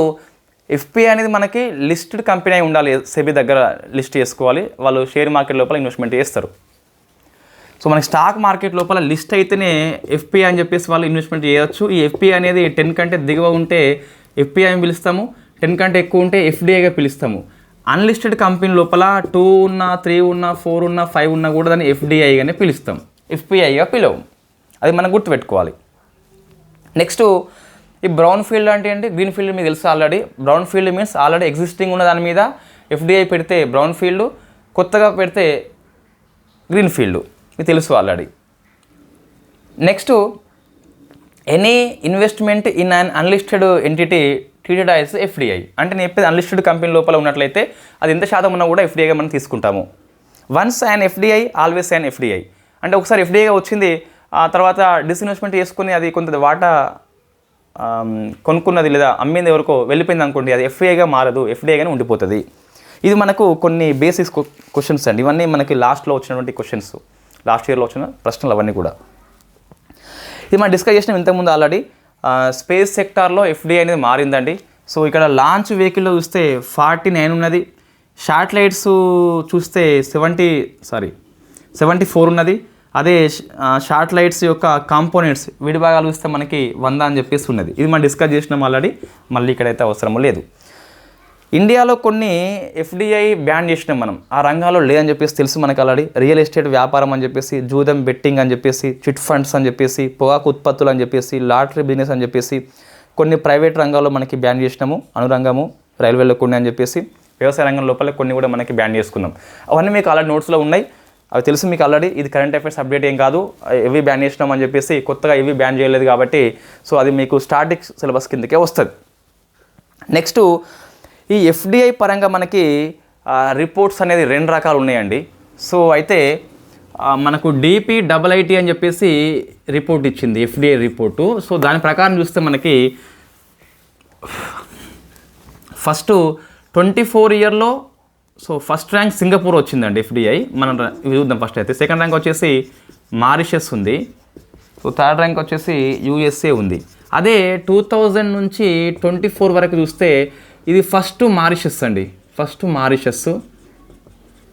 ఎఫ్పిఐ అనేది మనకి లిస్టెడ్ కంపెనీ అయి ఉండాలి, సెబీ దగ్గర లిస్ట్ చేసుకోవాలి. వాళ్ళు షేర్ మార్కెట్ లోపల ఇన్వెస్ట్మెంట్ చేస్తారు. సో మనకి స్టాక్ మార్కెట్ లోపల లిస్ట్ అయితేనే ఎఫ్పిఐ అని చెప్పేసి వాళ్ళు ఇన్వెస్ట్మెంట్ చేయవచ్చు. ఈ ఎఫ్పిఐ అనేది 10 కంటే దిగువ ఉంటే ఎఫ్పిఐ అని పిలుస్తాము, 10 కంటే ఎక్కువ ఉంటే ఎఫ్డిఐగా పిలుస్తాము. అన్లిస్టెడ్ కంపెనీ లోపల 2 ఉన్నా, 3 ఉన్నా, 4 ఉన్నా, 5 ఉన్నా కూడా దాన్ని ఎఫ్డిఐగానే పిలుస్తాం, ఎఫ్పిఐగా పిలవం. అది మనం గుర్తుపెట్టుకోవాలి. నెక్స్ట్ ఈ బ్రౌన్ ఫీల్డ్ అంటే ఏంటి, గ్రీన్ ఫీల్డ్ మీకు తెలుసు already. Brown field means already existing ఉన్న దాని మీద ఎఫ్డిఐ పెడితే బ్రౌన్ ఫీల్డ్, కొత్తగా పెడితే గ్రీన్ ఫీల్డ్, మీకు తెలుసు already. Next any investment in an unlisted entity treated as FDI. అంటే నేను చెప్పేది అన్లిస్టెడ్ కంపెనీ లోపల ఉన్నట్లయితే అది ఎంత శాతం ఉన్నా కూడా ఎఫ్డిఐగా మనం తీసుకుంటాము. Once and FDI always and FDI. అంటే ఒకసారి ఎఫ్డిఐగా వచ్చింది, ఆ తర్వాత డిస్ఇన్వెస్ట్మెంట్ చేసుకుని అది కొంత వాటా కొనుక్కున్నది లేదా అమ్మింది ఎవరికో వెళ్ళిపోయింది అనుకోండి, అది ఎఫ్ఐగా మారదు, ఎఫ్డిఐగానే ఉండిపోతుంది. ఇది మనకు కొన్ని బేసిక్స్ క్వశ్చన్స్ అండి. ఇవన్నీ మనకి లాస్ట్లో వచ్చినటువంటి క్వశ్చన్స్, లాస్ట్ ఇయర్లో వచ్చిన ప్రశ్నలు అవన్నీ కూడా. ఇది మనం డిస్కస్ చేసినాం ఇంతకుముందు ఆల్రెడీ. స్పేస్ సెక్టార్లో ఎఫ్డిఐ అనేది మారిందండి. సో ఇక్కడ లాంచ్ వెహికల్లో చూస్తే 49 ఉన్నది, శాటిలైట్స్ చూస్తే 74 ఉన్నది. అదే శాటిలైట్స్ యొక్క కాంపోనెంట్స్ విడిభాగాలు చూస్తే మనకి 100 అని చెప్పేసి ఉన్నది. ఇది మనం డిస్కస్ చేసినాం ఆల్రెడీ, మళ్ళీ ఇక్కడైతే అవసరం లేదు. ఇండియాలో కొన్ని ఎఫ్డిఐ బ్యాన్ చేసినాం మనం, ఆ రంగాల్లో లేదని చెప్పేసి తెలుసు మనకు ఆల్రెడీ. రియల్ ఎస్టేట్ వ్యాపారం అని చెప్పేసి, జూదం బెట్టింగ్ అని చెప్పేసి, చిట్ ఫండ్స్ అని చెప్పేసి, పొగాకు ఉత్పత్తులు అని చెప్పేసి, లాటరీ బిజినెస్ అని చెప్పేసి కొన్ని ప్రైవేట్ రంగాల్లో మనకి బ్యాన్ చేసినాము. అనురంగము, రైల్వేలో కొన్ని అని చెప్పేసి, వ్యవసాయ రంగం లోపల కొన్ని కూడా మనకి బ్యాన్ చేసుకున్నాం. అవన్నీ మీకు ఆల్రెడీ నోట్స్లో ఉన్నాయి, అవి తెలుసు మీకు ఆల్రెడీ. ఇది కరెంట్ అఫైర్స్ అప్డేట్ ఏం కాదు, ఇవి బ్యాన్ చేసినాం అని చెప్పేసి కొత్తగా ఇవి బ్యాన్ చేయలేదు కాబట్టి సో అది మీకు స్టాటిక్ సిలబస్ కిందకే వస్తుంది. నెక్స్ట్ ఈ ఎఫ్డిఐ పరంగా మనకి రిపోర్ట్స్ అనేది 2 రకాలు ఉన్నాయండి. సో అయితే మనకు DPIIT అని చెప్పేసి రిపోర్ట్ ఇచ్చింది, ఎఫ్డిఐ రిపోర్టు. సో దాని ప్రకారం చూస్తే మనకి ఫస్ట్ 24 ఇయర్లో సో ఫస్ట్ ర్యాంక్ సింగపూర్ వచ్చిందండి ఎఫ్డిఐ. మనం చూద్దాం ఫస్ట్ అయితే. సెకండ్ ర్యాంక్ వచ్చేసి మారిషస్ ఉంది. సో థర్డ్ ర్యాంక్ వచ్చేసి యూఎస్ఏ ఉంది. అదే 2000 నుంచి 24 వరకు చూస్తే ఇది ఫస్ట్ మారిషస్ అండి. ఫస్ట్ మారిషస్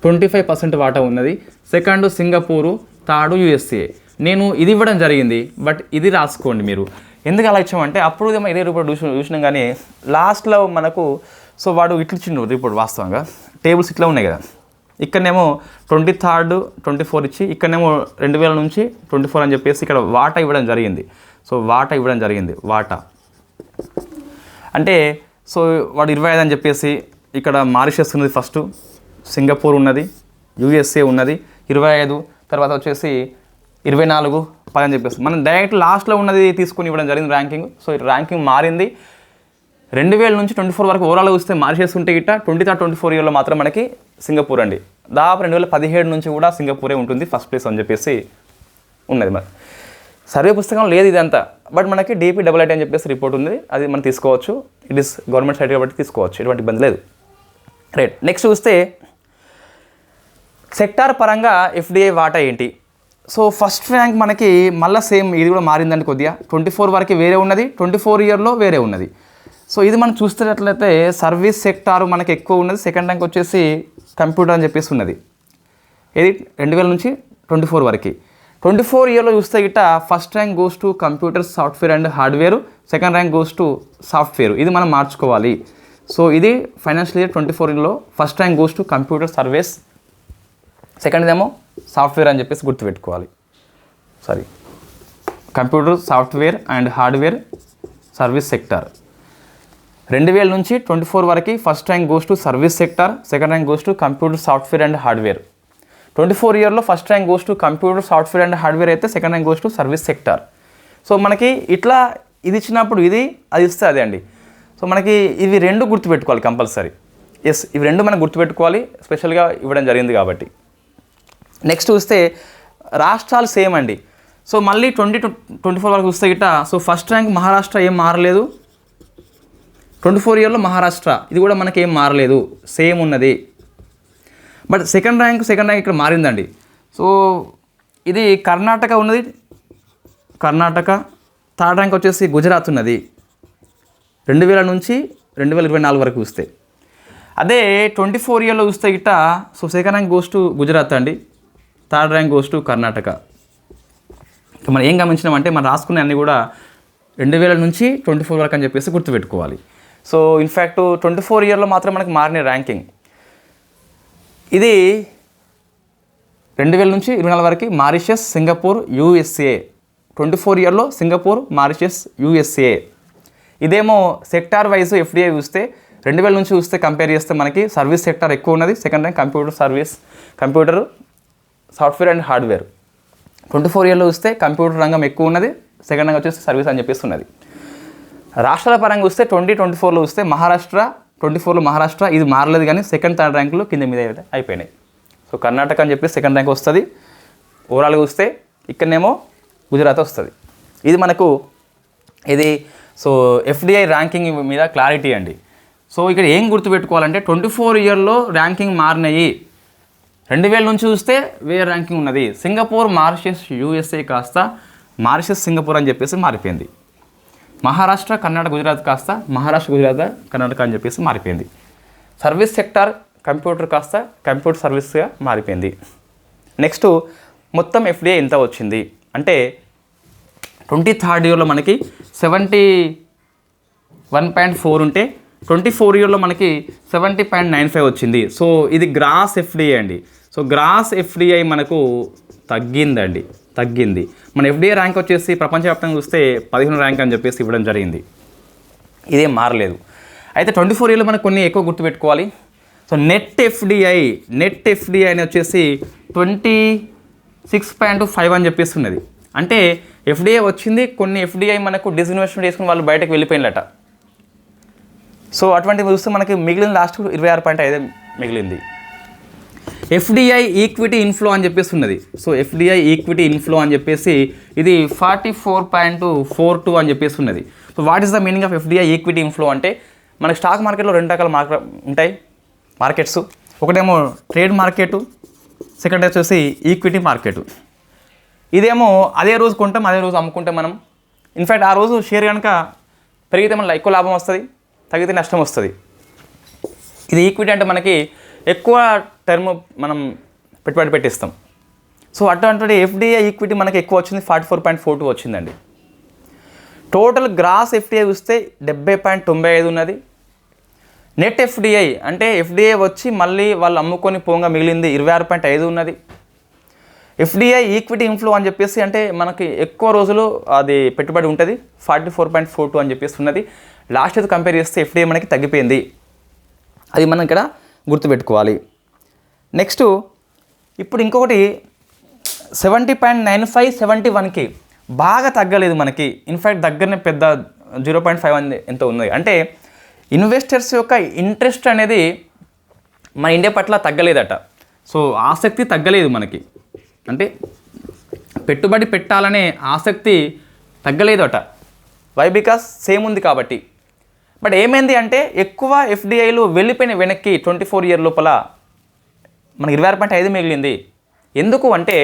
25% వాటా ఉన్నది. Second Singapore, third USA. నేను ఇది ఇవ్వడం జరిగింది, బట్ ఇది రాసుకోండి మీరు. ఎందుకు అలా ఇచ్చామంటే అప్పుడు ఇదే రిపోర్ట్ చూసినాం కానీ లాస్ట్లో మనకు సో వాడు ఇట్లా ఇచ్చిండు రిపోర్ట్. వాస్తవంగా టేబుల్స్ ఇట్లా ఉన్నాయి కదా, ఇక్కడనేమో 23rd 24 ఇచ్చి, ఇక్కడనేమో 2000 నుంచి 24 అని చెప్పేసి ఇక్కడ వాటా ఇవ్వడం జరిగింది. సో వాటా ఇవ్వడం జరిగింది, వాటా అంటే సో వాడు 25 అని చెప్పేసి ఇక్కడ మారిషస్ ఉన్నది, ఫస్ట్ సింగపూర్ ఉన్నది, యూఎస్ఏ ఉన్నది 25, తర్వాత వచ్చేసి 24, 10 అని చెప్పేసి మనం డైరెక్ట్ లాస్ట్లో ఉన్నది తీసుకుని ఇవ్వడం జరిగింది ర్యాంకింగ్. సో ర్యాంకింగ్ మారింది. 2000 నుంచి 24 వరకు ఓవరాల్ చూస్తే మారిషస్ ఉంటే గిట్ట 23-24 ఇయర్లో మాత్రం మనకి సింగపూర్ అండి. దాదాపు 2017 నుంచి కూడా సింగపూరే ఉంటుంది ఫస్ట్ ప్లేస్ అని చెప్పేసి ఉన్నది. మరి సర్వే పుస్తకం లేదు ఇదంతా, బట్ మనకి DPIIT అని చెప్పేసి రిపోర్ట్ ఉంది, అది మనం తీసుకోవచ్చు. ఇట్ ఈస్ గవర్నమెంట్ సైట్ కాబట్టి తీసుకోవచ్చు, ఎటువంటి ఇబ్బంది లేదు. రైట్, నెక్స్ట్ చూస్తే సెక్టార్ పరంగా ఎఫ్డిఐ వాటా ఏంటి. సో ఫస్ట్ ర్యాంక్ మనకి మళ్ళీ సేమ్ ఇది కూడా మారిందండి కొద్దిగా 24 వరకు వేరే ఉన్నది, 24 ఇయర్లో వేరే ఉన్నది. సో ఇది మనం చూస్తున్నట్లయితే సర్వీస్ సెక్టార్ మనకి ఎక్కువ ఉన్నది. సెకండ్ ర్యాంక్ వచ్చేసి కంప్యూటర్ అని చెప్పేసి ఉన్నది. ఇది 2000 నుంచి 24 వరకు. 24 ఇయర్లో చూస్తే గిట్ట first rank goes to computer software and hardware, second rank goes to software. ఇది మనం మార్చుకోవాలి. సో ఇది ఫైనాన్షియల్ ఇయర్ 24లో first rank goes to computer service, second ఏమో సాఫ్ట్వేర్ అని చెప్పేసి గుర్తుపెట్టుకోవాలి. Computer software and hardware service sector. 2000 నుంచి 24 వరకు first rank goes to service sector, second rank goes to computer software and hardware. 24 ఇయర్లో first rank goes to computer software and hardware అయితే second rank goes to service sector. So మనకి ఇట్లా ఇది ఇచ్చినప్పుడు ఇది అది ఇస్తే అదే అండి. సో మనకి ఇవి రెండు గుర్తుపెట్టుకోవాలి కంపల్సరీ. ఎస్, ఇవి రెండు మనం గుర్తుపెట్టుకోవాలి, స్పెషల్గా ఇవ్వడం జరిగింది కాబట్టి. నెక్స్ట్ చూస్తే రాష్ట్రాలు సేమ్ అండి. సో మళ్ళీ 2024 వరకు చూస్తే గిట్ట సో ఫస్ట్ ర్యాంక్ మహారాష్ట్ర ఏం మారలేదు. 24 ఇయర్లో మహారాష్ట్ర ఇది కూడా మనకి ఏం మారలేదు, సేమ్ ఉన్నది. బట్ సెకండ్ ర్యాంక్ ఇక్కడ మారిందండి. సో ఇది కర్ణాటక ఉన్నది, కర్ణాటక. థర్డ్ ర్యాంక్ వచ్చేసి గుజరాత్ ఉన్నది 2000 నుంచి 2024 వరకు చూస్తే. అదే 24 ఇయర్లో చూస్తే గిట్ట so second rank goes to Gujarat అండి, third rank goes to Karnataka. మనం ఏం గమనించినామంటే మనం రాసుకునే అన్నీ కూడా 2000 నుంచి 24 వరకు అని చెప్పేసి గుర్తుపెట్టుకోవాలి. సో ఇన్ఫ్యాక్ట్ 24 ఇయర్లో మాత్రం మనకి మారిన ర్యాంకింగ్ ఇది 2000 నుంచి 24 వరకు మారిషస్, సింగపూర్, యూఎస్ఏ. 24 ఇయర్లో సింగపూర్, మారిషస్, యూఎస్ఏ. ఇదేమో సెక్టార్ వైజ్ ఎఫ్డిఐ చూస్తే 2000 నుంచి చూస్తే కంపేర్ చేస్తే మనకి సర్వీస్ సెక్టార్ ఎక్కువ ఉన్నది, second rank computer software and hardware. 24 ఇయర్లో చూస్తే కంప్యూటర్ రంగం ఎక్కువ ఉన్నది, సెకండ్ ర్యాంక్ వచ్చేసి సర్వీస్ అని చెప్పేసి ఉన్నది. రాష్ట్రాల పరంగా చూస్తే 2024లో చూస్తే మహారాష్ట్ర, 24లో మహారాష్ట్ర ఇది మారలేదు, కానీ సెకండ్ థర్డ్ ర్యాంకులు కింద మీద అయిపోయినాయి. సో కర్ణాటక అని చెప్పి సెకండ్ ర్యాంక్ వస్తుంది. ఓవరాల్గా చూస్తే ఇక్కడనేమో గుజరాత్ వస్తుంది. ఇది మనకు ఇది సో ఎఫ్డిఐ ర్యాంకింగ్ మీద క్లారిటీ అండి. సో ఇక్కడ ఏం గుర్తుపెట్టుకోవాలంటే 24 ఇయర్లో ర్యాంకింగ్ మారినాయి. 2000 నుంచి చూస్తే వేరే ర్యాంకింగ్ ఉన్నది. సింగపూర్, మారిషస్, యూఎస్ఏ కాస్త మారిషస్, సింగపూర్ అని చెప్పేసి మారిపోయింది. మహారాష్ట్ర, కర్ణాటక, గుజరాత్ కాస్త మహారాష్ట్ర, గుజరాత్, కర్ణాటక అని చెప్పేసి మారిపోయింది. సర్వీస్ సెక్టార్ కంప్యూటర్ కాస్త కంప్యూటర్ సర్వీస్గా మారిపోయింది. నెక్స్ట్ మొత్తం ఎఫ్డిఐ ఎంత వచ్చింది అంటే 23rd ఇయర్లో మనకి 71.4 ఉంటే 24 ఇయర్లో మనకి 70.95 వచ్చింది. సో ఇది గ్రాస్ ఎఫ్డిఐ అండి. సో గ్రాస్ ఎఫ్డిఐ మనకు తగ్గింది. మన ఎఫ్డిఐ ర్యాంక్ వచ్చేసి ప్రపంచవ్యాప్తంగా చూస్తే 15 ర్యాంక్ అని చెప్పేసి ఇవ్వడం జరిగింది. ఇదేం మారలేదు. అయితే 24 ఇయర్లో మనకు కొన్ని ఎక్కువ గుర్తుపెట్టుకోవాలి. సో నెట్ ఎఫ్డిఐ అని వచ్చేసి 26.5 అని చెప్పేసి ఉన్నది. అంటే ఎఫ్డిఐ వచ్చింది, కొన్ని ఎఫ్డిఐ మనకు డిస్ఇన్వెస్ట్మెంట్ చేసుకుని వాళ్ళు బయటకు వెళ్ళిపోయినట. సో అటువంటివి చూస్తే మనకి మిగిలిన లాస్ట్ 26.5 మిగిలింది. ఎఫ్డిఐ ఈక్విటీ ఇన్ఫ్లో అని చెప్పేసి ఉన్నది. సో ఎఫ్డిఐ ఈక్విటీ ఇన్ఫ్లో అని చెప్పేసి ఇది 44.42 అని చెప్పేసి ఉన్నది. So what is the meaning of FDI equity inflow అంటే మనకి స్టాక్ మార్కెట్లో 2 రకాల ఉంటాయి మార్కెట్స్. ఒకటేమో ట్రేడ్ మార్కెట్, సెకండ్ వచ్చేసి ఈక్విటీ మార్కెట్. ఇదేమో అదే రోజు కొంటాం, అదే రోజు అమ్ముకుంటాం మనం. ఇన్ఫ్యాక్ట్ ఆ రోజు షేర్ కనుక పెరిగితే మనకి ఎక్కువ లాభం వస్తుంది, తగ్గితే నష్టం వస్తుంది. ఇది ఈక్విటీ అంటే మనకి ఎక్కువ టర్మ్ మనం పెట్టుబడి పెట్టిస్తాం. సో అటువంటి ఎఫ్డిఐ ఈక్విటీ మనకి ఎక్కువ వచ్చింది, 44.42 వచ్చిందండి. టోటల్ గ్రాస్ ఎఫ్డిఐ చూస్తే 70.95 ఉన్నది. నెట్ ఎఫ్డిఐ అంటే ఎఫ్డిఐ వచ్చి మళ్ళీ వాళ్ళు అమ్ముకొని పోగా మిగిలింది 26.5 ఉన్నది. ఎఫ్డిఐ ఈక్విటీ ఇన్ఫ్లో అని చెప్పేసి అంటే మనకి ఎక్కువ రోజులు అది పెట్టుబడి ఉంటుంది, 44.42 అని చెప్పేసి ఉన్నది. లాస్ట్ అయితే కంపేర్ చేస్తే ఎఫ్డిఐ మనకి తగ్గిపోయింది. అది మనం ఇక్కడ గుర్తుపెట్టుకోవాలి. నెక్స్ట్ ఇప్పుడు ఇంకొకటి 70.95, 71కి బాగా తగ్గలేదు మనకి. ఇన్ఫ్యాక్ట్ దగ్గరనే పెద్ద 0.5 ఎంత ఉంది. అంటే ఇన్వెస్టర్స్ యొక్క ఇంట్రెస్ట్ అనేది మన ఇండియా పట్ల తగ్గలేదట. సో ఆసక్తి తగ్గలేదు మనకి, అంటే పెట్టుబడి పెట్టాలనే ఆసక్తి తగ్గలేదట. వై? బికాస్ సేమ్ ఉంది కాబట్టి. బట్ ఏమైంది అంటే ఎక్కువ ఎఫ్డిఐలు వెళ్ళిపోయిన వెనక్కి 24 ఇయర్ లోపల మనకి 26.5 మిగిలింది. ఎందుకు అంటే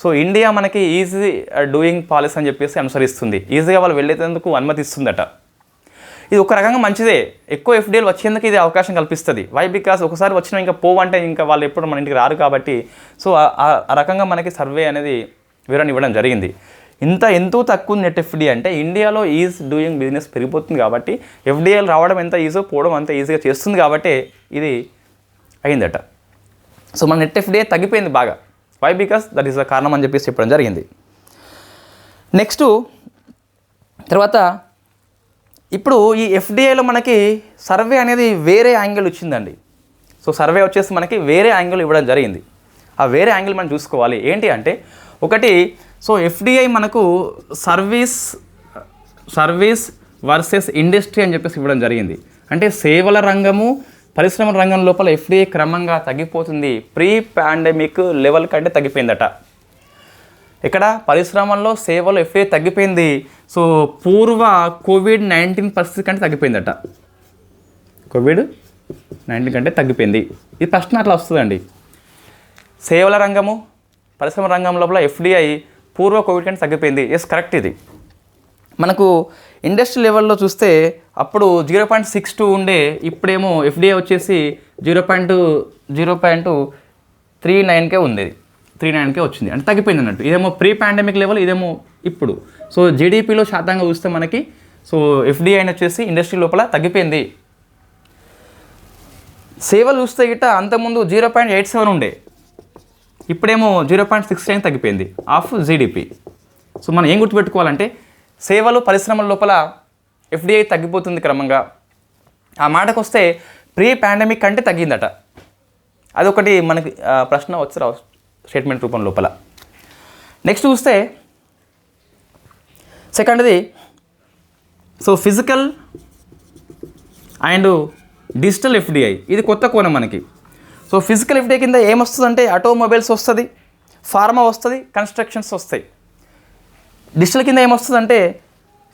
సో ఇండియా మనకి ఈజీ డూయింగ్ పాలసీ అని చెప్పేసి అనుసరిస్తుంది, ఈజీగా వాళ్ళు వెళ్ళేందుకు అనుమతిస్తుందట. ఇది ఒక రకంగా మంచిదే, ఎక్కువ ఎఫ్డీఐలు వచ్చేందుకు ఇది అవకాశం కల్పిస్తుంది. వై బికాస్ ఒకసారి వచ్చినా ఇంకా పోవంటే ఇంకా వాళ్ళు ఎప్పుడు మన ఇంటికి రారు కాబట్టి సో ఆ రకంగా మనకి సర్వే అనేది వివరణ ఇవ్వడం జరిగింది. ఎంతో తక్కువ నెట్ ఎఫ్డీఐ అంటే ఇండియాలో ఈజ్ డూయింగ్ బిజినెస్ పెరిగిపోతుంది కాబట్టి ఎఫ్డీఐలు రావడం ఎంత ఈజో పోవడం అంత ఈజీగా చేస్తుంది కాబట్టి ఇది అయిందట. సో మన నెట్ ఎఫ్డీఐ తగ్గిపోయింది బాగా. Why because that is the కారణం అని చెప్పేసి చెప్పడం జరిగింది. నెక్స్ట్ తర్వాత ఇప్పుడు ఈ ఎఫ్డీఐలో మనకి సర్వే అనేది వేరే యాంగిల్ వచ్చిందండి. సో సర్వే వచ్చేసి మనకి వేరే యాంగిల్ ఇవ్వడం జరిగింది. ఆ వేరే యాంగిల్ మనం చూసుకోవాలి. ఏంటి అంటే ఒకటి సో ఎఫ్డీఐ మనకు సర్వీస్ వర్సెస్ ఇండస్ట్రీ అని చెప్పేసి ఇవ్వడం జరిగింది. అంటే సేవల రంగము పరిశ్రమల రంగం లోపల ఎఫ్డీఐ క్రమంగా తగ్గిపోతుంది, ప్రీ పాండమిక్ లెవెల్ కంటే తగ్గిపోయిందట. ఇక్కడ పరిశ్రమల్లో సేవలు ఎఫ్డీఐ తగ్గిపోయింది. సో పూర్వ కోవిడ్-19 పరిస్థితి కంటే తగ్గిపోయిందట. కోవిడ్-19 కంటే తగ్గిపోయింది. ఈ ప్రశ్న అట్లా వస్తుందండి. సేవల రంగము పరిశ్రమ రంగం లోపల ఎఫ్డీఐ పూర్వ కోవిడ్ కంటే తగ్గిపోయింది. Yes correct. ఇది మనకు ఇండస్ట్రీ లెవెల్లో చూస్తే అప్పుడు 0.62 ఉండే, ఇప్పుడేమో ఎఫ్డీఐ వచ్చేసి 0.39కే ఉంది, 39కే వచ్చింది, అంటే తగ్గిపోయింది అన్నట్టు. ఇదేమో ప్రీ పాండమిక్ లెవెల్, ఇదేమో ఇప్పుడు. సో జీడిపిలో శాతంగా చూస్తే మనకి సో ఎఫ్డీఐ వచ్చేసి ఇండస్ట్రీ లోపల తగ్గిపోయింది. సేవలు చూస్తే గిట్ట అంతకుముందు 0.87 ఉండే, ఇప్పుడేమో 0.69 తగ్గిపోయింది ఆఫ్ జీడిపి. సో మనం ఏం గుర్తుపెట్టుకోవాలంటే సేవలు పరిశ్రమల లోపల ఎఫ్డీఐ తగ్గిపోతుంది క్రమంగా. ఆ మాటకు వస్తే ప్రీ పాండమిక్ కంటే తగ్గిందట. అదొకటి మనకి ప్రశ్న వచ్చి స్టేట్మెంట్ రూపం లోపల. నెక్స్ట్ చూస్తే సెకండ్ది so physical and digital FDI. ఇది కొత్త కోణం మనకి. సో ఫిజికల్ ఎఫ్డీఐ కింద ఏమొస్తుందంటే ఆటోమొబైల్స్ వస్తుంది, ఫార్మా వస్తుంది, కన్స్ట్రక్షన్స్ వస్తాయి. డిజిటల్ కింద ఏమొస్తుందంటే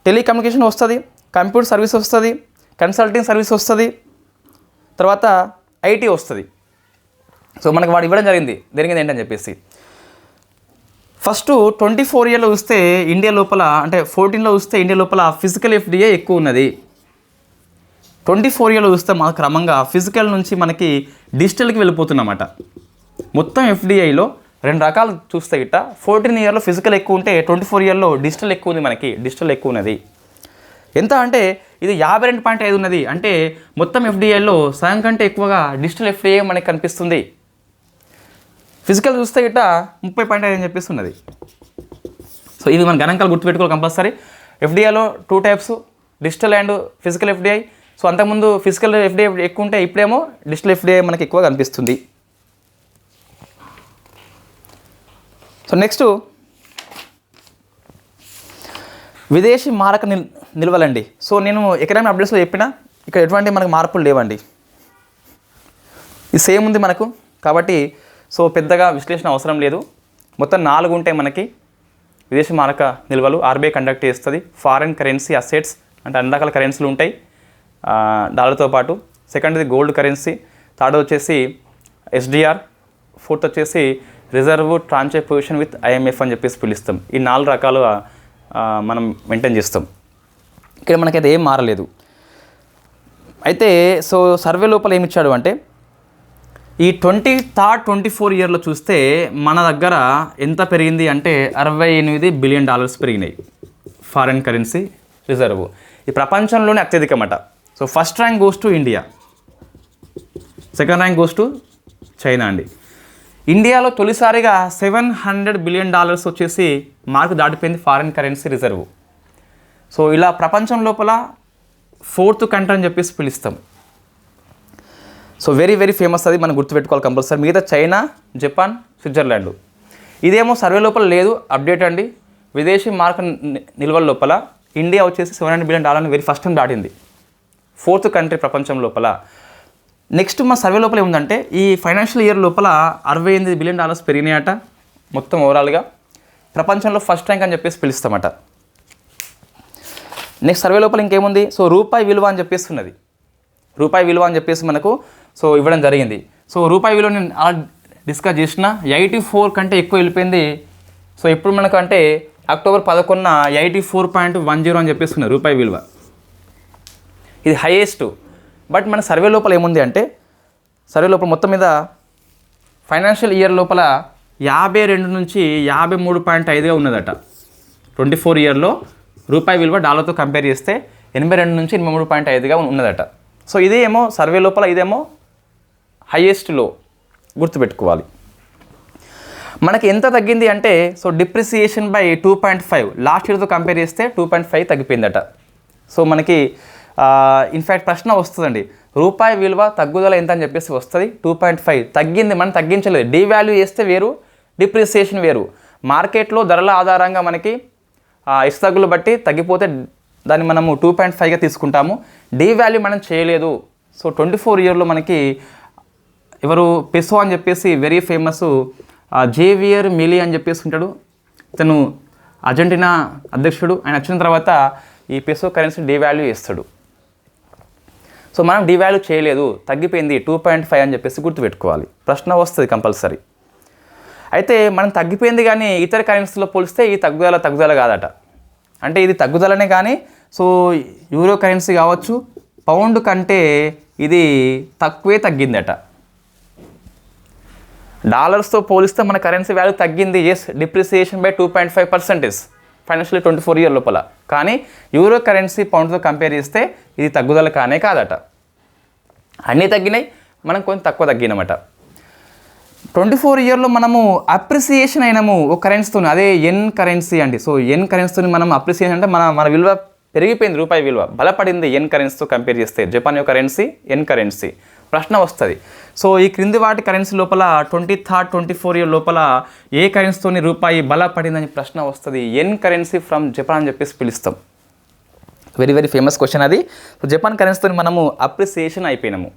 టెలికమ్యూనికేషన్ వస్తుంది, కంప్యూటర్ సర్వీస్ వస్తుంది, కన్సల్టింగ్ సర్వీస్ వస్తుంది, తర్వాత ఐటీ వస్తుంది. సో మనకు వాడు ఇవ్వడం జరిగింది ఏంటని చెప్పేసి ఫస్ట్ 24 ఇయర్లో చూస్తే ఇండియా లోపల, అంటే 14లో చూస్తే ఇండియా లోపల ఫిజికల్ ఎఫ్డీఐ ఎక్కువ ఉన్నది. 24 ఇయర్లో చూస్తే మన క్రమంగా ఫిజికల్ నుంచి మనకి డిజిటల్కి వెళ్ళిపోతున్నమాట. మొత్తం ఎఫ్డీఐలో 2 రకాలు చూస్తే గిట్ట 14 ఇయర్లో ఫిజికల్ ఎక్కువ ఉంటే 24 ఇయర్లో డిజిటల్ ఎక్కువ ఉంది. మనకి డిజిటల్ ఎక్కువ ఉన్నది. ఎంత అంటే ఇది 52.5 ఉన్నది. అంటే మొత్తం ఎఫ్డీఐలో సగం కంటే ఎక్కువగా డిజిటల్ ఎఫ్డీఐ మనకి కనిపిస్తుంది. ఫిజికల్ చూస్తే గిట్ట 30.5 అని చెప్పేసి ఉన్నది. సో ఇది మన గణాంకాలు గుర్తుపెట్టుకోవాలి కంపల్సరీ. ఎఫ్డీఐలో 2 types, digital and physical FDI. So అంతకుముందు ఫిజికల్ ఎఫ్డీఐ ఎక్కువ ఉంటే ఇప్పుడేమో డిజిటల్ ఎఫ్డీఐ మనకి ఎక్కువ కనిపిస్తుంది. సో నెక్స్ట్ విదేశీ మారక నిల్వలండి. సో నేను ఎకనామిక్ అప్డేట్స్లో చెప్పిన ఇక్కడ ఎటువంటి మనకు మార్పులు లేవండి, ఇది సేమ్ ఉంది మనకు. కాబట్టి సో పెద్దగా విశ్లేషణ అవసరం లేదు. మొత్తం 4 ఉంటాయి మనకి విదేశీ మారక నిల్వలు. ఆర్బీఐ కండక్ట్ చేస్తుంది. ఫారెన్ కరెన్సీ అసెట్స్ అంటే అన్ని రకాల కరెన్సీలు ఉంటాయి డాలర్తో పాటు. సెకండ్ది గోల్డ్ కరెన్సీ, థర్డ్ వచ్చేసి ఎస్డిఆర్, ఫోర్త్ వచ్చేసి reserve transfer position with IMF అని చెప్పేసి పిలుస్తాం. ఈ 4 రకాలు మనం మెయింటైన్ చేస్తాం. ఇక్కడ మనకైతే ఏం మారలేదు. అయితే సో సర్వే లోపల ఏమి ఇచ్చాడు అంటే ఈ 24 ఇయర్లో చూస్తే మన దగ్గర ఎంత పెరిగింది అంటే $68 బిలియన్ పెరిగినాయి ఫారెన్ కరెన్సీ రిజర్వ్. ఈ ప్రపంచంలోనే అత్యధికమట. So first rank goes to India, second rank goes to China అండి. ఇండియాలో తొలిసారిగా $700 బిలియన్ వచ్చేసి మార్కు దాటిపోయింది ఫారెన్ కరెన్సీ రిజర్వ్. సో ఇలా ప్రపంచం లోపల 4th కంట్రీ అని చెప్పేసి పిలుస్తాం. సో వెరీ వెరీ ఫేమస్, అది మనం గుర్తుపెట్టుకోవాలి కంపల్సరీ. మిగతా చైనా, జపాన్, స్విట్జర్లాండ్. ఇదేమో సర్వే లోపల లేదు, అప్డేట్ అండి. విదేశీ మార్క నిల్వల లోపల ఇండియా వచ్చేసి $700 బిలియన్ వెరీ ఫస్ట్ టైం దాటింది, 4th కంట్రీ ప్రపంచం లోపల. నెక్స్ట్ మా సర్వే లోపల ఏముందంటే ఈ ఫైనాన్షియల్ ఇయర్ లోపల $68 బిలియన్ పెరిగినాయట మొత్తం ఓవరాల్గా. ప్రపంచంలో ఫస్ట్ ర్యాంక్ అని చెప్పేసి పిలుస్తామట. నెక్స్ట్ సర్వే లోపల ఇంకేముంది, సో రూపాయి విలువ అని చెప్పేసి ఉన్నది. రూపాయి విలువ అని చెప్పేసి మనకు సో ఇవ్వడం జరిగింది. సో రూపాయి విలువని డిస్కస్ చేసిన 84 కంటే ఎక్కువ వెళ్ళిపోయింది. సో ఇప్పుడు మనకు అంటే అక్టోబర్ 11 84.10 అని చెప్పేస్తున్నారు రూపాయి విలువ. ఇది హైయెస్ట్. బట్ మన సర్వే లోపల ఏముంది అంటే సర్వే లోపల మొత్తం మీద ఫైనాన్షియల్ ఇయర్ లోపల 52 నుంచి 53.5గా ఉన్నదట. 24 ఇయర్లో రూపాయి విలువ డాలర్తో కంపేర్ చేస్తే 82 నుంచి 83.5గా ఉన్నదట. సో ఇదేమో సర్వే లోపల ఇదేమో హైయెస్ట్లో గుర్తుపెట్టుకోవాలి. మనకి ఎంత తగ్గింది అంటే సో డిప్రిసియేషన్ బై 2.5 లాస్ట్ ఇయర్తో కంపేర్ చేస్తే 2.5 తగ్గిపోయిందట. సో మనకి ఇన్ఫ్యాక్ట్ ప్రశ్న వస్తుందండి, రూపాయి విలువ తగ్గుదల ఎంత అని చెప్పేసి వస్తుంది. 2.5 తగ్గింది, మనం తగ్గించలేదు. డీవాల్యూ చేస్తే వేరు, డిప్రిసియేషన్ వేరు. మార్కెట్లో ధరల ఆధారంగా మనకి హెచ్చుతగ్గులు బట్టి తగ్గిపోతే దాన్ని మనము 2.5గా తీసుకుంటాము. డీవాల్యూ మనం చేయలేదు. సో 24 ఇయర్లో మనకి ఎవరు పెసో అని చెప్పేసి వెరీ ఫేమస్ జేవియర్ మిలీ అని చెప్పేసి ఉంటాడు. ఇతను అర్జెంటీనా అధ్యక్షుడు. ఆయన వచ్చిన తర్వాత ఈ పెసో కరెన్సీ డీవాల్యూ చేస్తాడు. సో మనం డీవాల్యూ చేయలేదు, తగ్గిపోయింది 2.5 అని చెప్పేసి గుర్తుపెట్టుకోవాలి. ప్రశ్న వస్తుంది కంపల్సరీ. అయితే మనం తగ్గిపోయింది కానీ ఇతర కరెన్సీలో పోలిస్తే ఈ తగ్గుదల కాదట. అంటే ఇది తగ్గుదలనే కానీ సో యూరో కరెన్సీ కావచ్చు, పౌండ్ కంటే ఇది తక్కువే తగ్గిందట. డాలర్స్తో పోలిస్తే మన కరెన్సీ వాల్యూ తగ్గింది. Yes, depreciation by 2.5% financial 24 year లోపల. కానీ యూరో కరెన్సీ పౌండ్తో కంపేర్ చేస్తే ఇది తగ్గుదల కానే కాదట. అన్నీ తగ్గినాయి, మనం కొంచెం తక్కువ తగ్గినమాట. 24 ఇయర్లో మనము అప్రిసియేషన్ అయినాము ఒక కరెన్సీతో, అదే ఎన్ కరెన్సీ అండి. సో ఎన్ కరెన్సీతో మనం అప్రిసియేషన్ అంటే మన విలువ పెరిగిపోయింది, రూపాయి విలువ బలపడింది ఎన్ కరెన్సీతో కంపేర్ చేస్తే. జపాన్ యొక్క కరెన్సీ ఎన్ కరెన్సీ. ప్రశ్న వస్తుంది, సో ఈ క్రింది వాటి కరెన్సీ లోపల 23rd 24 ఇయర్ లోపల ఏ కరెన్సీతోని రూపాయి బలపడిందని ప్రశ్న వస్తుంది. ఎన్ కరెన్సీ ఫ్రమ్ జపాన్ అని చెప్పేసి పిలుస్తాం. వెరీ ఫేమస్ క్వశ్చన్ అది. సో జపాన్ కరెన్సీతో మనము అప్రిసియేషన్ అయిపోయినాము.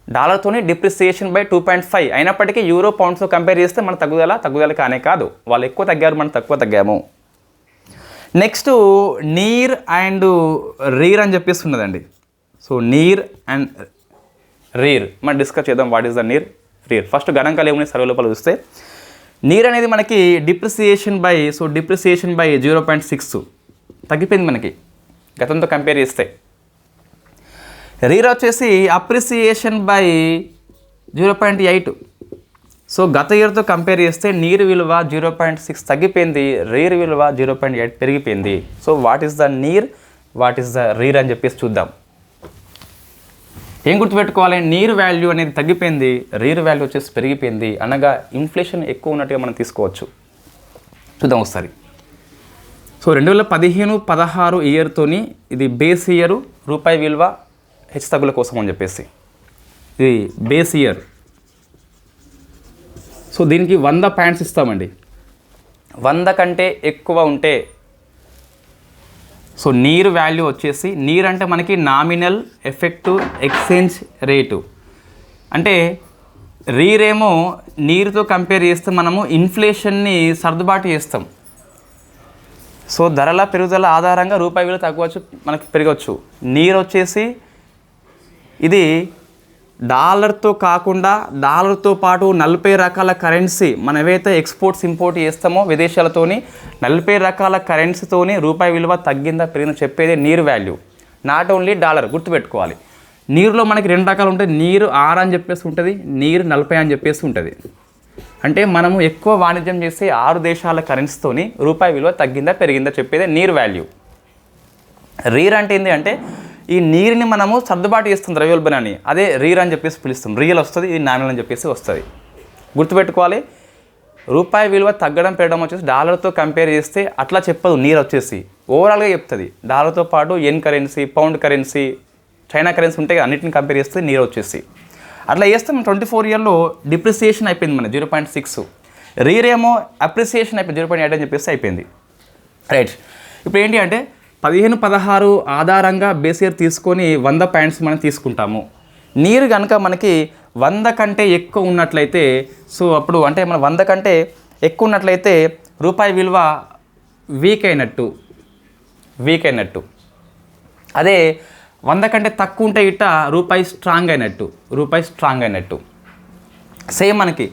డాలర్తోని డిప్రిసియేషన్ బై 2.5 అయినప్పటికీ యూరో పౌండ్స్తో కంపేర్ చేస్తే మన తగ్గుదల కానే కాదు. వాళ్ళు ఎక్కువ తగ్గారు, మనం తక్కువ తగ్గాము. నెక్స్ట్ నీర్ అండ్ రీర్ అని చెప్పేసి ఉన్నదండి. సో నీర్ అండ్ రీర్ మనం డిస్కస్ చేద్దాం. What is the NEER, REER. First గణాంకాలు ఏమున్నాయి సర్వే లోపల చూస్తే నీర్ అనేది మనకి డిప్రిసియేషన్ బై 0.6 తగ్గిపోయింది మనకి గతంతో కంపేర్ చేస్తే. రీర్ వచ్చేసి అప్రిసియేషన్ బై 0.8. సో గత ఇయర్తో కంపేర్ చేస్తే నీరు విలువ 0.6 తగ్గిపోయింది, రీర్ విలువ 0.8 పెరిగిపోయింది. So what is the NEER, what is the REER అని చెప్పేసి చూద్దాం. ఏం గుర్తుపెట్టుకోవాలి, నీరు వాల్యూ అనేది తగ్గిపోయింది, రీర్ వాల్యూ వచ్చేసి పెరిగిపోయింది. అనగా ఇన్ఫ్లేషన్ ఎక్కువ ఉన్నట్టుగా మనం తీసుకోవచ్చు. చూద్దాం ఒకసారి. సో 2015-16 ఇయర్తోని ఇది బేస్ ఇయర్ రూపాయి విలువ హెచ్చుతగ్గుల కోసం అని చెప్పేసి ఇది బేస్ ఇయర్. సో దీనికి 100 పాయింట్స్ ఇస్తామండి. 100 కంటే ఎక్కువ ఉంటే సో నీరు వాల్యూ వచ్చేసి, నీరు అంటే మనకి నామినల్ ఎఫెక్టివ్ ఎక్స్చేంజ్ రేటు. అంటే రీరేమో నీరుతో కంపేర్ చేస్తే మనము ఇన్ఫ్లేషన్ని సర్దుబాటు చేస్తాం. సో ధరల పెరుగుదల ఆధారంగా రూపాయి విలువ తగ్గవచ్చు, మనకి పెరగవచ్చు. నీరు వచ్చేసి ఇది డాలర్తో కాకుండా డాలర్తో పాటు 40 రకాల కరెన్సీ మనం ఏవైతే ఎక్స్పోర్ట్స్ ఇంపోర్ట్ చేస్తామో విదేశాలతోని 40 రకాల కరెన్సీతోని రూపాయి విలువ తగ్గిందా పెరిగిందా చెప్పేది నీరు వాల్యూ. నాట్ ఓన్లీ డాలర్, గుర్తుపెట్టుకోవాలి. నీరులో మనకి 2 రకాలు ఉంటాయి. నీరు 6 అని చెప్పేసి ఉంటుంది, నీరు 40 అని చెప్పేసి ఉంటుంది. అంటే మనము ఎక్కువ వాణిజ్యం చేసే 6 దేశాల కరెన్సీతోని రూపాయి విలువ తగ్గిందా పెరిగిందా చెప్పేది నీరు వాల్యూ. రీర్ అంటే ఏంటి అంటే ఈ నీరుని మనము సర్దుబాటు చేస్తుంది ద్రవ్యోల్బణాన్ని, అదే రీర్ అని చెప్పేసి పిలుస్తాం. రియల్ వస్తుంది, ఇది నామినల్ అని చెప్పేసి వస్తుంది. గుర్తుపెట్టుకోవాలి. రూపాయి విలువ తగ్గడం పెరగడం వచ్చేసి డాలర్తో కంపేర్ చేస్తే అట్లా చెప్పదు. నీరు వచ్చేసి ఓవరాల్గా చెప్తుంది. డాలర్తో పాటు yen currency, pound currency, China currency ఉంటాయి, అన్నింటిని కంపేర్ చేస్తే నీరు వచ్చేసి అట్లా చేస్తే మనం 24 ఇయర్లో డిప్రిసియేషన్ అయిపోయింది మన 0.6. రీర్ ఏమో అప్రిసియేషన్ అయిపోయింది 0.8 అని చెప్పేసి అయిపోయింది. రైట్. ఇప్పుడు ఏంటి అంటే 15-16 ఆధారంగా బేస్ ఇయర్ తీసుకొని 100 పాయింట్స్ మనం తీసుకుంటాము. నీరు కనుక మనకి 100 కంటే ఎక్కువ ఉన్నట్లయితే సో అప్పుడు అంటే మన 100 కంటే ఎక్కువ ఉన్నట్లయితే రూపాయి విలువ వీక్ అయినట్టు. అదే 100 కంటే తక్కువ ఉంటే ఇట్ట రూపాయి స్ట్రాంగ్ అయినట్టు. సేమ్ మనకి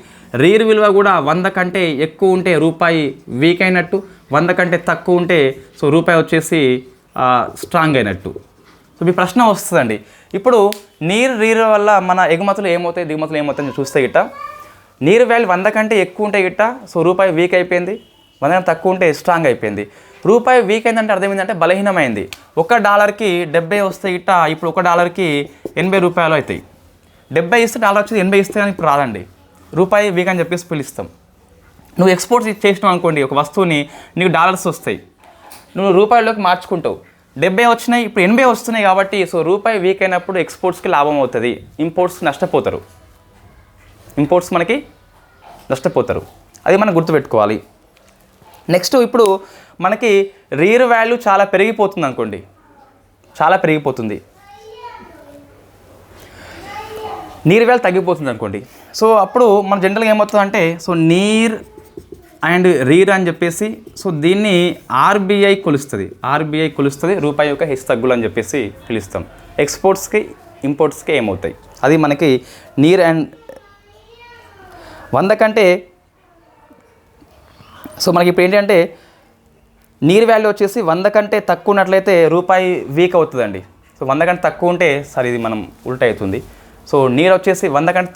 రీర్ విలువ కూడా 100 కంటే ఎక్కువ ఉంటే రూపాయి వీక్ అయినట్టు, 100 కంటే తక్కువ ఉంటే సో రూపాయి వచ్చేసి స్ట్రాంగ్ అయినట్టు. సో మీ ప్రశ్న వస్తుందండి, ఇప్పుడు నీరు రీర్ వల్ల మన ఎగుమతులు ఏమవుతాయి దిగుమతులు ఏమవుతాయని చూస్తే గిట్ట నీరు వాల్యూ 100 కంటే ఎక్కువ ఉంటే గిట్ట సో రూపాయి వీక్ అయిపోయింది, 100 కంటే తక్కువ ఉంటే స్ట్రాంగ్ అయిపోయింది. రూపాయి వీక్ అయిందంటే అర్థం ఏంటంటే బలహీనమైంది. $1కి 70 వస్తే గిట్ట ఇప్పుడు $1కి 80 రూపాయలు అవుతాయి. 70 ఇస్తే డాలర్ వచ్చేది 80 ఇస్తే కానీ ఇప్పుడు రాదండి, రూపాయి వీక్ అని చెప్పేసి పిలుస్తాం. నువ్వు ఎక్స్పోర్ట్ చేసినావు అనుకోండి, ఒక వస్తువుని నీకు డాలర్స్ వస్తాయి, నువ్వు రూపాయల్లోకి మార్చుకుంటావు, 70 వచ్చినాయి ఇప్పుడు 80 వస్తున్నాయి కాబట్టి సో రూపాయి వీక్ అయినప్పుడు ఎక్స్పోర్ట్స్కి లాభం అవుతుంది, ఇంపోర్ట్స్కి నష్టపోతారు, ఇంపోర్ట్స్ మనకి నష్టపోతారు. అది మనం గుర్తుపెట్టుకోవాలి. నెక్స్ట్ ఇప్పుడు మనకి రీర్ వాల్యూ చాలా పెరిగిపోతుంది అనుకోండి, చాలా పెరిగిపోతుంది, నీర్ వాల్యూ తగ్గిపోతుంది అనుకోండి. సో అప్పుడు మన జనరల్గా ఏమవుతుందంటే సో నీర్ అండ్ రీర్ అని చెప్పేసి సో దీన్ని ఆర్బీఐ కొలుస్తుంది రూపాయి యొక్క హెచ్చుతగ్గులు అని చెప్పేసి పిలుస్తాం. ఎక్స్పోర్ట్స్కి ఇంపోర్ట్స్కి ఏమవుతాయి అది మనకి నీర్ అండ్ 100 కంటే సో మనకి ఇప్పుడు ఏంటంటే నీర్ వాల్యూ వచ్చేసి 100 కంటే తక్కువ ఉన్నట్లయితే రూపాయి వీక్ అవుతుందండి. సో 100 కంటే తక్కువ ఉంటే సరే ఇది మనం ఉల్టా అవుతుంది. సో నీరు వచ్చేసి 100 కంటే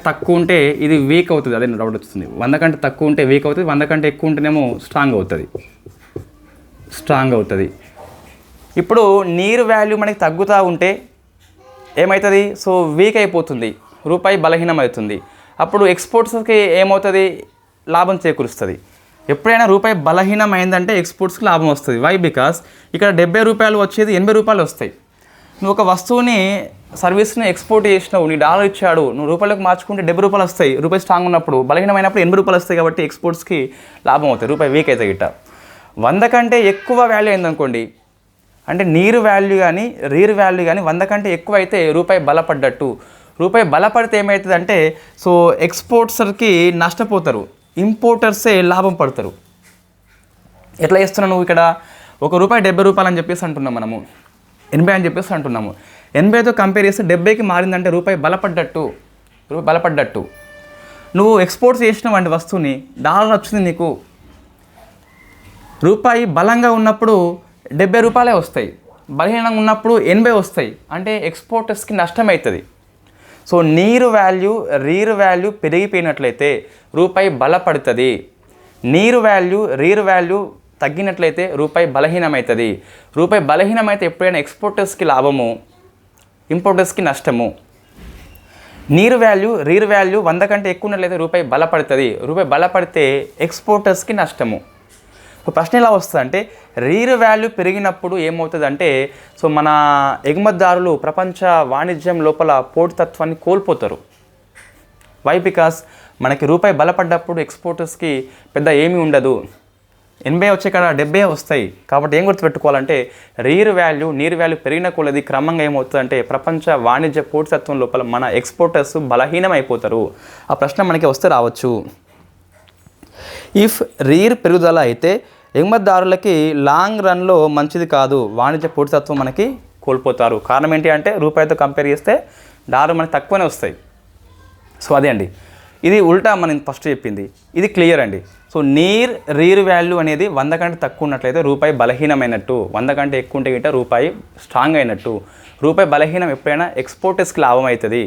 తక్కువ ఉంటే ఇది వీక్ అవుతుంది, అదే డౌట్ వస్తుంది. 100 కంటే తక్కువ ఉంటే వీక్ అవుతుంది, 100 కంటే ఎక్కువ ఉంటేనేమో స్ట్రాంగ్ అవుతుంది. ఇప్పుడు నీరు వాల్యూ మనకి తగ్గుతూ ఉంటే ఏమవుతుంది సో వీక్ అయిపోతుంది, రూపాయి బలహీనం అవుతుంది. అప్పుడు ఎక్స్పోర్ట్స్కి ఏమవుతుంది లాభం చేకూరుస్తుంది. ఎప్పుడైనా రూపాయి బలహీనం అయిందంటే ఎక్స్పోర్ట్స్కి లాభం వస్తుంది. వై? బికాస్ ఇక్కడ 70 రూపాయలు వచ్చేది 80 రూపాయలు వస్తాయి. నువ్వు ఒక వస్తువుని సర్వీస్ని ఎక్స్పోర్ట్ చేసినావు, నీ డాలర్ ఇచ్చాడు, నువ్వు రూపాయలకు మార్చుకుంటే 70 రూపాయలు వస్తాయి. రూపాయి స్ట్రాంగ్ ఉన్నప్పుడు, బలహీనమైనప్పుడు 80 రూపాయలు వస్తాయి కాబట్టి ఎక్స్పోర్ట్స్కి లాభం అవుతాయి, రూపాయి వీక్ అయితే గిట్ట. 100 కంటే ఎక్కువ వాల్యూ అయిందనుకోండి, అంటే నీరు వాల్యూ కానీ రీర్ వాల్యూ కానీ 100 కంటే ఎక్కువ అయితే రూపాయి బలపడ్డట్టు. రూపాయి బలపడితే ఏమవుతుందంటే సో ఎక్స్పోర్ట్సర్కి నష్టపోతారు, ఇంపోర్టర్సే లాభం పడతారు. ఎట్లా చేస్తున్నావు నువ్వు ఇక్కడ రూపాయి 70 రూపాయలు అని చెప్పేసి అంటున్నాం, మనము 80 అని చెప్పేసి అంటున్నాము. 80తో కంపేర్ చేస్తే 70కి మారిందంటే రూపాయి బలపడ్డట్టు. నువ్వు ఎక్స్పోర్ట్స్ చేసినావు అంటే వస్తువుని, డాలర్ వచ్చింది నీకు, రూపాయి బలంగా ఉన్నప్పుడు 70 రూపాయలే వస్తాయి, బలహీనంగా ఉన్నప్పుడు 80 వస్తాయి, అంటే ఎక్స్పోర్టర్స్కి నష్టం అవుతుంది. సో నీరు వాల్యూ రీర్ వాల్యూ పెరిగిపోయినట్లయితే రూపాయి బలపడుతుంది, నీరు వాల్యూ రీర్ వాల్యూ తగ్గినట్లయితే రూపాయి బలహీనమవుతుంది. రూపాయి బలహీనమైతే ఎప్పుడైనా ఎక్స్పోర్టర్స్కి లాభము, ఇంపోర్టర్స్కి నష్టము. నీరు వాల్యూ రీర్ వాల్యూ 100 కంటే ఎక్కువ ఉన్నట్లయితే రూపాయి బలపడుతుంది, రూపాయి బలపడితే ఎక్స్పోర్టర్స్కి నష్టము. ప్రశ్న ఎలా వస్తుందంటే రీర్ వాల్యూ పెరిగినప్పుడు ఏమవుతుందంటే సో మన ఎగుమతిదారులు ప్రపంచ వాణిజ్యం లోపల పోటీతత్వాన్ని కోల్పోతారు. వై? బికాస్ మనకి రూపాయి బలపడ్డప్పుడు ఎక్స్పోర్టర్స్కి పెద్ద ఏమీ ఉండదు, 80 వచ్చే కాడ 70 వస్తాయి. కాబట్టి ఏం గుర్తుపెట్టుకోవాలంటే రీర్ వాల్యూ నీర్ వాల్యూ పెరిగిన కొలది క్రమంగా ఏమవుతుందంటే ప్రపంచ వాణిజ్య పోటీతత్వం లోపల మన ఎక్స్పోర్టర్స్ బలహీనమైపోతారు. ఆ ప్రశ్న మనకి వస్తే రావచ్చు. ఇఫ్ రీర్ పెరుగుదల అయితే ఎగుమతిదారులకి లాంగ్ రన్లో మంచిది కాదు, వాణిజ్య పోటీతత్వం మనకి కోల్పోతారు. కారణం ఏంటి అంటే రూపాయితో కంపేర్ చేస్తే డాలర్ మనకి తక్కువనే వస్తాయి. సో అదే అండి, ఇది ఉల్టా మనం ఫస్ట్ చెప్పింది, ఇది క్లియర్ అండి. సో రీర్ వాల్యూ అనేది 100 కంటే తక్కువ ఉన్నట్లయితే రూపాయి బలహీనమైనట్టు, 100 కంటే ఎక్కువ ఉంటే గిట్ట రూపాయి స్ట్రాంగ్ అయినట్టు. రూపాయి బలహీనం ఎప్పుడైనా ఎక్స్పోర్టర్స్కి లాభం అవుతుంది,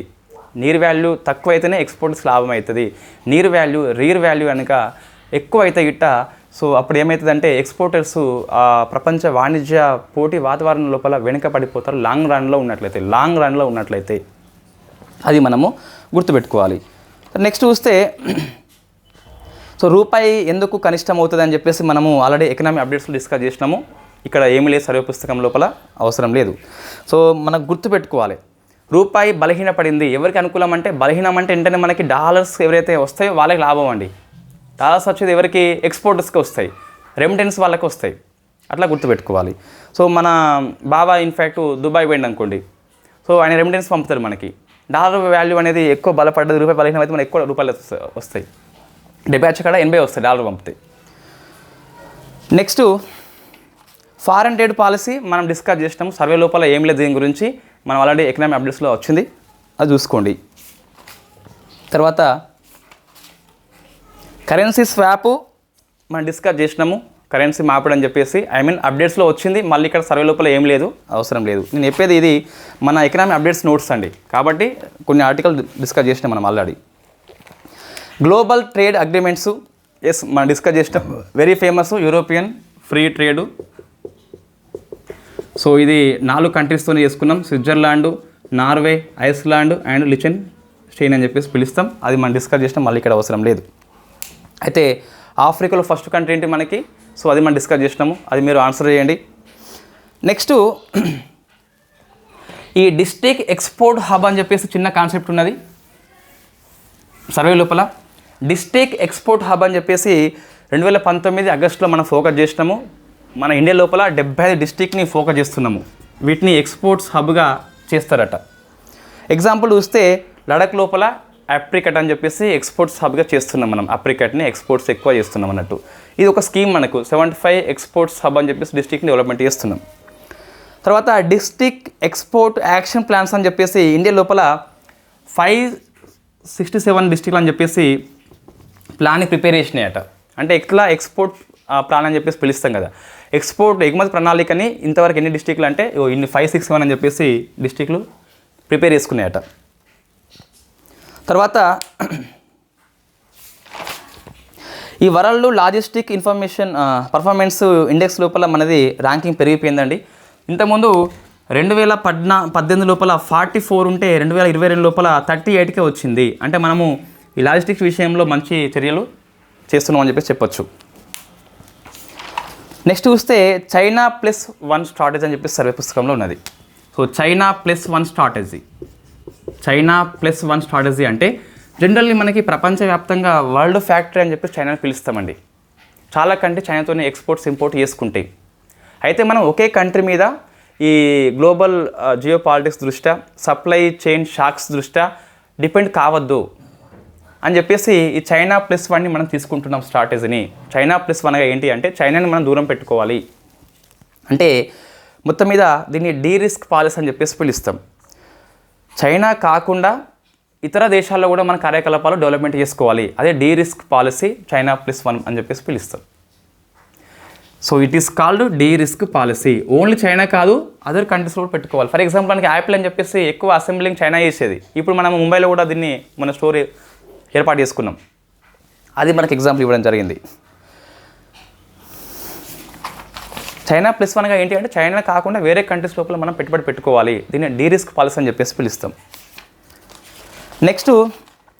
నీర్ వాల్యూ తక్కువ అయితేనే ఎక్స్పోర్టర్స్కి లాభం అవుతుంది. నీర్ వాల్యూ రీర్ వాల్యూ కనుక ఎక్కువ అయితే గిట్ట సో అప్పుడు ఏమవుతుందంటే ఎక్స్పోర్టర్స్ ప్రపంచ వాణిజ్య పోటీ వాతావరణం లోపల వెనుక పడిపోతారు లాంగ్ రన్లో ఉన్నట్లయితే. అది మనము గుర్తుపెట్టుకోవాలి. నెక్స్ట్ చూస్తే సో రూపాయి ఎందుకు కనిష్టం అవుతుంది అని చెప్పేసి మనము ఆల్రెడీ ఎకనామిక్ అప్డేట్స్లో డిస్కస్ చేసినాము. ఇక్కడ ఏమీ లేదు, సర్వే పుస్తకం లోపల అవసరం లేదు. సో మనకు గుర్తుపెట్టుకోవాలి, రూపాయి బలహీనపడింది ఎవరికి అనుకూలం అంటే బలహీనం అంటే వెంటనే మనకి డాలర్స్ ఎవరైతే వస్తాయో వాళ్ళకి లాభం అండి. డాలర్స్ వచ్చేది ఎవరికి? ఎక్స్పోర్టర్స్కి వస్తాయి, రెమిటెన్స్ వాళ్ళకి వస్తాయి. అట్లా గుర్తుపెట్టుకోవాలి. సో మన బాబా ఇన్ఫ్యాక్ట్ దుబాయ్ పోయింది అనుకోండి, సో ఆయన రెమిటెన్స్ పంపుతారు మనకి. డాలర్ వాల్యూ అనేది ఎక్కువ బలపడ్డది, రూపాయి బలహీనం అయితే మనకి ఎక్కువ రూపాయలు వస్తాయి. 70 వచ్చి కాడ 80 వస్తాయి డాలర్ పంపితే. నెక్స్ట్ ఫారెన్ ట్రేడ్ పాలసీ మనం డిస్కస్ చేసినాము, సర్వే లోపల ఏం లేదు దీని గురించి, మనం ఆల్రెడీ ఎకనామిక్ అప్డేట్స్లో వచ్చింది, అది చూసుకోండి. తర్వాత కరెన్సీ స్వాప్ మనం డిస్కస్ చేసినాము, కరెన్సీ మార్పిడి అని చెప్పేసి అప్డేట్స్లో వచ్చింది. మళ్ళీ ఇక్కడ సర్వే లోపల ఏం లేదు, అవసరం లేదు. నేను చెప్పేది ఇది మన ఎకనామిక్ అప్డేట్స్ నోట్స్ అండి, కాబట్టి కొన్ని ఆర్టికల్ డిస్కస్ చేసినాం మనం ఆల్రెడీ. గ్లోబల్ ట్రేడ్ అగ్రిమెంట్స్ మనం డిస్కస్ చేసినాం. Very famous European free trade. So ఇది 4 కంట్రీస్తోనే చేసుకున్నాం, స్విట్జర్లాండ్, నార్వే, ఐస్లాండ్ అండ్ లిచెన్స్టైన్ అని చెప్పేసి పిలుస్తాం. అది మనం డిస్కస్ చేసినాం, మళ్ళీ ఇక్కడ అవసరం లేదు. అయితే ఆఫ్రికాలో ఫస్ట్ కంట్రీ ఏంటి మనకి, సో అది మనం డిస్కస్ చేసినాము, అది మీరు ఆన్సర్ చేయండి. నెక్స్ట్ ఈ డిస్ట్రిక్ట్ ఎక్స్పోర్ట్ హబ్ అని చెప్పేసి చిన్న కాన్సెప్ట్ ఉన్నది సర్వే లోపల. డిస్ట్రిక్ట్ ఎక్స్పోర్ట్ హబ్ అని చెప్పేసి 2019 ఆగస్టులో మనం ఫోకస్ చేసినాము. మన ఇండియా లోపల 75 డిస్ట్రిక్ట్ని ఫోకస్ చేస్తున్నాము, వీటిని ఎక్స్పోర్ట్స్ హబ్గా చేస్తారట. ఎగ్జాంపుల్ చూస్తే లడక్ లోపల అప్రికట్ అని చెప్పేసి ఎక్స్పోర్ట్స్ హబ్గా చేస్తున్నాం మనం, అప్రికట్ని ఎక్స్పోర్ట్స్ ఎక్కువ చేస్తున్నాం అన్నట్టు. ఇది ఒక స్కీమ్ మనకు 75 ఎక్స్పోర్ట్స్ హబ్ అని చెప్పేసి డిస్ట్రిక్ట్ని డెవలప్మెంట్ చేస్తున్నాం. తర్వాత డిస్ట్రిక్ట్ ఎక్స్పోర్ట్ యాక్షన్ ప్లాన్స్ అని చెప్పేసి ఇండియా లోపల 567 డిస్ట్రిక్ట్లు అని చెప్పేసి ప్లాన్ని ప్రిపేర్ చేసినాయట. అంటే ఎట్లా ఎక్స్పోర్ట్ ప్లాన్ అని చెప్పేసి పిలుస్తాం కదా, ఎక్స్పోర్ట్ ఎగుమతి ప్రణాళికని ఇంతవరకు ఎన్ని డిస్ట్రిక్ట్లు అంటే ఇన్ని 561 అని చెప్పేసి డిస్ట్రిక్ట్లు ప్రిపేర్ చేసుకున్నాయట. తర్వాత ఈ world logistic information performance index లోపల మనది ర్యాంకింగ్ పెరిగిపోయిందండి. ఇంతకుముందు 2018 లోపల 44 ఉంటే 2022 లోపల 38కే వచ్చింది. అంటే మనము ఈ లాజిస్టిక్స్ విషయంలో మంచి చర్యలు చేస్తున్నాం అని చెప్పేసి చెప్పొచ్చు. నెక్స్ట్ చూస్తే చైనా +1 స్ట్రాటజీ అని చెప్పేసి సర్వే పుస్తకంలో ఉన్నది. So China +1 strategy, China +1 strategy అంటే జనరల్లీ మనకి ప్రపంచవ్యాప్తంగా వరల్డ్ ఫ్యాక్టరీ అని చెప్పి చైనాని పిలుస్తామండి. చాలా కంట్రీ చైనాతోనే ఎక్స్పోర్ట్స్ ఇంపోర్ట్ చేసుకుంటాయి. అయితే మనం ఒకే కంట్రీ మీద ఈ గ్లోబల్ జియో పాలిటిక్స్ దృష్ట్యా, సప్లై చైన్ షాక్స్ దృష్ట్యా డిపెండ్ కావద్దు అని చెప్పేసి ఈ చైనా +1ని మనం తీసుకుంటున్నాం స్ట్రాటజీని. చైనా +1గా ఏంటి అంటే చైనాని మనం దూరం పెట్టుకోవాలి అంటే మొత్తం మీద దీన్ని డీ రిస్క్ పాలసీ అని చెప్పేసి పిలుస్తాం. చైనా కాకుండా ఇతర దేశాల్లో కూడా మన కార్యకలాపాలు డెవలప్మెంట్ చేసుకోవాలి, అదే డీ రిస్క్ పాలసీ చైనా +1 అని చెప్పేసి పిలుస్తాం. So it is called de risk policy. Only China కాదు, అదర్ కంట్రీస్ కూడా పెట్టుకోవాలి. ఫర్ ఎగ్జాంపుల్ మనకి యాపిల్ అని చెప్పేసి ఎక్కువ అసెంబ్లింగ్ చైనా చేసేది, ఇప్పుడు మనం ముంబైలో కూడా దీన్ని మన స్టోర్ ఏర్పాటు చేసుకున్నాం, అది మనకి ఎగ్జాంపుల్ ఇవ్వడం జరిగింది. చైనా +1గా ఏంటి అంటే చైనా కాకుండా వేరే కంట్రీస్ లోపల మనం పెట్టుబడి పెట్టుకోవాలి, దీన్ని డీ రిస్క్ పాలసీ అని చెప్పేసి పిలుస్తాం. నెక్స్ట్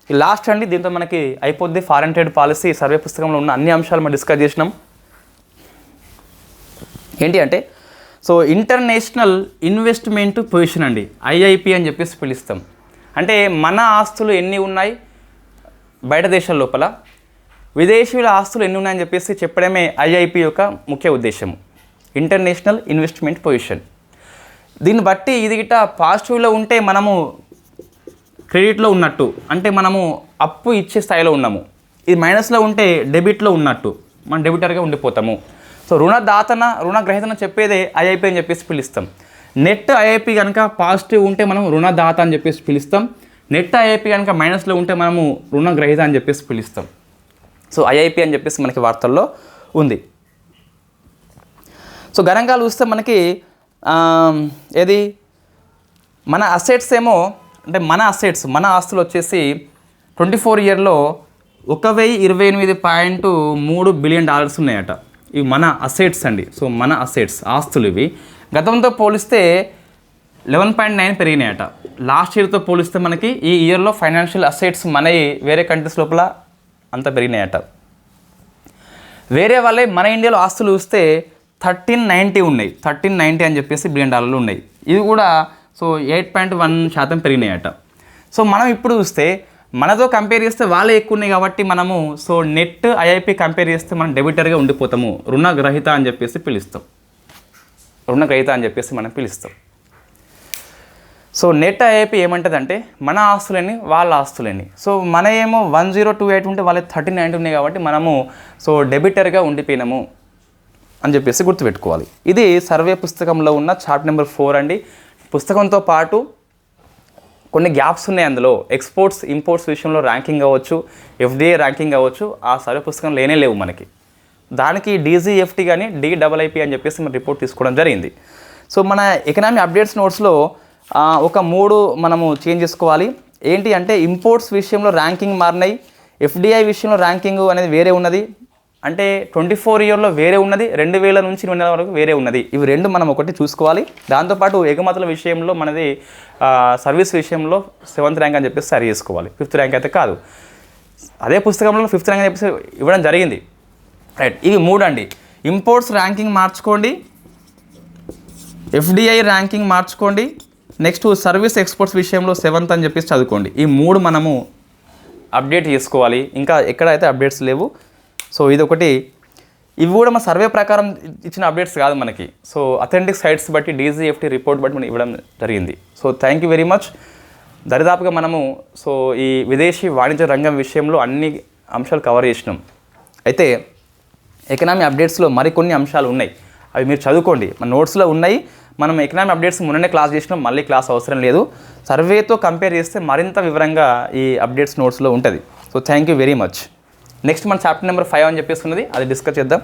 లాస్ట్ అండి, దీంతో మనకి అయిపోద్ది ఫారెన్ ట్రేడ్ పాలసీ. సర్వే పుస్తకంలో ఉన్న అన్ని అంశాలు మనం డిస్కస్ చేసినాం. ఏంటి అంటే సో ఇంటర్నేషనల్ ఇన్వెస్ట్మెంట్ పొజిషన్ అండి, ఐఐపి అని చెప్పేసి పిలుస్తాం. అంటే మన ఆస్తులు ఎన్ని ఉన్నాయి బయట దేశాల లోపల, విదేశీయుల ఆస్తులు ఎన్ని ఉన్నాయని చెప్పేసి చెప్పడమే ఐఐపి యొక్క ముఖ్య ఉద్దేశం, ఇంటర్నేషనల్ ఇన్వెస్ట్మెంట్ పొజిషన్. దీన్ని బట్టి ఇది గిట్ట పాజిటివ్లో ఉంటే మనము క్రెడిట్లో ఉన్నట్టు, అంటే మనము అప్పు ఇచ్చే స్థాయిలో ఉన్నాము. ఇది మైనస్లో ఉంటే డెబిట్లో ఉన్నట్టు, మనం డెబిటర్గా ఉండిపోతాము. సో రుణగ్రహీతన చెప్పేదే ఐఐపి అని చెప్పేసి పిలుస్తాం. నెట్ ఐఐపి కనుక పాజిటివ్ ఉంటే మనం రుణదాత అని చెప్పేసి పిలుస్తాం, నెట్ ఐఐపి కనుక మైనస్లో ఉంటే మనము రుణగ్రహీత అని చెప్పేసి పిలుస్తాం. సో ఐఐపి అని చెప్పేసి మనకి వార్తల్లో ఉంది. సో గణాంకాలు చూస్తే మనకి ఏది మన అసెట్స్ ఏమో అంటే మన ఆస్తులు వచ్చేసి 24 ఇయర్లో 1028.3 బిలియన్ డాలర్స్ ఉన్నాయట. ఇవి మన అసెట్స్ అండి. సో మన అసెట్స్ ఆస్తులు ఇవి గతంతో పోలిస్తే 11.9 పెరిగినాయట. లాస్ట్ ఇయర్తో పోలిస్తే మనకి ఈ ఇయర్లో ఫైనాన్షియల్ అసెట్స్ మనవి వేరే కంట్రీస్ లోపల అంత పెరిగినాయట. వేరే వాళ్ళే మన ఇండియాలో ఆస్తులు చూస్తే 1390 ఉన్నాయి, 1390 అని చెప్పేసి బిలియన్ డాలర్లు ఉన్నాయి. ఇవి కూడా సో 8.1% పెరిగినాయట. సో మనం ఇప్పుడు చూస్తే మనతో కంపేర్ చేస్తే వాళ్ళే ఎక్కువ ఉన్నాయి కాబట్టి మనము సో నెట్ ఐఐపి కంపేర్ చేస్తే మనం డెబిటర్గా ఉండిపోతాము, రుణగ్రహీత అని చెప్పేసి పిలుస్తాం, రుణగ్రహీత అని చెప్పేసి మనం పిలుస్తాం. సో నెట్ ఐఐపి ఏమంటుందంటే మన ఆస్తులని వాళ్ళ ఆస్తులని. సో మన ఏమో 1028 ఉంటే వాళ్ళ 1390 ఉన్నాయి కాబట్టి మనము సో డెబిటర్గా ఉండిపోయినాము అని చెప్పేసి గుర్తుపెట్టుకోవాలి. ఇది సర్వే పుస్తకంలో ఉన్న చాప్టర్ నెంబర్ 4 అండి. పుస్తకంతో పాటు కొన్ని గ్యాప్స్ ఉన్నాయి అందులో. ఎక్స్పోర్ట్స్ ఇంపోర్ట్స్ విషయంలో ర్యాంకింగ్ అవ్వచ్చు, ఎఫ్డిఐ ర్యాంకింగ్ అవ్వచ్చు, ఆ సర్వే పుస్తకం లేవు మనకి. దానికి డీజీఎఫ్టీ కానీ డిఐఐపి అని చెప్పేసి మన రిపోర్ట్ తీసుకోవడం జరిగింది. సో మన ఎకనామీ అప్డేట్స్ నోట్స్లో ఒక 3 మనము చేంజ్ చేసుకోవాలి. ఏంటి అంటే ఇంపోర్ట్స్ విషయంలో ర్యాంకింగ్ మారినాయి, ఎఫ్డిఐ విషయంలో ర్యాంకింగ్ అనేది వేరే ఉన్నది, అంటే 24 ఇయర్లో వేరే ఉన్నది, 2000 నుంచి 2000 వరకు వేరే ఉన్నది. ఇవి 2 మనం ఒకటి చూసుకోవాలి. దాంతోపాటు ఎగుమతుల విషయంలో మనది సర్వీస్ విషయంలో 7th ర్యాంక్ అని చెప్పేసి సరి చేసుకోవాలి. 5th ర్యాంక్ అయితే కాదు. అదే పుస్తకంలో 5th ర్యాంక్ అని చెప్పేసి ఇవ్వడం జరిగింది. రైట్, ఇవి 3 అండి. ఇంపోర్ట్స్ ర్యాంకింగ్ మార్చుకోండి, ఎఫ్డిఐ ర్యాంకింగ్ మార్చుకోండి, నెక్స్ట్ సర్వీస్ ఎక్స్పోర్ట్స్ విషయంలో 7th అని చెప్పేసి చదువుకోండి. ఈ 3 మనము అప్డేట్ చేసుకోవాలి. ఇంకా ఎక్కడైతే అప్డేట్స్ లేవు. సో ఇదొకటి. ఇవి కూడా మన సర్వే ప్రకారం ఇచ్చిన అప్డేట్స్ కాదు మనకి. సో అథెంటిక్ సైట్స్ బట్టి డీజీఎఫ్టీ రిపోర్ట్ బట్టి మనం ఇవ్వడం జరిగింది. So thank you very much. దరిదాపుగా మనము సో ఈ విదేశీ వాణిజ్య రంగం విషయంలో అన్ని అంశాలు కవర్ చేసినాం. అయితే ఎకనామీ అప్డేట్స్లో మరికొన్ని అంశాలు ఉన్నాయి, అవి మీరు చదువుకోండి. మన నోట్స్లో ఉన్నాయి. మనం ఎకనామీ అప్డేట్స్ మొన్ననే క్లాస్ చేసినాం, మళ్ళీ క్లాస్ అవసరం లేదు. సర్వేతో కంపేర్ చేస్తే మరింత వివరంగా ఈ అప్డేట్స్ నోట్స్లో ఉంటుంది. So thank you very much. Next మన చాప్టర్ నెంబర్ 5 అని చెప్పేసి ఉన్నది, అది డిస్కస్ చేద్దాం.